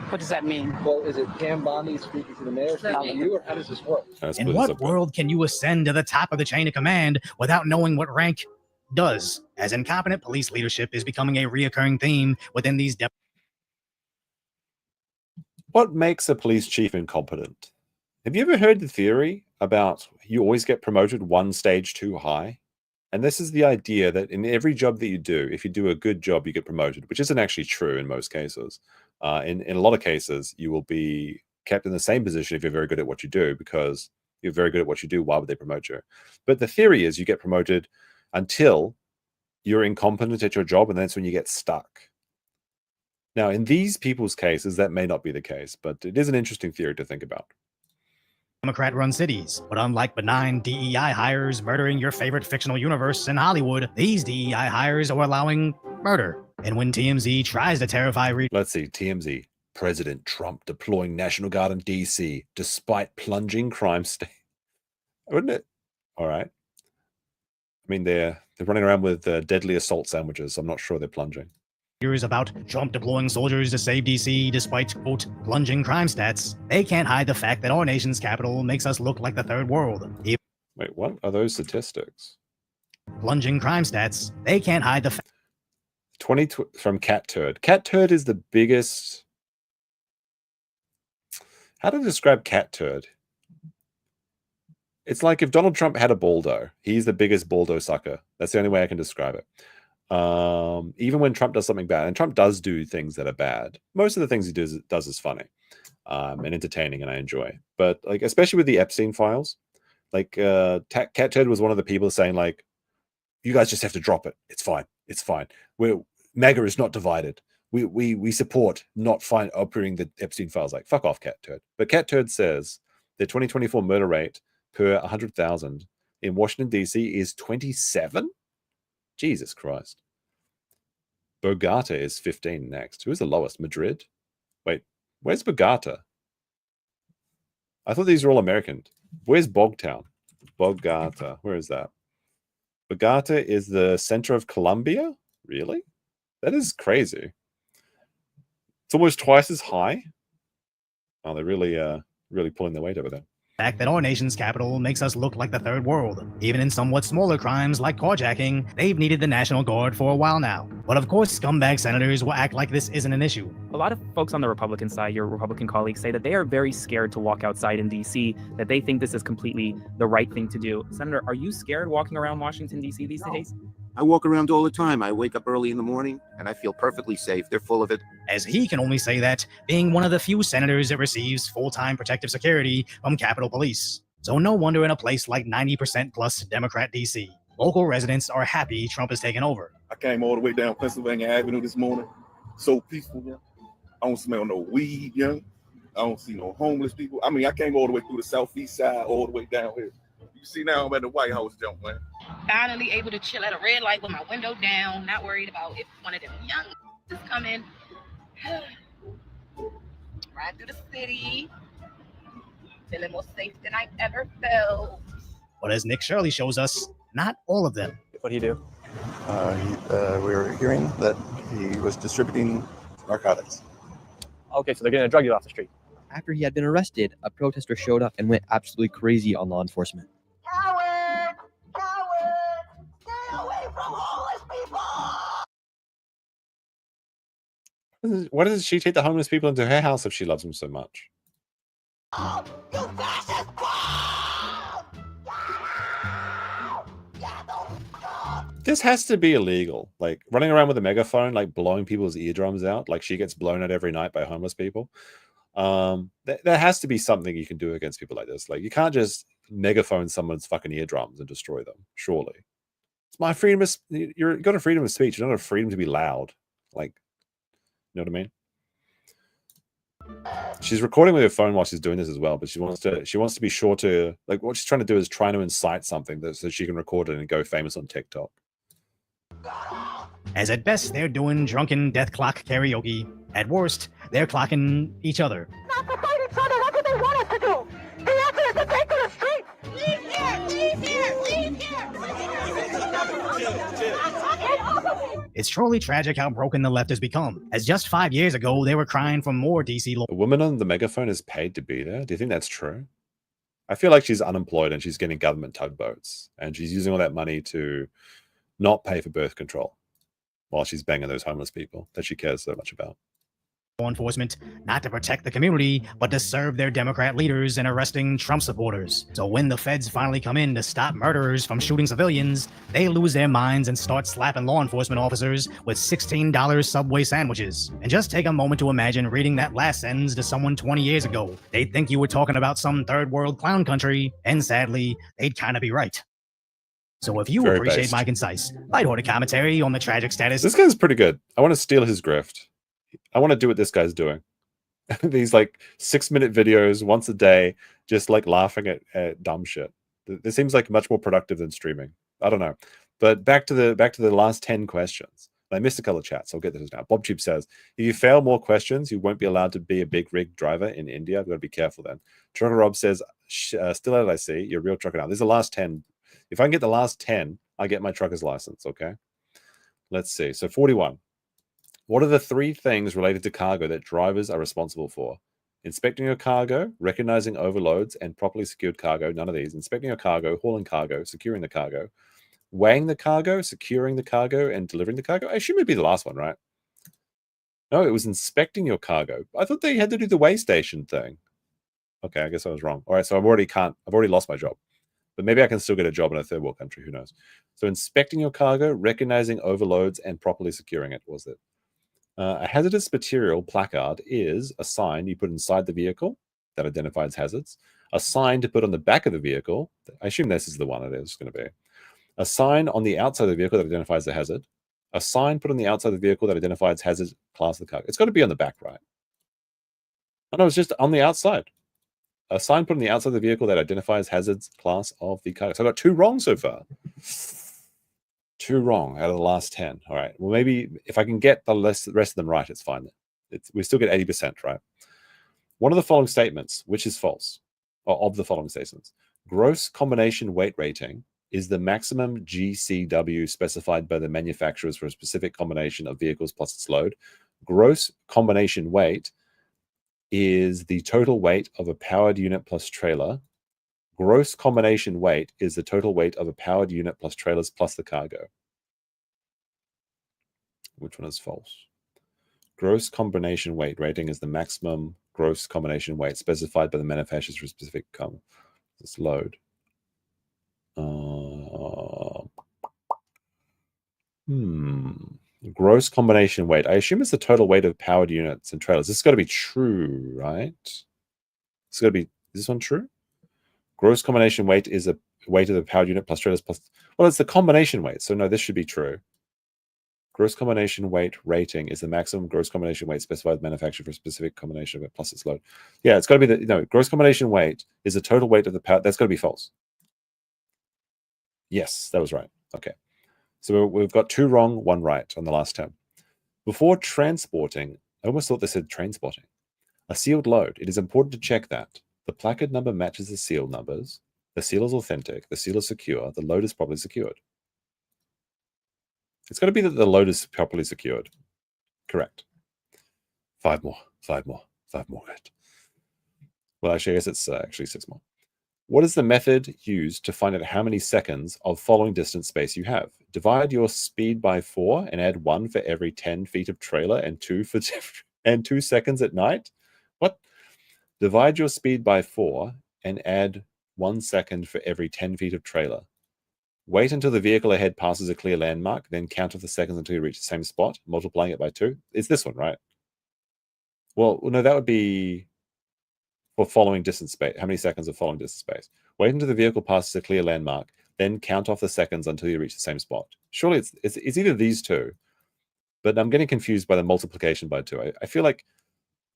What does that mean? Well, is it Pam Bondi speaking to the mayor, speaking to you, or how does this work? In what world can you ascend to the top of the chain of command without knowing what rank does? As incompetent police leadership is becoming a reoccurring theme within these. What makes a police chief incompetent? Have you ever heard the theory about you always get promoted one stage too high? And this is the idea that in every job that you do, if you do a good job, you get promoted, which isn't actually true in most cases. In a lot of cases, you will be kept in the same position if you're very good at what you do, because you're very good at what you do. Why would they promote you? But the theory is you get promoted until you're incompetent at your job, and that's when you get stuck. Now, in these people's cases, that may not be the case, but it is an interesting theory to think about. Democrat-run cities, but unlike benign DEI hires murdering your favorite fictional universe in Hollywood, these DEI hires are allowing murder. And when TMZ tries to terrify Let's see, TMZ. President Trump deploying National Guard in DC despite plunging crime state. Wouldn't it? All right. I mean, they're running around with deadly assault sandwiches. So I'm not sure they're plunging. About Trump deploying soldiers to save DC despite, quote, plunging crime stats, they can't hide the fact that our nation's capital makes us look like the third world. Wait, what are those statistics? Plunging crime stats, they can't hide the fact. 20 from Cat Turd. Cat Turd is the biggest. How to describe Cat Turd? It's like if Donald Trump had a baldo. He's the biggest baldo sucker. That's the only way I can describe it. Even when Trump does something bad, and Trump does do things that are bad, most of the things he does is funny and entertaining, and I enjoy. But like, especially with the Epstein files, like Cat Turd was one of the people saying like, you guys just have to drop it. It's fine. It's fine. MAGA is not divided. We support not opening the Epstein files. Like, fuck off, Cat Turd. But Cat Turd says the 2024 murder rate per 100,000 in Washington, D.C. is 27. Jesus Christ. Bogota is 15 next. Who's the lowest? Madrid? Wait, where's Bogota? I thought these were all American. Where's Bogtown? Bogota. Where is that? Bogota is the center of Colombia? Really? That is crazy. It's almost twice as high. Oh, they're really pulling their weight over there. Fact that our nation's capital makes us look like the third world. Even in somewhat smaller crimes like carjacking, they've needed the National Guard for a while now. But of course, scumbag senators will act like this isn't an issue. A lot of folks on the Republican side, your Republican colleagues, say that they are very scared to walk outside in D.C., that they think this is completely the right thing to do. Senator, are you scared walking around Washington, D.C. these days? I walk around all the time. I wake up early in the morning and I feel perfectly safe. They're full of it. As he can only say that, being one of the few senators that receives full-time protective security from Capitol Police. So no wonder in a place like 90% plus Democrat DC, local residents are happy Trump has taken over. I came all the way down Pennsylvania Avenue this morning. So peaceful, yeah. I don't smell no weed, young. I don't see no homeless people. I mean, I came all the way through the southeast side, all the way down here. You see now I'm at the White House jump, man. Finally able to chill at a red light with my window down, not worried about if one of them young is coming. Ride through the city, feeling more safe than I've ever felt. But as Nick Shirley shows us, not all of them. What did he do? We were hearing that he was distributing narcotics. Okay, so they're getting a drug deal off the street. After he had been arrested, a protester showed up and went absolutely crazy on law enforcement. Coward! Coward! Stay away from homeless people! Why does she take the homeless people into her house if she loves them so much? This has to be illegal. Like running around with a megaphone, like blowing people's eardrums out, like she gets blown out every night by homeless people. There has to be something you can do against people like this. Like you can't just megaphone someone's fucking eardrums and destroy them. Surely, it's my freedom of. You've got a freedom of speech. You don't have a freedom to be loud. Like, you know what I mean? She's recording with her phone while she's doing this as well, but she wants to be sure to, like, what she's trying to do is trying to incite something so she can record it and go famous on TikTok. As at best, they're doing drunken death clock karaoke. At worst, they're clocking each other. Not to fight each other, that's what they want us to do! The answer is to take to the street! Leave here! Leave here! Leave here! It's truly tragic how broken the left has become, as just 5 years ago, they were crying for more DC law. A woman on the megaphone is paid to be there? Do you think that's true? I feel like she's unemployed and she's getting government tugboats, and she's using all that money to not pay for birth control while she's banging those homeless people that she cares so much about. Law enforcement, not to protect the community, but to serve their Democrat leaders and arresting Trump supporters. So when the feds finally come in to stop murderers from shooting civilians, they lose their minds and start slapping law enforcement officers with $16 Subway sandwiches. And just take a moment to imagine reading that last sentence to someone 20 years ago. They'd think you were talking about some third world clown country, and sadly, they'd kind of be right. So if you Very appreciate based. my concise, lighthearted commentary on the tragic status... This guy's pretty good. I want to steal his grift. I want to do what this guy's doing. These like 6-minute videos once a day, just like laughing at dumb shit. This seems like much more productive than streaming. I don't know. But back to the last 10 questions. I missed a couple of chats, so I'll get to this now. BobTube says, if you fail more questions, you won't be allowed to be a big rig driver in India. I've got to be careful then. Trucker Rob says, still at IC, you're a real trucker now. There's the last 10. If I can get the last 10, I get my trucker's license, okay? Let's see. So 41. What are the 3 things related to cargo that drivers are responsible for? Inspecting your cargo, recognizing overloads, and properly secured cargo. None of these. Inspecting your cargo, hauling cargo, securing the cargo, weighing the cargo, securing the cargo, and delivering the cargo. I assume it'd be the last one, right? No, it was inspecting your cargo. I thought they had to do the weigh station thing. Okay, I guess I was wrong. All right, so I've already lost my job. But maybe I can still get a job in a third world country. Who knows? So inspecting your cargo, recognizing overloads, and properly securing it was it. A hazardous material placard is a sign you put inside the vehicle that identifies hazards, a sign to put on the back of the vehicle. I assume this is the one it is going to be. A sign on the outside of the vehicle that identifies the hazard, a sign put on the outside of the vehicle that identifies hazard class of the cargo. It's got to be on the back, right? Oh, no, it's just on the outside. A sign put on the outside of the vehicle that identifies hazards class of the cargo. So I got 2 wrong so far. 2 wrong out of the last 10. All right. Well, maybe if I can get the rest of them right, it's fine. We still get 80%, right? One of the following statements, which is false, or of the following statements. Gross combination weight rating is the maximum GCW specified by the manufacturers for a specific combination of vehicles plus its load. Gross combination weight is the total weight of a powered unit plus trailer. Gross combination weight is the total weight of a powered unit plus trailers plus the cargo. Which one is false? Gross combination weight rating is the maximum gross combination weight specified by the manufacturers for a specific this load. Gross combination weight. I assume it's the total weight of powered units and trailers. This has got to be true, right? It's got to be. Is this one true? Gross combination weight is a weight of the powered unit plus trailers plus... Well, it's the combination weight, so no, this should be true. Gross combination weight rating is the maximum gross combination weight specified by the manufacturer for a specific combination of it plus its load. Yeah, it's got to be the... No, gross combination weight is the total weight of the power... That's got to be false. Yes, that was right. Okay. So we've got 2 wrong, 1 right on the last 10. Before transporting... I almost thought they said transporting. A sealed load. It is important to check that the placard number matches the seal numbers, The seal is authentic. The seal is secure. The load is properly secured. It's got to be that the load is properly secured. Correct. 5 more. 5 more. 5 more. Good. Well, actually, I guess it's actually 6 more. What is the method used to find out how many seconds of following distance space you have? Divide your speed by 4 and add 1 for every 10 feet of trailer and 2 for and 2 seconds at night. What? Divide your speed by 4 and add 1 second for every 10 feet of trailer. Wait until the vehicle ahead passes a clear landmark, then count off the seconds until you reach the same spot, multiplying it by 2. It's this one, right? Well, no, that would be for following distance space. How many seconds of following distance space? Wait until the vehicle passes a clear landmark, then count off the seconds until you reach the same spot. Surely it's either these two, but I'm getting confused by the multiplication by 2. I feel like,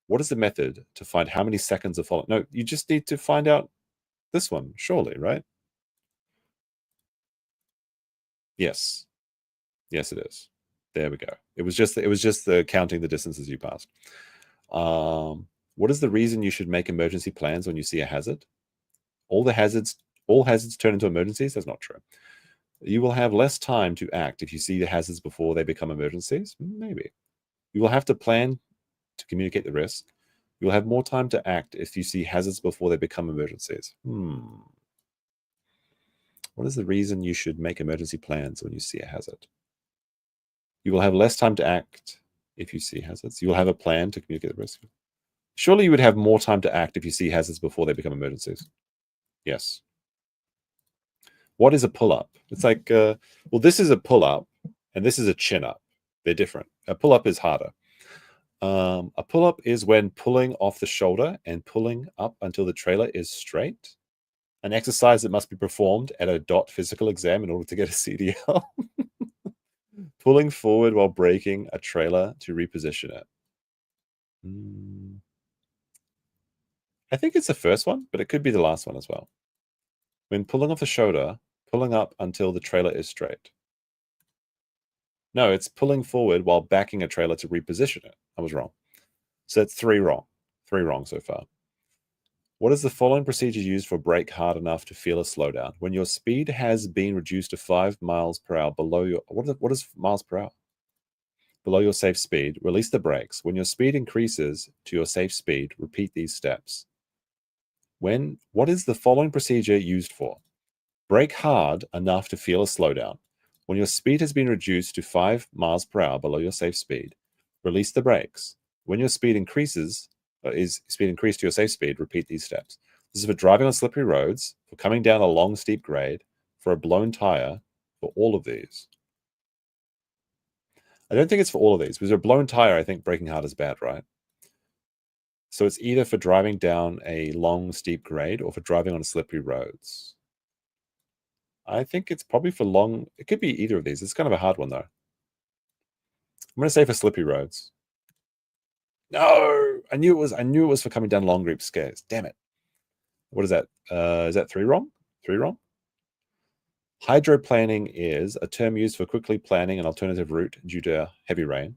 what is the method to find how many seconds of following? No, you just need to find out this one, surely, right? Yes. Yes, it is. There we go. It was just the counting the distances you passed. What is the reason you should make emergency plans when you see a hazard? All hazards turn into emergencies? That's not true. You will have less time to act if you see the hazards before they become emergencies? Maybe. You will have to plan to communicate the risk. You will have more time to act if you see hazards before they become emergencies. What is the reason you should make emergency plans when you see a hazard? You will have less time to act if you see hazards. You will have a plan to communicate the risk. Surely you would have more time to act if you see hazards before they become emergencies. Yes. What is a pull-up? It's like, well, this is a pull-up and this is a chin-up. They're different. A pull-up is harder. A pull-up is when pulling off the shoulder and pulling up until the trailer is straight. An exercise that must be performed at a DOT physical exam in order to get a CDL. Pulling forward while braking a trailer to reposition it. I think it's the first one, but it could be the last one as well. When pulling off the shoulder, pulling up until the trailer is straight. No, it's pulling forward while backing a trailer to reposition it. I was wrong. So that's 3 wrong. 3 wrong so far. What is the following procedure used for brake hard enough to feel a slowdown? When your speed has been reduced to 5 miles per hour below your... What is miles per hour? Below your safe speed, release the brakes. When your speed increases to your safe speed, repeat these steps. What is the following procedure used for? Brake hard enough to feel a slowdown. When your speed has been reduced to 5 miles per hour below your safe speed, release the brakes. When your speed increased to your safe speed, repeat these steps. This is for driving on slippery roads, for coming down a long, steep grade, for a blown tire, for all of these. I don't think it's for all of these, because a blown tire, I think braking hard is bad, right? So it's either for driving down a long, steep grade or for driving on slippery roads. I think it's probably for long. It could be either of these. It's kind of a hard one, though. I'm going to say for slippery roads. No, I knew it was for coming down long group stairs. Damn it. What is that? Is that 3 wrong? 3 wrong? Hydroplaning is a term used for quickly planning an alternative route due to heavy rain.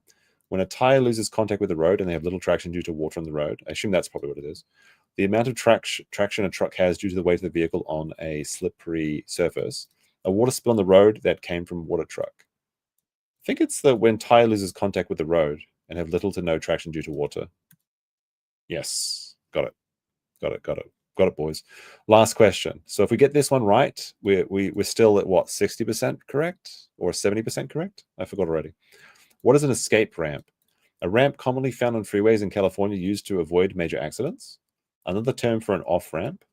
When a tire loses contact with the road and they have little traction due to water on the road, I assume that's probably what it is. The amount of traction a truck has due to the weight of the vehicle on a slippery surface. A water spill on the road that came from a water truck. I think it's when tire loses contact with the road and have little to no traction due to water. Yes, got it, boys. Last question. So if we get this one right, we're still at what, 60% correct or 70% correct? I forgot already. What is an escape ramp? A ramp commonly found on freeways in California used to avoid major accidents. Another term for an off-ramp.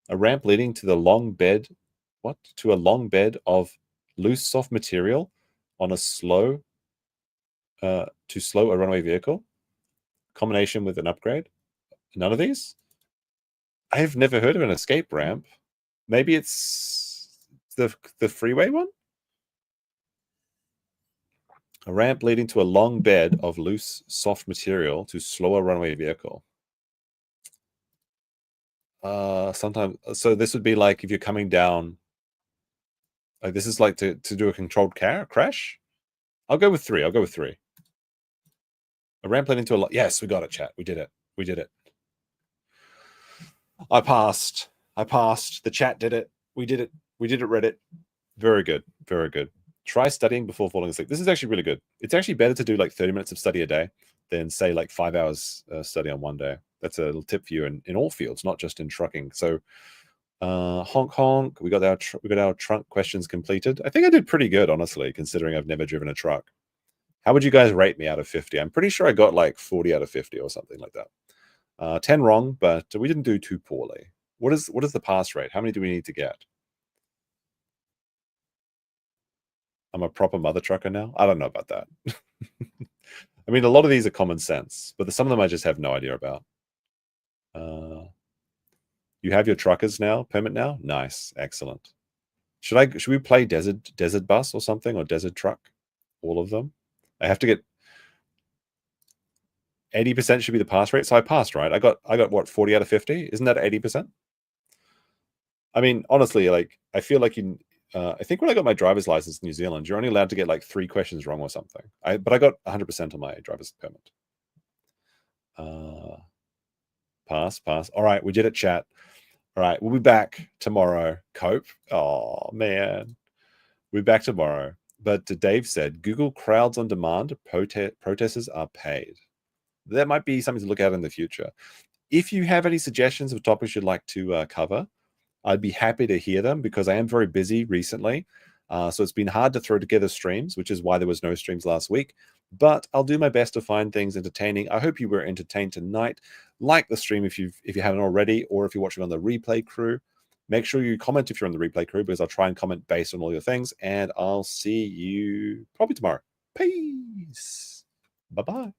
A ramp leading to the long bed, to a long bed of loose soft material on a to slow a runaway vehicle. Combination with an upgrade. None of these? I've never heard of an escape ramp. Maybe it's the freeway one? A ramp leading to a long bed of loose, soft material to slow a runaway vehicle. Sometimes, so this would be like if you're coming down. Like this is like to do a controlled crash. I'll go with 3. A ramp leading to a... Yes, we got it, chat. We did it. I passed. I passed. The chat did it. We did it. We did it, Reddit. Very good. Very good. Try studying before falling asleep. This is actually really good. It's actually better to do like 30 minutes of study a day than say like 5 hours study on one day. That's a little tip for you in all fields, not just in trucking. So honk honk. We got our trunk questions completed. I think I did pretty good, honestly, considering I've never driven a truck. How would you guys rate me out of 50? I'm pretty sure I got like 40 out of 50 or something like that. 10 wrong, but we didn't do too poorly. What is the pass rate? How many do we need to get? I'm a proper mother trucker now. I don't know about that. I mean, a lot of these are common sense, but some of them I just have no idea about. You have your truckers now, permit now? Nice, excellent. Should we play desert bus or something, or desert truck? All of them? I have to get 80% should be the pass rate. So I passed, right? I got what, 40 out of 50? Isn't that 80%? I mean, honestly, like I feel like I think when I got my driver's license in New Zealand, you're only allowed to get like 3 questions wrong or something. But I got 100% on my driver's permit. Pass. All right, we did it, chat. All right, we'll be back tomorrow. Cope. Oh man, we'll be back tomorrow. But Dave said Google crowds on demand. Protesters are paid. That might be something to look at in the future. If you have any suggestions of topics you'd like to cover, I'd be happy to hear them because I am very busy recently. So it's been hard to throw together streams, which is why there was no streams last week. But I'll do my best to find things entertaining. I hope you were entertained tonight. Like the stream if you haven't already, or if you're watching on the replay crew. Make sure you comment if you're on the replay crew, because I'll try and comment based on all your things. And I'll see you probably tomorrow. Peace. Bye-bye.